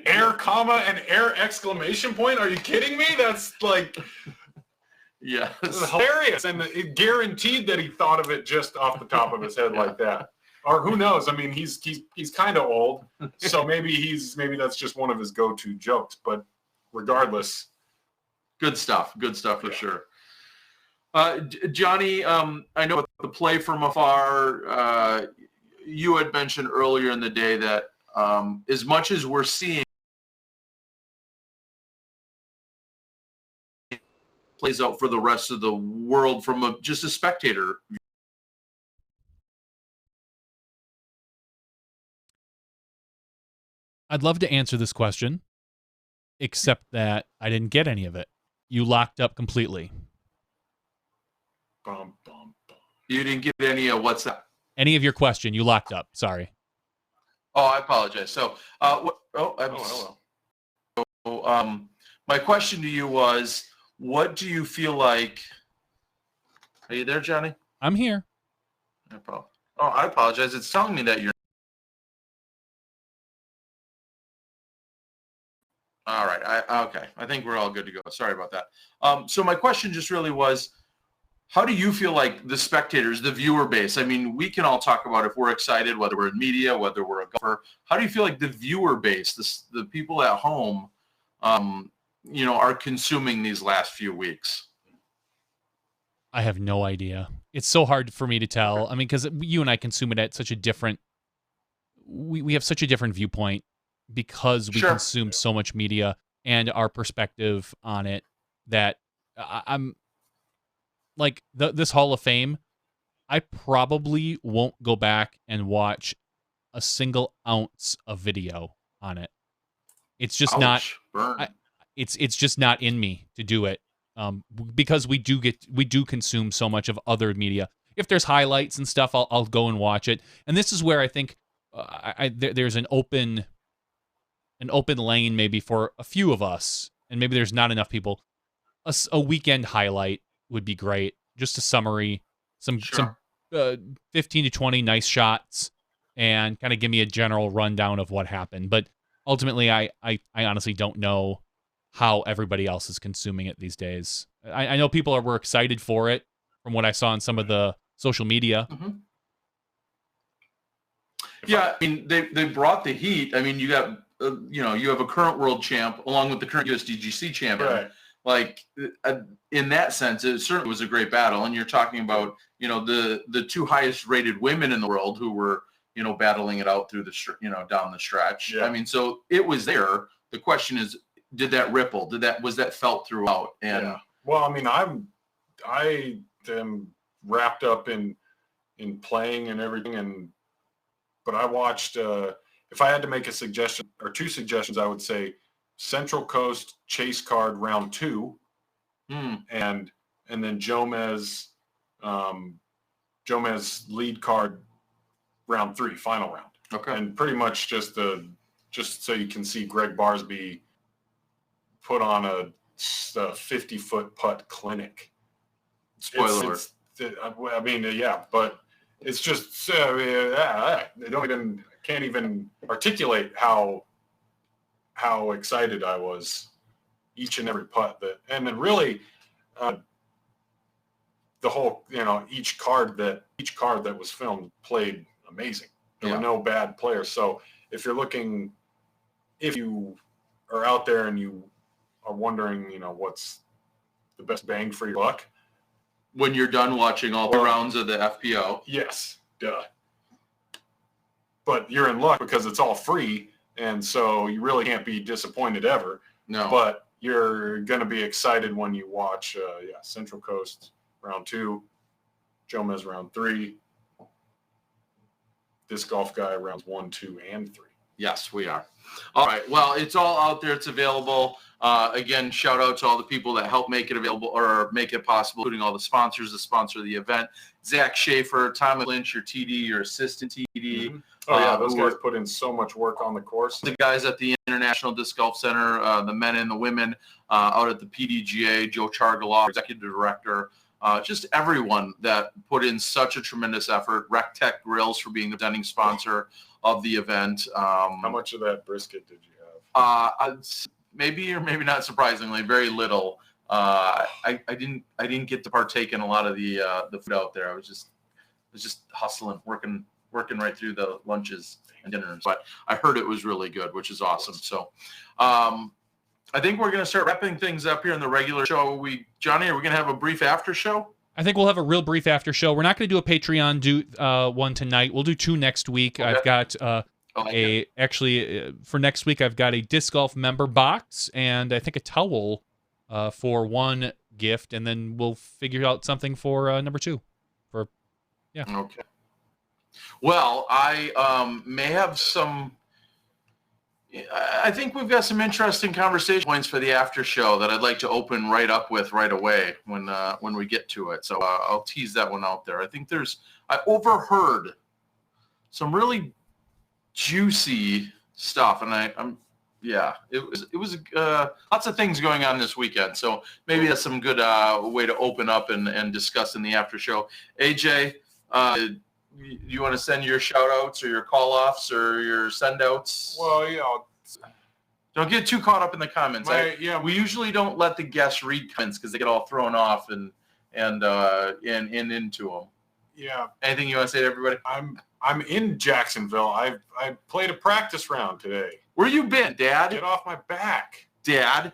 Air, comma, and air exclamation point? Are you kidding me? That's like, yeah, it's hilarious. And it guaranteed that he thought of it just off the top of his head like that. Or who knows? I mean, he's kind of old, so maybe that's just one of his go-to jokes. But regardless, good stuff for sure. Johnny, I know the play from afar. You had mentioned earlier in the day that as much as we're seeing plays out for the rest of the world from just a spectator. I'd love to answer this question, except that I didn't get any of it. You locked up completely. You didn't get any of what's that? Any of your question, you locked up. Sorry. Oh, I apologize. So, my question to you was, what do you feel like? Are you there, Johnny? I'm here. No problem. Oh, I apologize. It's telling me that you're. All right. Okay. I think we're all good to go. Sorry about that. So my question just really was, how do you feel like the spectators, the viewer base? I mean, we can all talk about if we're excited, whether we're in media, whether we're a golfer. How do you feel like the viewer base, the people at home, are consuming these last few weeks? I have no idea. It's so hard for me to tell. I mean, because you and I consume it at such a different. We have such a different viewpoint because we consume so much media and our perspective on it that I'm. Like this Hall of Fame, I probably won't go back and watch a single ounce of video on it. It's just not. It's just not in me to do it, because we do consume so much of other media. If there's highlights and stuff, I'll go and watch it. And this is where I think there's an open lane maybe for a few of us, and maybe there's not enough people. A weekend highlight would be great. Just a summary, some 15 to 20 nice shots, and kind of give me a general rundown of what happened. But ultimately, I honestly don't know how everybody else is consuming it these days. I know people were excited for it from what I saw on some of the social media. Mm-hmm. Yeah, I mean, they brought the heat. I mean, you got you have a current world champ along with the current USDGC champion. Right. Like, in that sense, it certainly was a great battle. And you're talking about, the two highest rated women in the world who were, battling it out through the, down the stretch. Yeah. I mean, so it was there. The question is, did that ripple? Was that felt throughout? And yeah. Well, I mean, I am wrapped up in playing and everything. But I watched, if I had to make a suggestion or two suggestions, I would say Central Coast chase card round 2, and then Jomez lead card round 3, final round. Okay. And pretty much just so you can see Greg Barsby put on a 50-foot putt clinic. Spoiler. I mean, yeah, but it's just they can't even articulate how excited I was each and every putt and then really the whole, each card that was filmed played amazing. There were no bad players. So if you are out there and you are wondering, what's the best bang for your buck, when you're done watching all the rounds of the FPO. Yes, duh. But you're in luck because it's all free, and so you really can't be disappointed ever. No. But you're going to be excited when you watch, Central Coast round 2, Jomez round 3, Disc Golf Guy rounds 1, 2, and 3. Yes, we are. All right. Well, it's all out there. It's available. Again, shout out to all the people that help make it available or make it possible, including all the sponsors, the sponsor of the event, Zach Schaefer, Tom Lynch, your TD, your assistant TD. Mm-hmm. Oh, yeah. Those guys put in so much work on the course. The guys at the International Disc Golf Center, the men and the women out at the PDGA, Joe Chargaloff, executive director, just everyone that put in such a tremendous effort. Rec Tech Grills for being the presenting sponsor of the event. How much of that brisket did you have? Maybe or maybe not surprisingly, very little. I didn't get to partake in a lot of the food out there. I was just hustling, working right through the lunches and dinners. But I heard it was really good, which is awesome. So I think we're gonna start wrapping things up here in the regular show. Johnny, are we gonna have a brief after show? I think we'll have a real brief after show. We're not going to do a Patreon one tonight. We'll do 2 next week. Okay. I've got for next week, I've got a disc golf member box and I think a towel for one gift, and then we'll figure out something for number 2. Okay. Well, I may have some. I think we've got some interesting conversation points for the after show that I'd like to open right up with right away when we get to it. So I'll tease that one out there. I think I overheard some really juicy stuff, and it was lots of things going on this weekend. So maybe that's some good way to open up and discuss in the after show. AJ, you want to send your shout outs or your call offs or your send outs? Well, don't get too caught up in the comments. We usually don't let the guests read comments because they get all thrown off and into them. Yeah. Anything you want to say to everybody? I'm in Jacksonville. I played a practice round today. Where you been, Dad? Get off my back, Dad.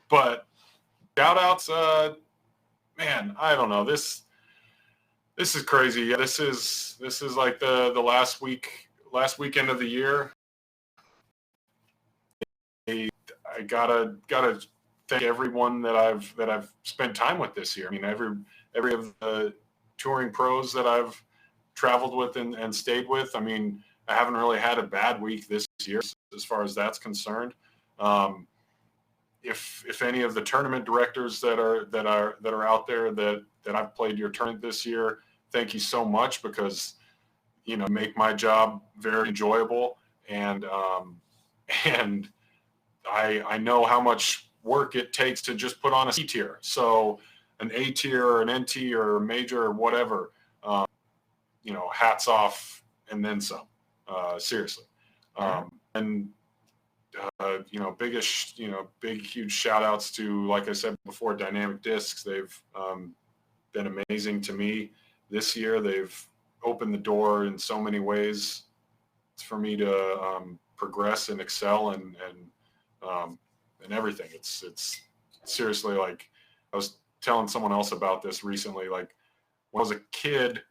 But shout outs, man, I don't know. This is crazy. This is like the last weekend of the year. I gotta thank everyone that I've spent time with this year. I mean, every of the touring pros that I've traveled with and stayed with. I mean, I haven't really had a bad week this year as far as that's concerned. If any of the tournament directors that are out there that I've played your tournament this year, thank you so much, because make my job very enjoyable, and I know how much work it takes to just put on a C tier. So an A tier or an NT or a major or whatever, hats off and then some. Seriously. Big, huge shout outs to, like I said before, Dynamic Discs. They've been amazing to me this year. They've opened the door in so many ways for me to progress and excel and everything. It's seriously, like, I was telling someone else about this recently. Like, when I was a kid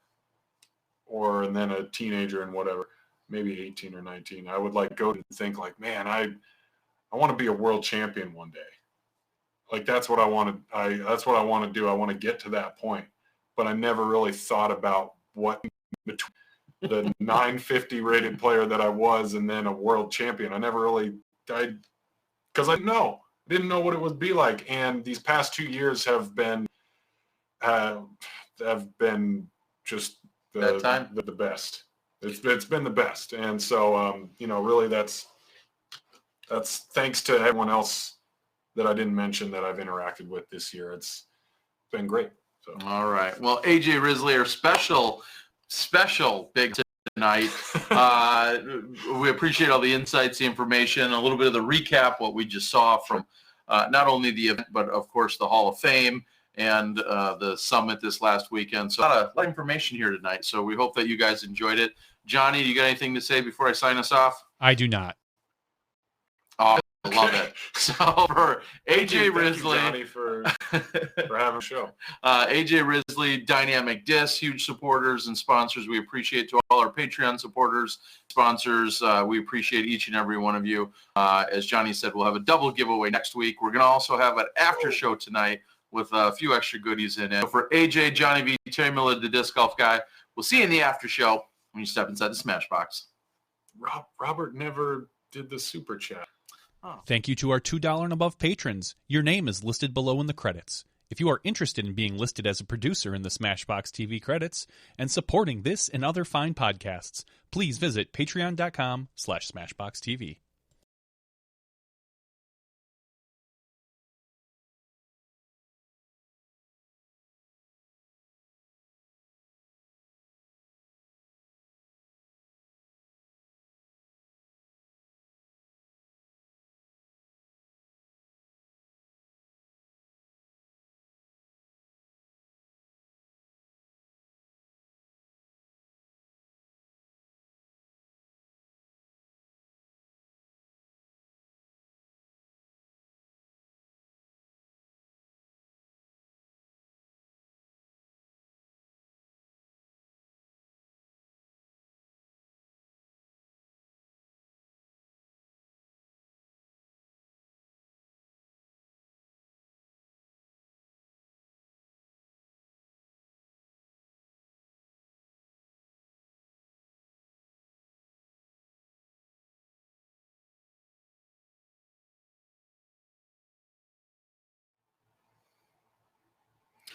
and then a teenager and whatever, maybe 18 or 19, I would go and think man, I want to be a world champion one day. Like, that's what I want to do. I want to get to that point. But I never really thought about what between the 950 rated player that I was and then a world champion. I never really because I didn't know what it would be like. And these past 2 years have been just the best. It's been the best. And so, really that's thanks to everyone else that I didn't mention that I've interacted with this year. It's been great. So All right. Well, AJ Risley, our special big tonight. We appreciate all the insights, the information, a little bit of the recap, what we just saw from not only the event, but of course the Hall of Fame and the summit this last weekend. So a lot of information here tonight. So we hope that you guys enjoyed it. Johnny, you got anything to say before I sign us off? I do not. Oh, I love it. So for AJ Risley, thank you, Johnny, for having a show. AJ Risley, Dynamic Disc, huge supporters and sponsors. We appreciate to all our Patreon supporters, sponsors. We appreciate each and every one of you. As Johnny said, we'll have a double giveaway next week. We're going to also have an after show tonight with a few extra goodies in it. So for AJ, Johnny V, Terry Miller, the disc golf guy, we'll see you in the after show when you step inside the Smashbox. Robert never did the super chat. Oh. Thank you to our $2 and above patrons. Your name is listed below in the credits. If you are interested in being listed as a producer in the SmashBoxxTV credits and supporting this and other fine podcasts, please visit patreon.com/SmashBoxxTV.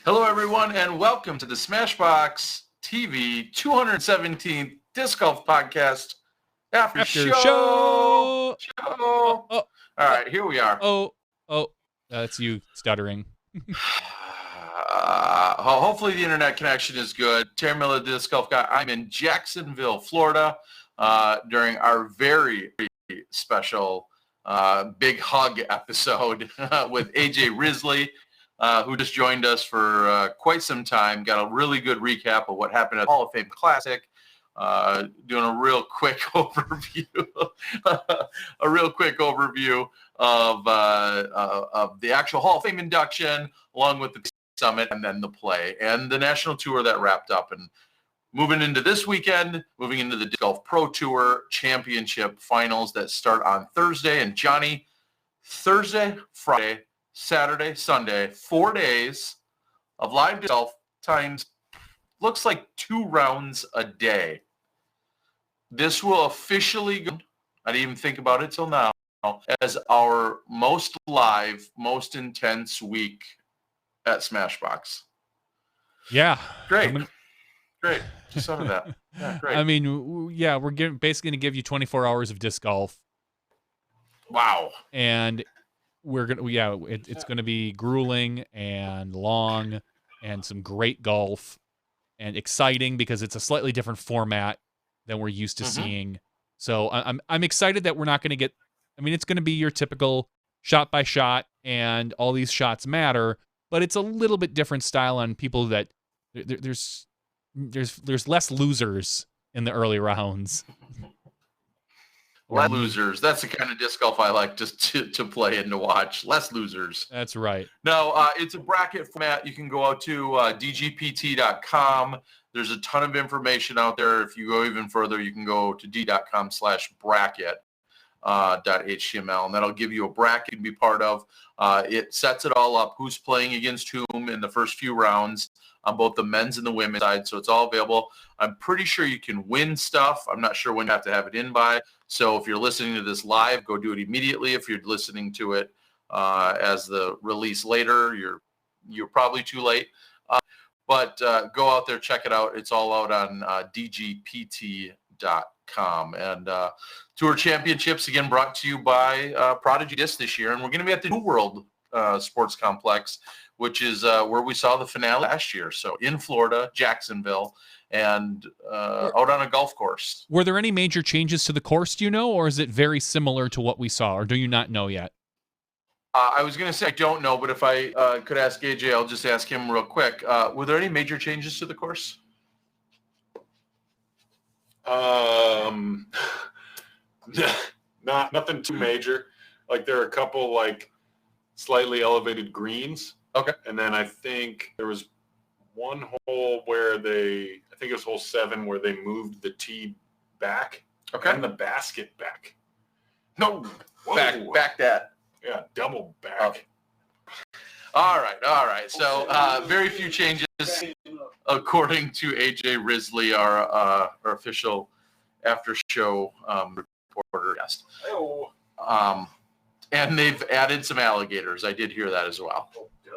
Hello, everyone, and welcome to the Smashbox TV 217th Disc Golf Podcast after show. All right, here we are. That's you stuttering. Hopefully the internet connection is good. Terry Miller, the disc golf guy. I'm in Jacksonville, Florida, during our very special big hug episode with AJ Risley. Who just joined us for quite some time. Got a really good recap of what happened at Hall of Fame Classic. Doing a real quick overview, of the actual Hall of Fame induction, along with the summit and then the play and the national tour that wrapped up. And moving into this weekend, moving into the Disc Golf Pro Tour Championship Finals that start on Thursday. And Johnny, Thursday, Friday, Saturday, Sunday, 4 days of live disc golf times looks like 2 rounds a day. This will officially go, I didn't even think about it till now, as our most live, most intense week at Smashbox. Yeah. Great. Great. Just some of that. Yeah, great. I mean, yeah, we're basically going to give you 24 hours of disc golf. Wow. And it's going to be grueling and long and some great golf and exciting because it's a slightly different format than we're used to seeing. So I'm excited that we're not going to get, I mean, it's going to be your typical shot by shot and all these shots matter, but it's a little bit different style on people that there's less losers in the early rounds. Less losers. That's the kind of disc golf I like just to play and to watch. Less losers. That's right. No, it's a bracket format. You can go out to dgpt.com. There's a ton of information out there. If you go even further, you can go to d.com/bracket. .html, and that'll give you a bracket you can be part of. It sets it all up, who's playing against whom in the first few rounds on both the men's and the women's side, so it's all available. I'm pretty sure you can win stuff. I'm not sure when you have to have it in by, so if you're listening to this live, go do it immediately. If you're listening to it as the release later, you're probably too late. But go out there, check it out. It's all out on dgpt.com. And Tour Championships, again, brought to you by Prodigy Disc this year. And we're going to be at the New World Sports Complex which is where we saw the finale last year. So in Florida, Jacksonville, and out on a golf course. Were there any major changes to the course, do you know, or is it very similar to what we saw, or do you not know yet? I was going to say I don't know, but if I could ask AJ, I'll just ask him real quick. Were there any major changes to the course? Nothing too major. Like there are a couple like slightly elevated greens. Okay. And then I think there was one hole where I think it was hole 7 where they moved the tee back. Okay. And the basket back. No. Whoa. Back that. Yeah, double back. Okay. All right. So very few changes according to AJ Risley, our official after-show reporter guest. Oh. And they've added some alligators. I did hear that as well. Oh, duh.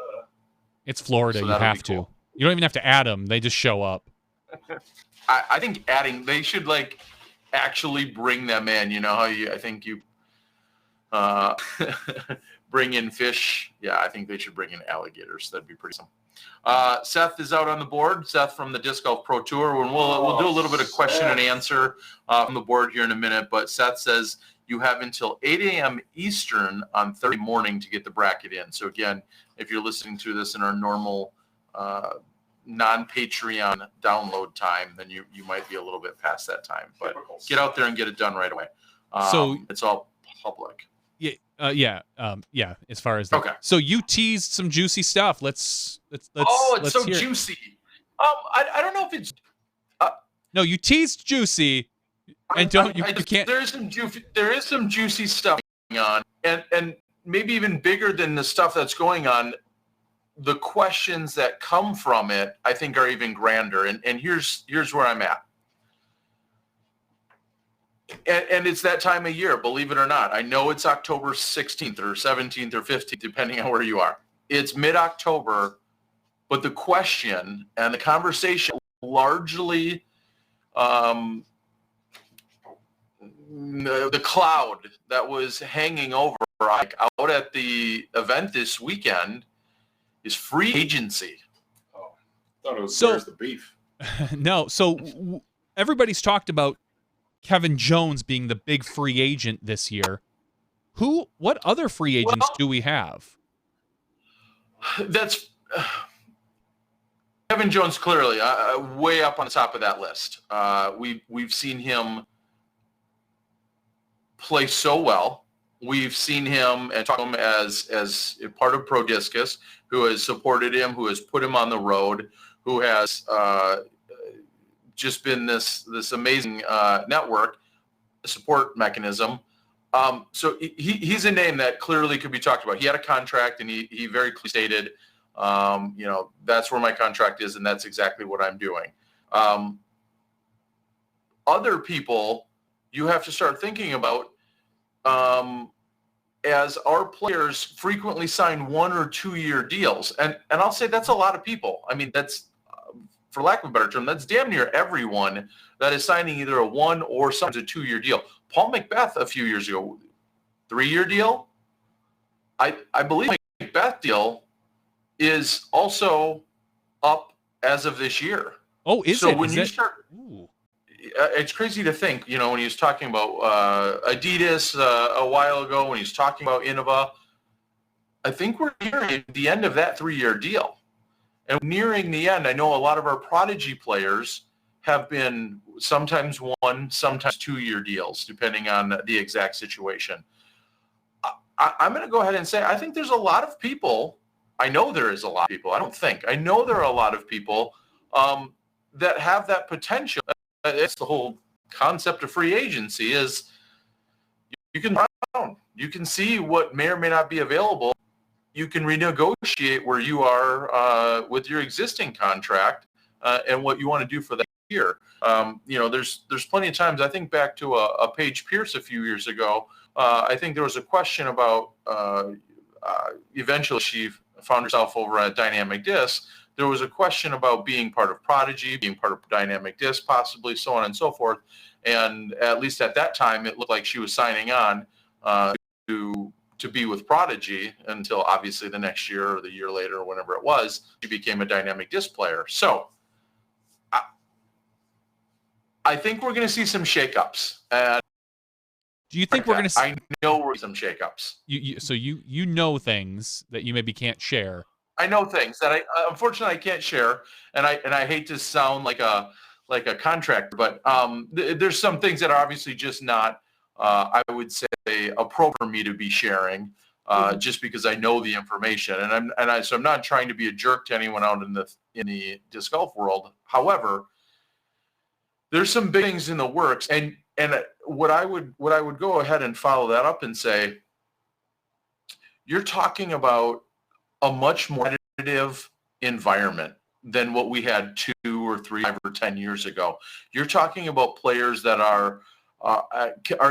It's Florida. So You have to. cool. You don't even have to add them. They just show up. I think they should like actually bring them in. You know how I think you bring in fish. Yeah, I think they should bring in alligators. That'd be pretty awesome. Seth is out on the board. Seth from the Disc Golf Pro Tour. And we'll do a little bit of question and answer from the board here in a minute. But Seth says you have until 8 a.m. Eastern on Thursday morning to get the bracket in. So again, if you're listening to this in our normal non-Patreon download time, then you might be a little bit past that time. But get out there and get it done right away. So it's all public. Yeah. As far as that. Okay. So you teased some juicy stuff. Let's It's let's so hear it. juicy. I don't know if it's. No, you teased juicy, and you can't. There is some juicy stuff going on, and maybe even bigger than the stuff that's going on. The questions that come from it, I think, are even grander. And here's where I'm at. And it's that time of year, believe it or not. I know it's October 16th or 17th or 15th, depending on where you are. It's mid-October, but the question and the conversation largely the cloud that was hanging over like out at the event this weekend is free agency. Oh, I thought it was where's the beef? No, so everybody's talked about Kevin Jones being the big free agent this year. What other free agents do we have? That's Kevin Jones clearly way up on the top of that list. We've seen him play so well. We've seen him and talk to him as a part of Pro Discus, who has supported him, who has put him on the road, who has just been this amazing network support mechanism. So he's a name that clearly could be talked about. He had a contract, and he very clearly stated, that's where my contract is, and that's exactly what I'm doing. Other people you have to start thinking about, as our players frequently sign 1 or 2 year deals. And I'll say that's a lot of people. I mean, that's, for lack of a better term, that's damn near everyone that is signing either a 1 or sometimes a 2 year deal. Paul Mcbeth a few years ago, 3 year deal. I believe Mcbeth deal is also up as of this year. Oh, is so it? when is you it? start, it's crazy to think, when he was talking about Adidas a while ago, when he was talking about Innova, I think we're nearing the end of that 3 year deal. And nearing the end, I know a lot of our prodigy players have been sometimes 1, sometimes 2 year deals, depending on the exact situation. I'm going to go ahead and say, I think there's a lot of people. I know there is a lot of people. I know there are a lot of people that have that potential. It's the whole concept of free agency is you can around. You can see what may or may not be available. You can renegotiate where you are with your existing contract and what you want to do for that year. There's plenty of times. I think back to a Paige Pierce a few years ago. I think there was a question about eventually she found herself over at Dynamic Disc. There was a question about being part of Prodigy, being part of Dynamic Disc, possibly, so on and so forth. And at least at that time, it looked like she was signing on to to be with Prodigy until obviously the next year or the year later or whenever it was, she became a dynamic disc player. So I think we're going to see some shakeups. Do you think we're going to see? I know we're some shakeups. So you know things that you maybe can't share. I know things that I unfortunately I can't share, and I hate to sound like a contractor, but there's some things that are obviously just not I would say appropriate for me to be sharing, just because I know the information, so I'm not trying to be a jerk to anyone out in the disc golf world. However, there's some big things in the works, and what I would go ahead and follow that up and say, you're talking about a much more competitive environment than what we had 2 or 3, 5 or 10 years ago. You're talking about players that are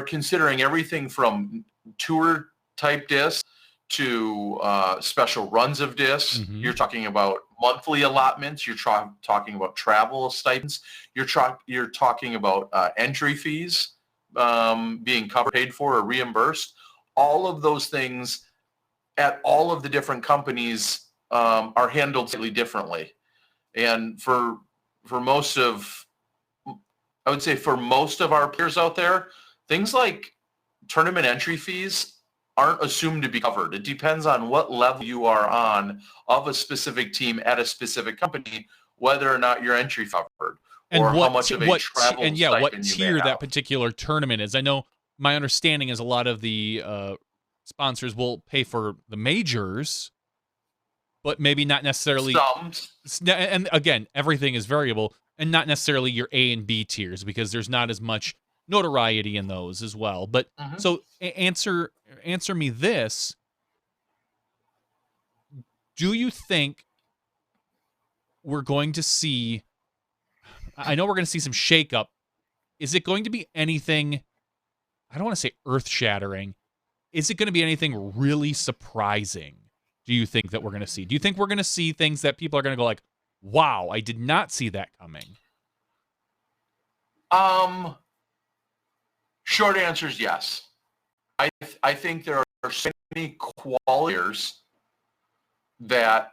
considering everything from tour type discs to special runs of discs. Mm-hmm. You're talking about monthly allotments. You're talking about travel stipends. You're talking about entry fees being paid for or reimbursed. All of those things at all of the different companies are handled slightly differently. And for most of, I would say for most of our players out there, things like tournament entry fees aren't assumed to be covered. It depends on what level you are on of a specific team at a specific company, whether or not your entry covered, and or what, how much of a travel and yeah, what tier that have. particular tournament is. I know my understanding is a lot of the sponsors will pay for the majors, but maybe not necessarily. And again, everything is variable, and not necessarily your A and B tiers, because there's not as much notoriety in those as well. But so answer me this: do you think we're going to see? I know we're going to see some shakeup. Is it going to be anything? I don't want to say earth-shattering. Is it going to be anything really surprising? Do you think that we're going to see? Do you think we're going to see things that people are going to go like, "Wow, I did not see that coming"? Short answer is yes. I think there are so many qualifiers that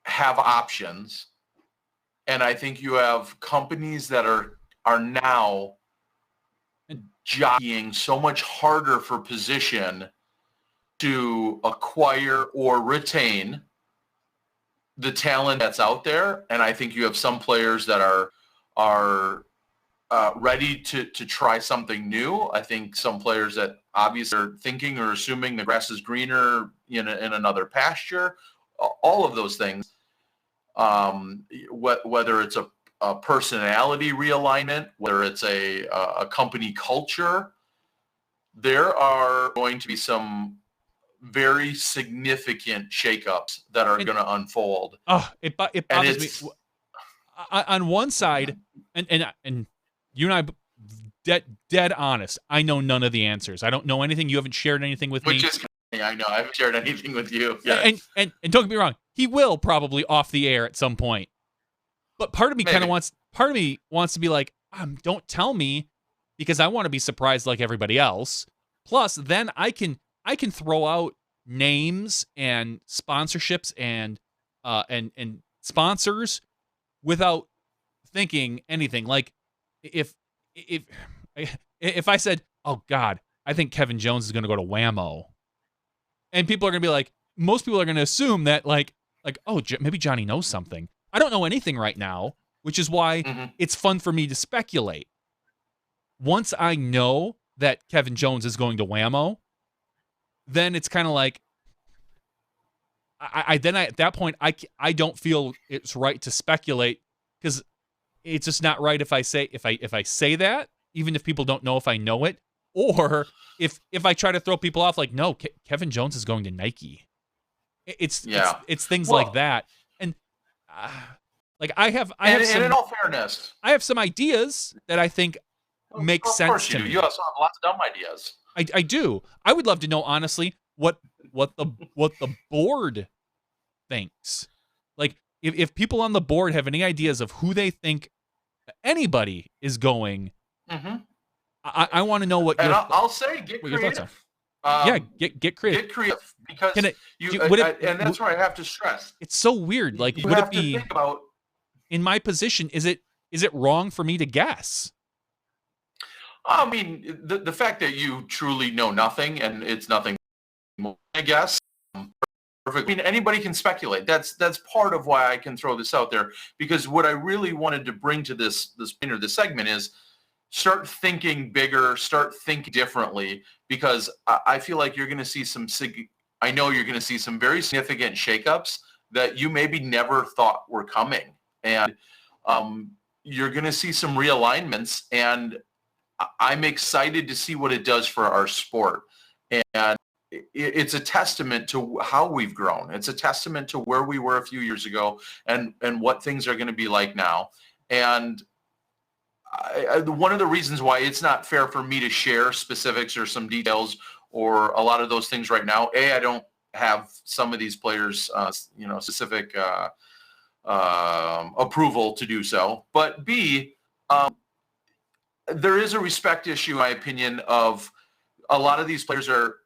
have options, and I think you have companies that are now jockeying so much harder for position to acquire or retain the talent that's out there. And I think you have some players that are ready to try something new. I think some players that obviously are thinking or assuming the grass is greener in another pasture. All of those things, whether it's a personality realignment, whether it's a company culture, there are going to be some very significant shakeups that are going to unfold. It bothers me. On one side, and you and I, dead honest, I know none of the answers. I don't know anything. You haven't shared anything with me. I know I haven't shared anything with you. Yeah. And don't get me wrong, he will probably off the air at some point. But part of me wants to be like, don't tell me, because I want to be surprised like everybody else. Plus, then I can throw out names and sponsorships and sponsors without thinking anything. Like if I said, "Oh God, I think Kevin Jones is going to go to Whammo," and people are going to be like, most people are going to assume that like, oh, maybe Johnny knows something. I don't know anything right now, which is why it's fun for me to speculate. Once I know that Kevin Jones is going to Whammo, then it's kind of like, at that point, I don't feel it's right to speculate, because it's just not right if I say that, even if people don't know if I know it, or if I try to throw people off like, no, Kevin Jones is going to Nike. It's things like that. And like I have some, in all fairness, I have some ideas that I think make sense to me. You also have lots of dumb ideas. I do. I would love to know, honestly, what the board thinks. Like if people on the board have any ideas of who they think anybody is going, I want to know what. And I'll say, get creative. Get creative. Get creative because and that's where I have to stress. It's so weird. Like, you would have it be to think about in my position? Is it wrong for me to guess? I mean, the fact that you truly know nothing and it's nothing more, I guess. Perfect. I mean, anybody can speculate. That's part of why I can throw this out there, because what I really wanted to bring to this segment is start thinking bigger, start thinking differently, because I feel like you're going to see some very significant shakeups that you maybe never thought were coming. And you're going to see some realignments, and I'm excited to see what it does for our sport. And it's a testament to how we've grown. It's a testament to where we were a few years ago and what things are going to be like now. And one of the reasons why it's not fair for me to share specifics or some details or a lot of those things right now, I don't have some of these players, specific approval to do so. But B, there is a respect issue, in my opinion, of a lot of these players are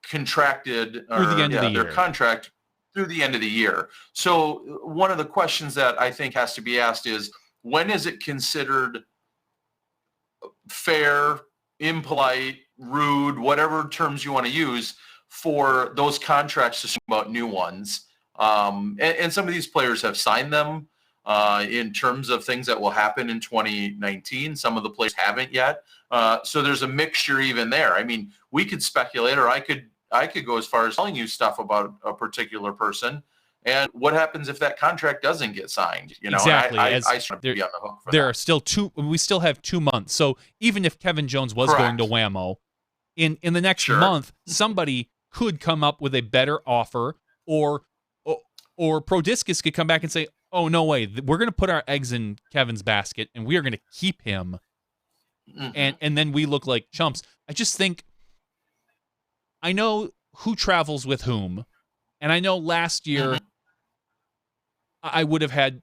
contracted through the end of the year. Their contract through the end of the year. So one of the questions that I think has to be asked is, when is it considered fair, impolite, rude, whatever terms you want to use, for those contracts to speak about new ones? And some of these players have signed them in terms of things that will happen in 2019. Some of the players haven't yet. So there's a mixture even there. I mean, we could speculate, or I could go as far as telling you stuff about a particular person. And what happens if that contract doesn't get signed? Exactly. I should be on the hook for there that. are still we still have 2 months. So even if Kevin Jones was going to Whammo, in the next month, somebody could come up with a better offer, or Pro Discus could come back and say, oh, no way, we're going to put our eggs in Kevin's basket and we are going to keep him. Mm-hmm. And then we look like chumps. I just think, I know who travels with whom. And I know last year I would have had,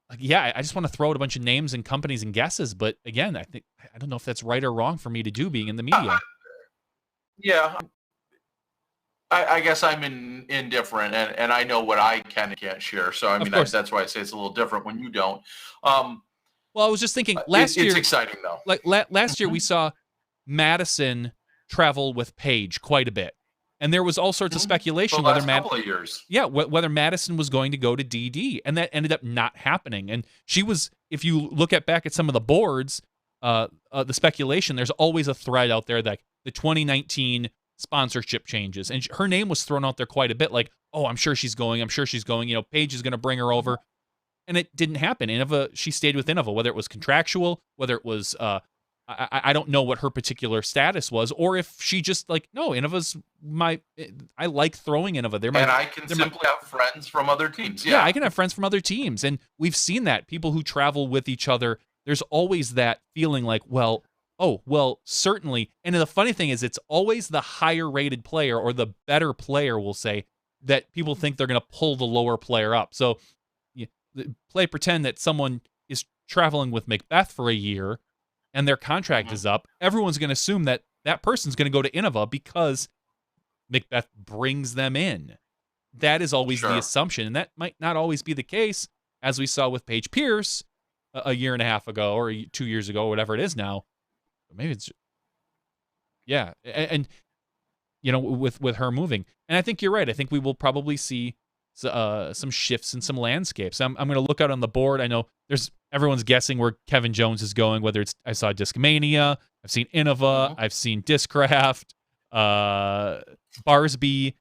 I just want to throw out a bunch of names and companies and guesses. But again, I don't know if that's right or wrong for me to do, being in the media. I guess I'm indifferent, and I know what I can and can't share. So, I mean, that's why I say it's a little different when you don't. Well, I was just thinking last year. It's exciting, though. Like last year, we saw Madison travel with Paige quite a bit. And there was all sorts of speculation whether Madison was going to go to DD, and that ended up not happening. And she was, if you look back at some of the boards, the speculation, there's always a thread out there that the 2019 sponsorship changes, and her name was thrown out there quite a bit. Like, oh, I'm sure she's going. Paige is going to bring her over, and it didn't happen. Innova, she stayed with Innova, whether it was contractual, whether it was I don't know what her particular status was, or if she just no, Innova's I like throwing Innova. And I can simply have friends from other teams. Yeah, I can have friends from other teams. And we've seen that. People who travel with each other, there's always that feeling like, well, certainly. And the funny thing is, it's always the higher rated player or the better player, will say, that people think they're going to pull the lower player up. So pretend that someone is traveling with Mcbeth for a year and their contract is up. Everyone's going to assume that that person's going to go to Innova because Mcbeth brings them in. That is always the assumption, and that might not always be the case, as we saw with Paige Pierce a year and a half ago or 2 years ago, whatever it is now. Maybe it's, and with her moving. And I think you're right. I think we will probably see some shifts in some landscapes. I'm going to look out on the board. I know everyone's guessing where Kevin Jones is going, whether it's, I saw Discmania, I've seen Innova, I've seen Discraft, Barsby.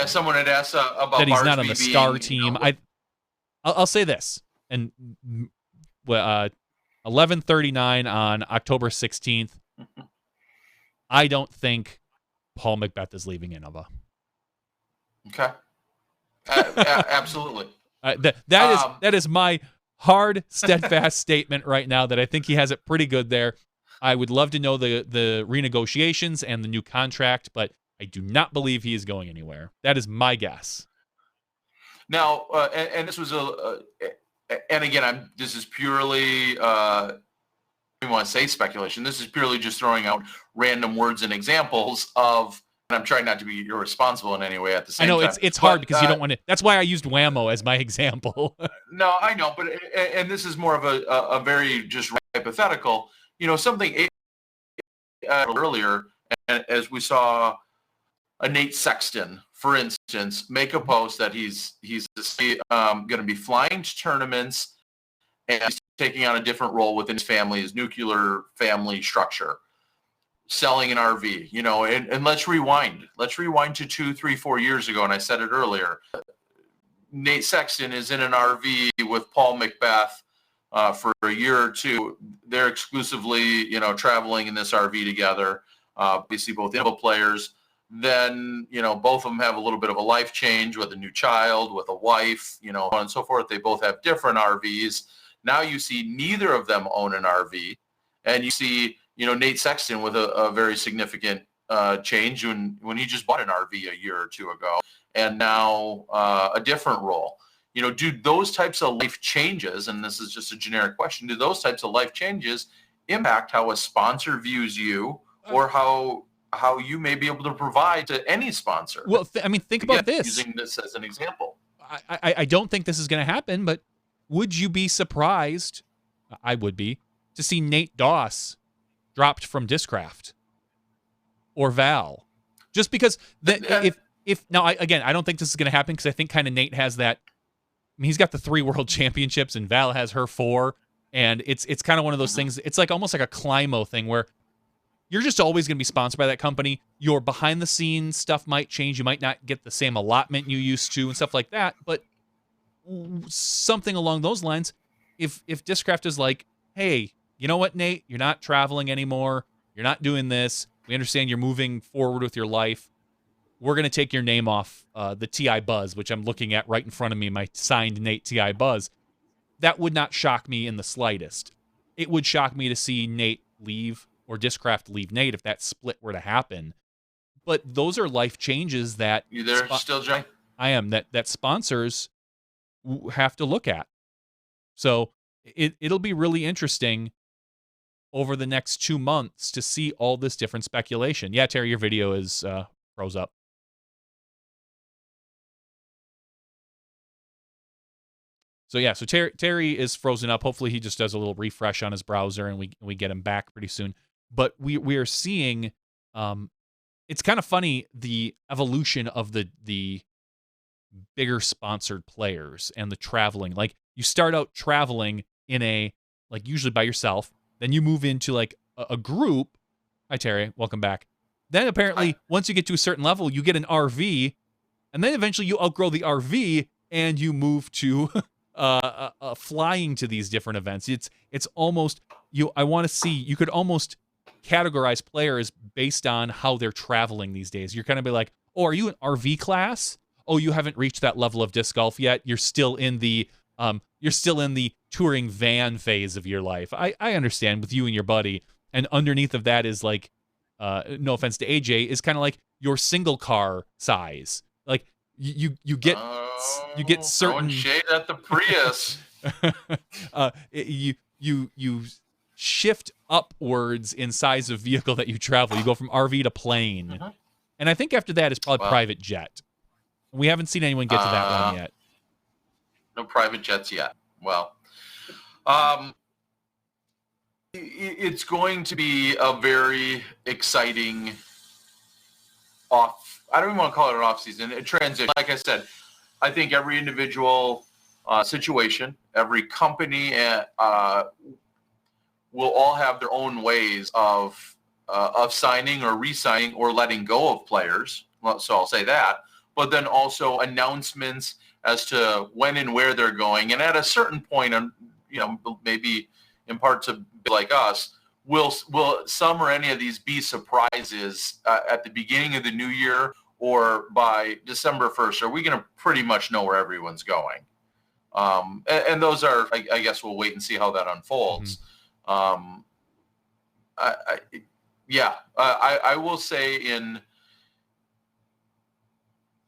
Someone had asked about that he's Barsby not on the star team. I'll say this, and 11:39 on October 16th. I don't think Paul Mcbeth is leaving Innova. Okay. Absolutely. That is my hard, steadfast statement right now, that I think he has it pretty good there. I would love to know the renegotiations and the new contract, but I do not believe he is going anywhere. That is my guess. Now, and this was and again, this is purely even want to say speculation. This is purely just throwing out random words and examples of, and I'm trying not to be irresponsible in any way at the same time. I know it's hard because you don't want to. That's why I used Whammo as my example. No, I know, but and this is more of a very just hypothetical. Something earlier, and as we saw, a Nate Sexton, for instance, make a post that he's going to be flying to tournaments and he's taking on a different role within his family, his nuclear family structure, selling an RV, and let's rewind. Let's rewind to 2, 3, 4 years ago, and I said it earlier. Nate Sexton is in an RV with Paul Mcbeth for a year or two. They're exclusively, traveling in this RV together. Obviously, both individual players. Then, both of them have a little bit of a life change with a new child, with a wife, so on and so forth. They both have different RVs. Now you see neither of them own an RV. And you see, Nate Sexton with a very significant change when he just bought an RV a year or two ago. And now a different role. Do those types of life changes, and this is just a generic question, do those types of life changes impact how a sponsor views you or how you may be able to provide to any sponsor? Well, think about this. Using this as an example. I don't think this is going to happen, but would you be surprised, I would be, to see Nate Doss dropped from Discraft or Val? Just because I don't think this is going to happen because I think kind of Nate has that. He's got the 3 world championships and Val has her 4, and it's kind of one of those things. It's like almost like a Climo thing where you're just always going to be sponsored by that company. Your behind the scenes stuff might change. You might not get the same allotment you used to and stuff like that, but something along those lines. If Discraft is like, hey, you know what, Nate, you're not traveling anymore. You're not doing this. We understand you're moving forward with your life. We're going to take your name off the TI Buzz, which I'm looking at right in front of me, my signed Nate TI Buzz. That would not shock me in the slightest. It would shock me to see Nate leave or Discraft leave Nate if that split were to happen. But those are life changes that... You there still, Jay? I am. That sponsors have to look at. So it'll be really interesting over the next 2 months to see all this different speculation. Yeah, Terry, your video is froze up. So yeah, so Terry is frozen up. Hopefully he just does a little refresh on his browser and we get him back pretty soon. But we are seeing, it's kind of funny, the evolution of the bigger sponsored players and the traveling. Like you start out traveling in usually by yourself, then you move into like a group. Hi Terry, welcome back. Then apparently once you get to a certain level, you get an RV, and then eventually you outgrow the RV and you move to flying to these different events. It's almost I want to see, you could almost categorize players based on how they're traveling these days. You're kind of be like, oh, are you an RV class? Oh, you haven't reached that level of disc golf yet. You're still in the touring van phase of your life. I understand with you and your buddy, and underneath of that is like, no offense to AJ, is kind of like your single car size. Like you get certain shade at the Prius. You shift upwards in size of vehicle that you travel. You go from RV to plane, and I think after that is probably private jet. We haven't seen anyone get to that one yet. No private jets yet. Well, it's going to be a very exciting I don't even want to call it an off-season, a transition. Like I said, I think every individual situation, every company will all have their own ways of signing or re-signing or letting go of players. Well, so I'll say that. But then also announcements as to when and where they're going. And at a certain point, maybe in part to like us, will some or any of these be surprises at the beginning of the new year or by December 1st? Are we going to pretty much know where everyone's going? And those are, I guess we'll wait and see how that unfolds. I will say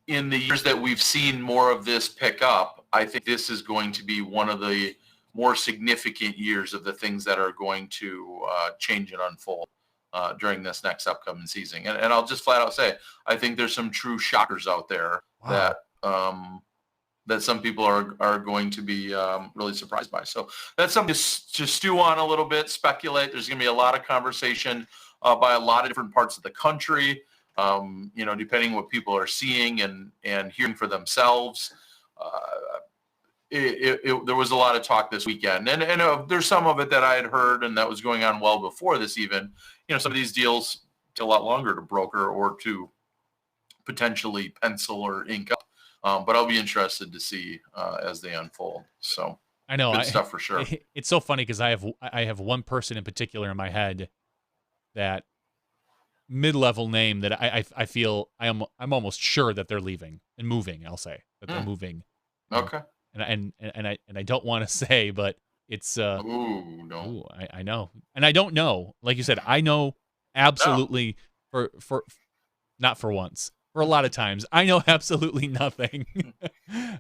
in the years that we've seen more of this pick up, I think this is going to be one of the more significant years of the things that are going to change and unfold during this next upcoming season. And I'll just flat out say, I think there's some true shockers out there that some people are going to be really surprised by. So that's something to stew on a little bit, speculate. There's going to be a lot of conversation by a lot of different parts of the country, depending what people are seeing and hearing for themselves. There was a lot of talk this weekend, and there's some of it that I had heard and that was going on well before this even. Some of these deals take a lot longer to broker or to potentially pencil or ink up. But I'll be interested to see as they unfold. So I know good stuff for sure. It's so funny because I have one person in particular in my head, that mid-level name that I feel I'm almost sure that they're leaving and moving. I'll say that they're moving. Okay. And I don't want to say, but it's Ooh, no. Ooh, I know, and I don't know. Like you said, I know absolutely for not for once. For a lot of times, I know absolutely nothing.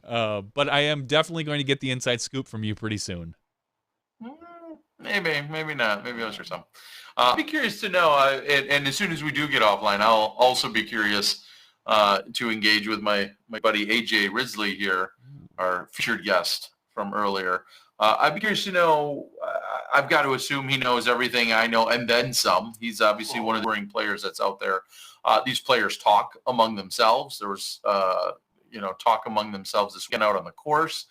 But I am definitely going to get the inside scoop from you pretty soon. Maybe not. Maybe I'll share some. I'd be curious to know, and as soon as we do get offline, I'll also be curious to engage with my buddy AJ Risley here, our featured guest from earlier. I'd be curious to know, I've got to assume he knows everything I know and then some. He's obviously one of the touring players that's out there. These players talk among themselves. There was, talk among themselves this weekend out on the course.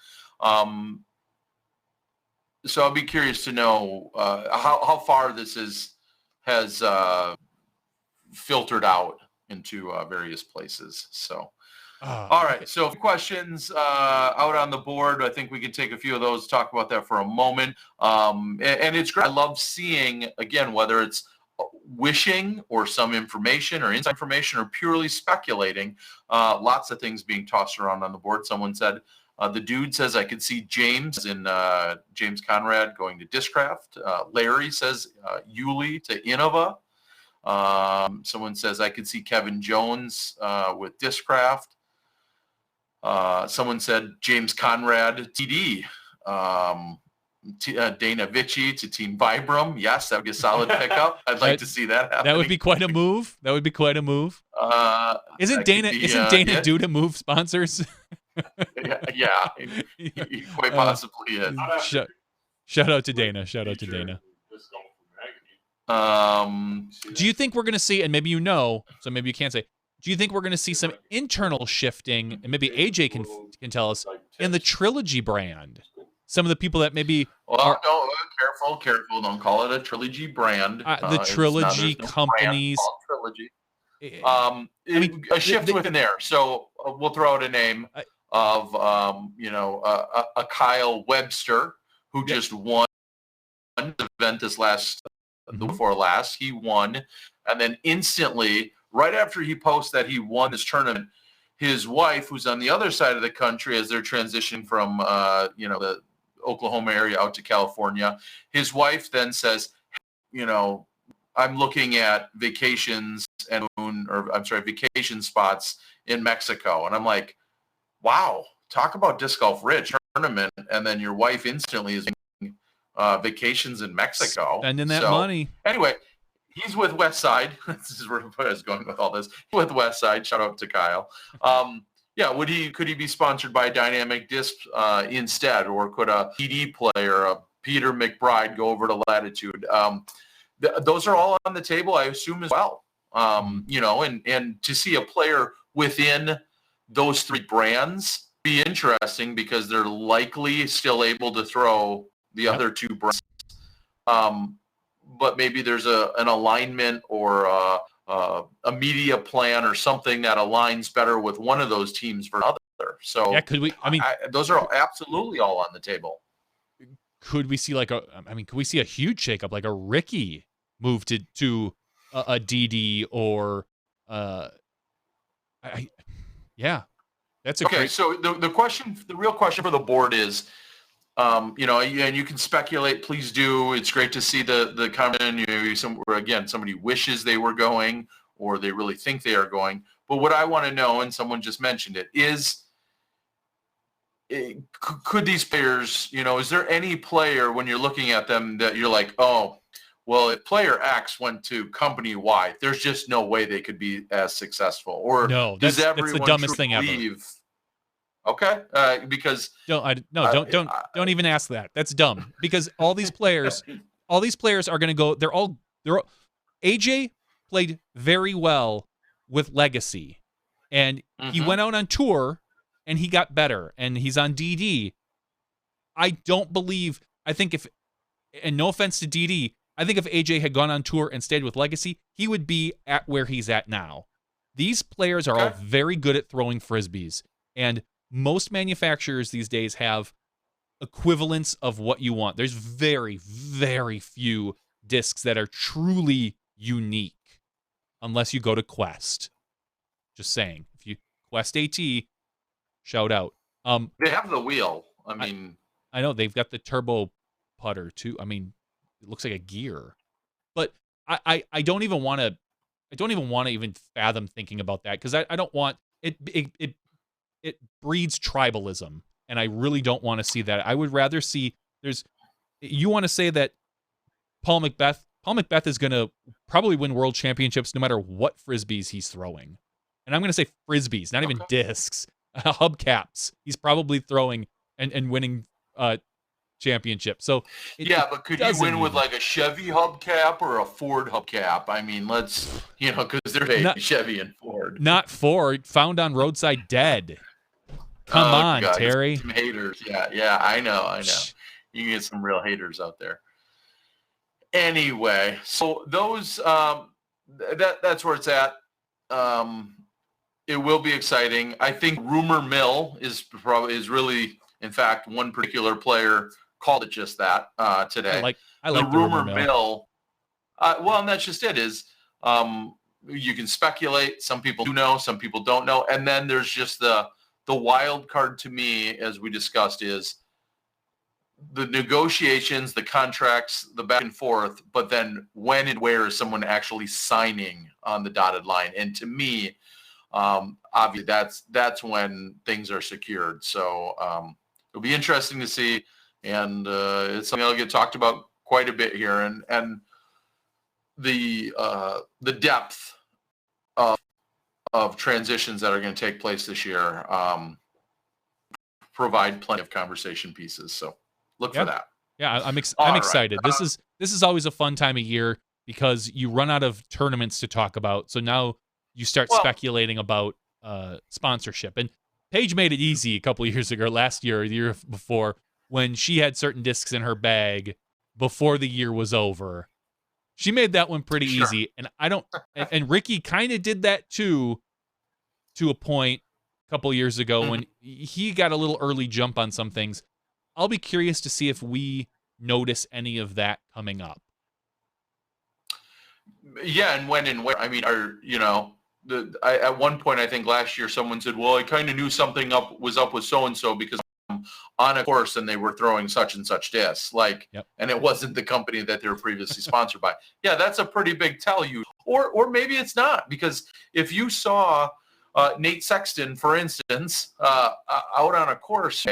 So I'll be curious to know how far this has filtered out into various places. So, all right. So a few questions out on the board. I think we can take a few of those, talk about that for a moment. And it's great. I love seeing, again, whether it's wishing or some information or inside information or purely speculating, lots of things being tossed around on the board. Someone said, the dude says, I could see James James Conrad going to Discraft. Larry says Yuli to Innova. Someone says I could see Kevin Jones with Discraft. Someone said James Conrad TD. Dana Vici to Team Vibram. Yes, that would be a solid pickup. I'd like to see that happen. That would be quite a move. Isn't Dana due to move sponsors? yeah, he quite possibly is. Shout out to Dana. Do you think we're going to see, and maybe so maybe you can't say, do you think we're going to see some internal shifting, and maybe AJ can tell us, in the Trilogy brand? Some of the people that maybe careful. Don't call it a Trilogy brand. The Trilogy companies. Trilogy. A shift within there. So we'll throw out a name of a Kyle Webster who just won the event this last before last. He won, and then instantly, right after he posts that he won this tournament, his wife, who's on the other side of the country as they're transitioning from the Oklahoma area out to California, his wife then says, I'm looking at vacation spots in Mexico. And I'm like, wow, talk about disc golf rich tournament. And then your wife instantly is vacations in Mexico. Spending that money. Anyway, he's with Westside. This is where I was going with all this. With Westside. Shout out to Kyle. Could he be sponsored by Dynamic Disc instead, or could a PD player, a Peter McBride, go over to Latitude? Those are all on the table, I assume, as well. And to see a player within those three brands be interesting because they're likely still able to throw the other two brands. But maybe there's an alignment or a media plan or something that aligns better with one of those teams for another. So yeah, could we? Those are absolutely all on the table. Could we see could we see a huge shakeup, like a Ricky move to a DD or that's a okay. Great... So the real question for the board is, and you can speculate. Please do. It's great to see the comment. Somebody wishes they were going, or they really think they are going. But what I want to know, and someone just mentioned it, is could these players, is there any player when you're looking at them that you're like, oh, well, if player X went to company Y, there's just no way they could be as successful? Or No, does that's everyone the dumbest thing ever. believe? Okay, because don't even ask that. That's dumb because all these players are going to go. They're all AJ played very well with Legacy, and he went out on tour and he got better, and he's on DD. I think if, and no offense to DD, I think if AJ had gone on tour and stayed with Legacy, he would be at where he's at now. These players are all very good at throwing frisbees, and most manufacturers these days have equivalents of what you want. There's very, very few discs that are truly unique unless you go to Quest. Just saying. If you Quest AT, shout out. They have the wheel. I know they've got the turbo putter too. I mean, it looks like a gear. But I don't even want to even fathom thinking about that because I don't want it breeds tribalism, and I really don't want to see that. I would rather see you want to say that Paul Mcbeth is going to probably win world championships no matter what frisbees he's throwing. And I'm going to say frisbees, not even discs, hubcaps. He's probably throwing and winning championship. So but could you win with like a Chevy hubcap or a Ford hubcap? I mean, let's, because they're Chevy and Ford. Not Ford, found on roadside dead. Come on, God, Terry. Some haters. Yeah, I know. You can get some real haters out there. Anyway, so those that's where it's at. It will be exciting. I think rumor mill is really, in fact, one particular player called it just that today. I like the rumor mill. Well, and that's just it. Is you can speculate. Some people do know, some people don't know, and then there's just the wild card to me, as we discussed, is the negotiations, the contracts, the back and forth, but then when and where is someone actually signing on the dotted line? And to me, obviously that's when things are secured. So it'll be interesting to see, and it's something that'll get talked about quite a bit here, and the depth of transitions that are going to take place this year provide plenty of conversation pieces. So look for that. Yeah, I'm excited. This is always a fun time of year because you run out of tournaments to talk about. So now you start speculating about sponsorship. And Paige made it easy a couple of years ago, last year, the year before, when she had certain discs in her bag before the year was over. She made that one pretty easy. And and Ricky kind of did that too, to a point a couple of years ago when he got a little early jump on some things. I'll be curious to see if we notice any of that coming up. Yeah, and when and where. I mean, at one point, I think last year, someone said, well, I kind of knew something was up with so-and-so because I'm on a course and they were throwing such and such discs. And it wasn't the company that they were previously sponsored by. Yeah, that's a pretty big tell you. Or maybe it's not, because if you saw Nate Sexton, for instance, out on a course,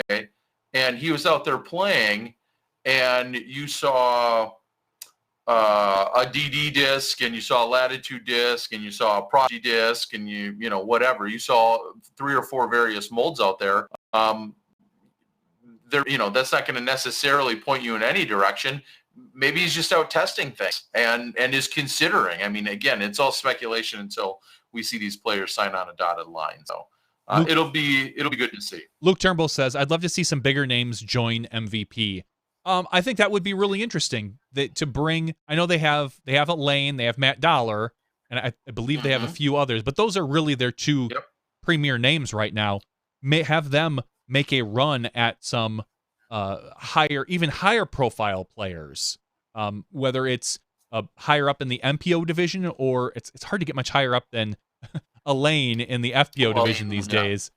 and he was out there playing, and you saw a DD disc, and you saw a Latitude disc, and you saw a Prodigy disc, and whatever. You saw 3 or 4 various molds out there. That's not going to necessarily point you in any direction. Maybe he's just out testing things and is considering. I mean, again, it's all speculation until we see these players sign on a dotted line. So it'll be good to see. Luke Turnbull says, I'd love to see some bigger names join MVP. I think that would be really interesting to bring. I know they have Elaine, they have Matt Dollar, and I believe they have a few others, but those are really their two premier names right now. May have them make a run at some even higher profile players, whether it's higher up in the MPO division, or it's hard to get much higher up than Elaine in the FPO division these days.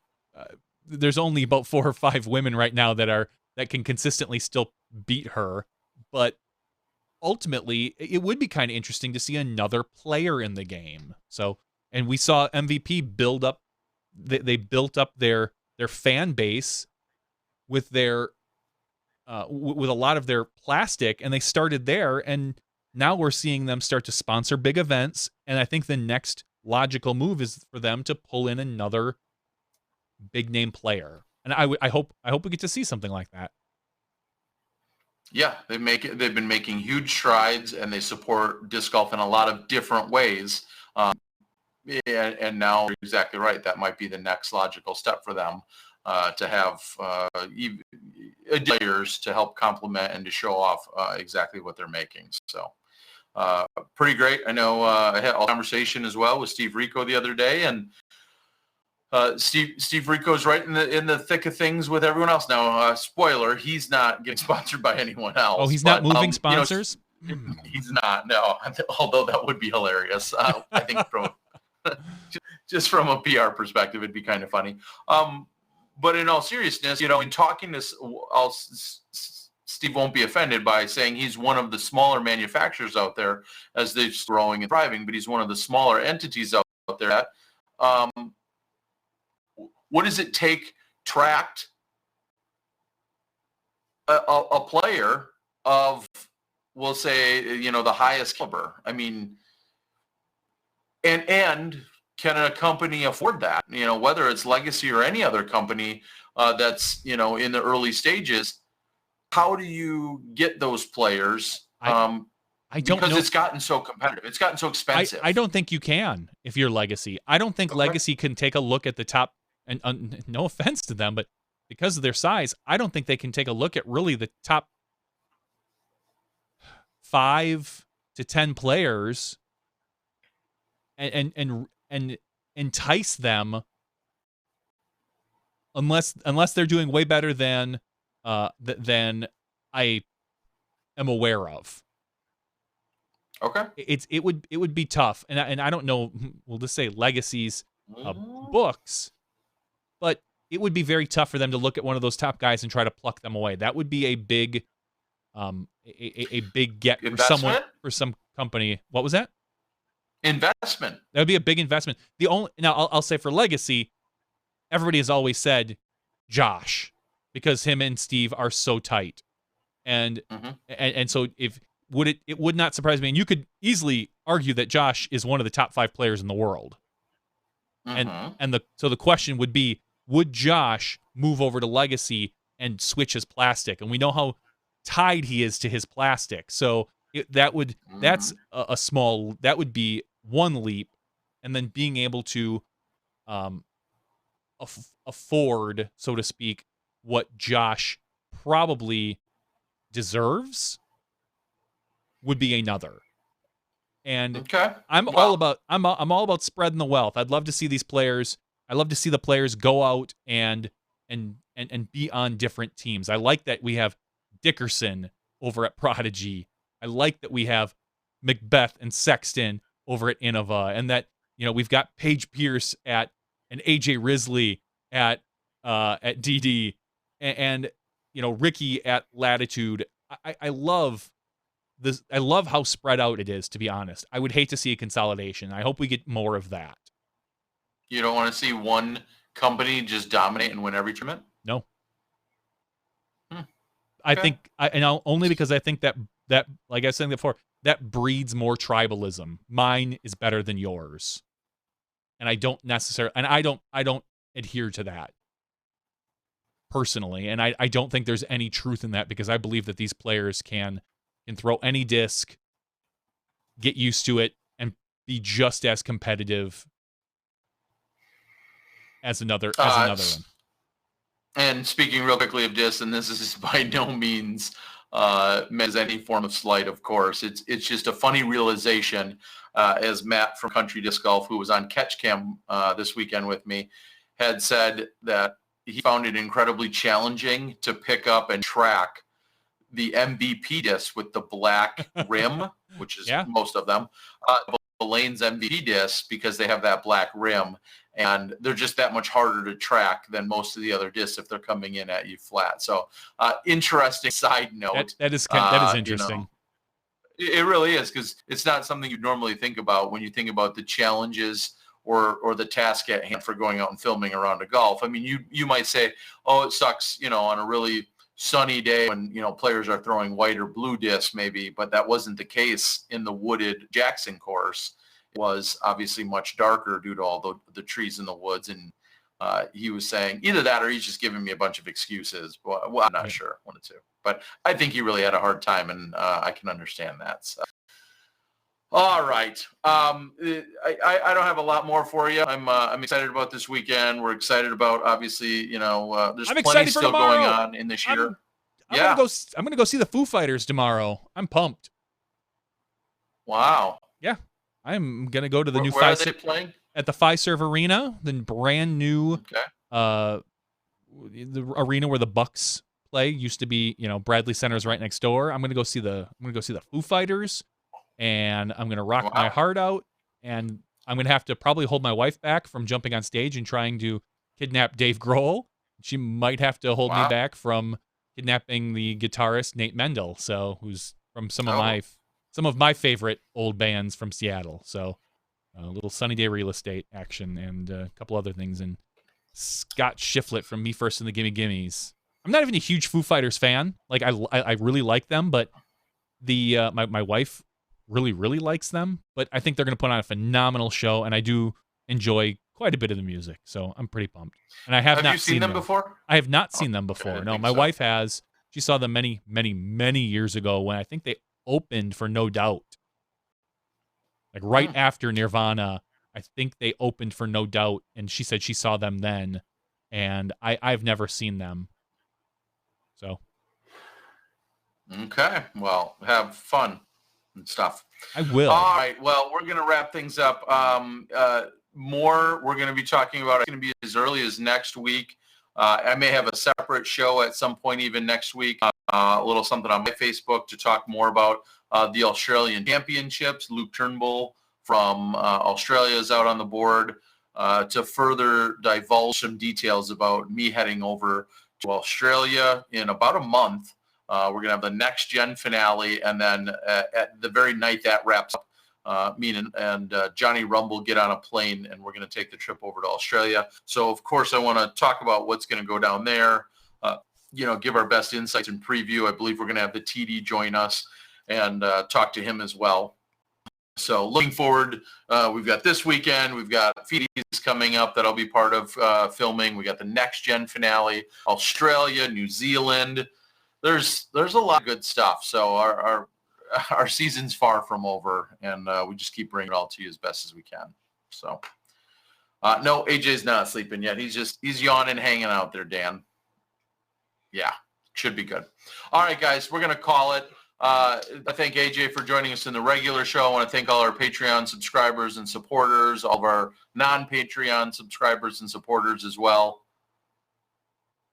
There's only about 4 or 5 women right now that can consistently still beat her, but ultimately it would be kind of interesting to see another player in the game. So, and we saw MVP build up. They built up their fan base with their with a lot of their plastic, and they started there, and now we're seeing them start to sponsor big events. And I think the next logical move is for them to pull in another big name player. And I hope we get to see something like that. Yeah, they've been making huge strides, and they support disc golf in a lot of different ways. And now you're exactly right. That might be the next logical step for them, to have players to help complement and to show off exactly what they're making. So pretty great. I know I had a conversation as well with Steve Rico the other day, and Steve Rico's right in the thick of things with everyone else now. Spoiler: he's not getting sponsored by anyone else. Oh, he's not moving sponsors. He's not. No, although that would be hilarious. I think just from a PR perspective, it'd be kind of funny. But in all seriousness, in talking to, Steve won't be offended by saying he's one of the smaller manufacturers out there as they're growing and thriving, but he's one of the smaller entities out there that. What does it take tracked a player of, we'll say, the highest caliber? I mean, and can a company afford that? Whether it's Legacy or any other company that's, in the early stages, how do you get those players? I don't know. Because it's gotten so competitive. It's gotten so expensive. I don't think you can if you're Legacy. I don't think Legacy can take a look at the top, and no offense to them, but because of their size, I don't think they can take a look at really the top 5 to 10 players and entice them unless they're doing way better than I am aware of. Okay. It would be tough, and I don't know. We'll just say Legacy's books, but it would be very tough for them to look at one of those top guys and try to pluck them away. That would be a big, a big get for some company. What was that? Investment. That would be a big investment. I'll say for Legacy, everybody has always said Josh, because him and Steve are so tight, and so it would not surprise me, and you could easily argue that Josh is one of the top 5 players in the world. So the question would be, would Josh move over to Legacy and switch his plastic? And we know how tied he is to his plastic. So that would be one leap, and then being able to afford, so to speak, what Josh probably deserves would be another. And I'm all about spreading the wealth. I'd love to see these players. I love to see the players go out and be on different teams. I like that we have Dickerson over at Prodigy. I like that we have Mcbeth and Sexton over at Innova, and that we've got Paige Pierce and AJ Risley at DD, and Ricky at Latitude. I love this. I love how spread out it is, to be honest. I would hate to see a consolidation. I hope we get more of that. You don't want to see one company just dominate and win every tournament? No. I think only because I think that like I was saying before, that breeds more tribalism. Mine is better than yours. And I don't adhere to that personally. And I don't think there's any truth in that, because I believe that these players can throw any disc, get used to it, and be just as competitive as another one. And speaking real quickly of disc, and this is by no means as any form of slight, of course. It's just a funny realization, as Matt from Country Disc Golf, who was on Catch Cam this weekend with me, had said that he found it incredibly challenging to pick up and track the MVP disc with the black rim, which is most of them, Lane's MVP discs, because they have that black rim, and they're just that much harder to track than most of the other discs if they're coming in at you flat. So interesting side note. That is interesting. It really is, because it's not something you normally think about when you think about the challenges or the task at hand for going out and filming a round of golf. I mean, you might say, oh, it sucks, on a really sunny day when, players are throwing white or blue discs maybe, but that wasn't the case in the wooded Jackson course. It was obviously much darker due to all the trees in the woods. And he was saying either that or he's just giving me a bunch of excuses. Well, I'm not sure one of the two, but I think he really had a hard time, and I can understand that. So. All right. I don't have a lot more for you. I'm excited about this weekend. We're excited about, obviously, there's plenty still going on in this year. I'm gonna go see the Foo Fighters tomorrow. I'm pumped. Wow. Yeah. I'm gonna go to the new where are they playing? At the Fiserv Arena, the brand new the arena where the Bucks play. Used to be, Bradley Center's right next door. I'm gonna go see the Foo Fighters. And I'm going to rock my heart out, and I'm going to have to probably hold my wife back from jumping on stage and trying to kidnap Dave Grohl. She might have to hold me back from kidnapping the guitarist Nate Mendel, who's from some of my favorite old bands from Seattle. So a little Sunny Day Real Estate action and a couple other things. And Scott Shiflett from Me First and the Gimme Gimmes. I'm not even a huge Foo Fighters fan. Like I really like them, but the my wife really likes them, but I think they're going to put on a phenomenal show, and I do enjoy quite a bit of the music, so I'm pretty pumped. And I have not seen them before? I have not seen them before. No, my wife has. She saw them many years ago when I think they opened for No Doubt. Like right after Nirvana, I think they opened for No Doubt, and she said she saw them then, and I've never seen them. So. Okay, well, have fun. Stuff. I will. All right. Well, we're going to wrap things up. More we're going to be talking about. It's going to be as early as next week. I may have a separate show at some point even next week. A little something on my Facebook to talk more about the Australian Championships. Luke Turnbull from Australia is out on the board to further divulge some details about me heading over to Australia in about a month. We're going to have the next gen finale, and then at the very night that wraps up, me and Johnny Rumble get on a plane, and we're going to take the trip over to Australia. So, of course, I want to talk about what's going to go down there, give our best insights and preview. I believe we're going to have the TD join us and talk to him as well. So looking forward, we've got this weekend. We've got Feedies coming up that I'll be part of filming. We got the next gen finale, Australia, New Zealand. There's a lot of good stuff. So our season's far from over, and we just keep bringing it all to you as best as we can. So no, AJ's not sleeping yet. He's yawning, hanging out there, Dan. Yeah, should be good. All right, guys, we're going to call it. I thank AJ for joining us in the regular show. I want to thank all our Patreon subscribers and supporters, all of our non-Patreon subscribers and supporters as well.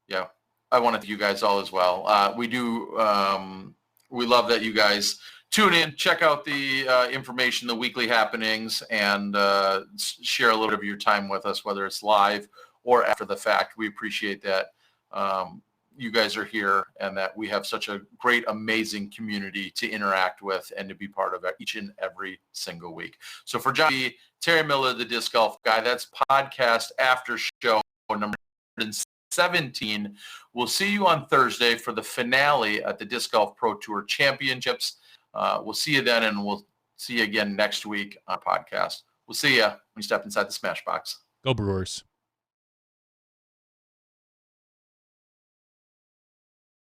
Yeah. I want to thank you guys all as well. We love that you guys tune in, check out the information, the weekly happenings, and share a little bit of your time with us, whether it's live or after the fact. We appreciate that you guys are here and that we have such a great, amazing community to interact with and to be part of each and every single week. So for Johnny, Terry Miller, the Disc Golf Guy, that's podcast after show number 17. We'll see you on Thursday for the finale at the Disc Golf Pro Tour Championships. We'll see you then, and we'll see you again next week on our podcast. We'll see you when you step inside the Smash Box. Go Brewers.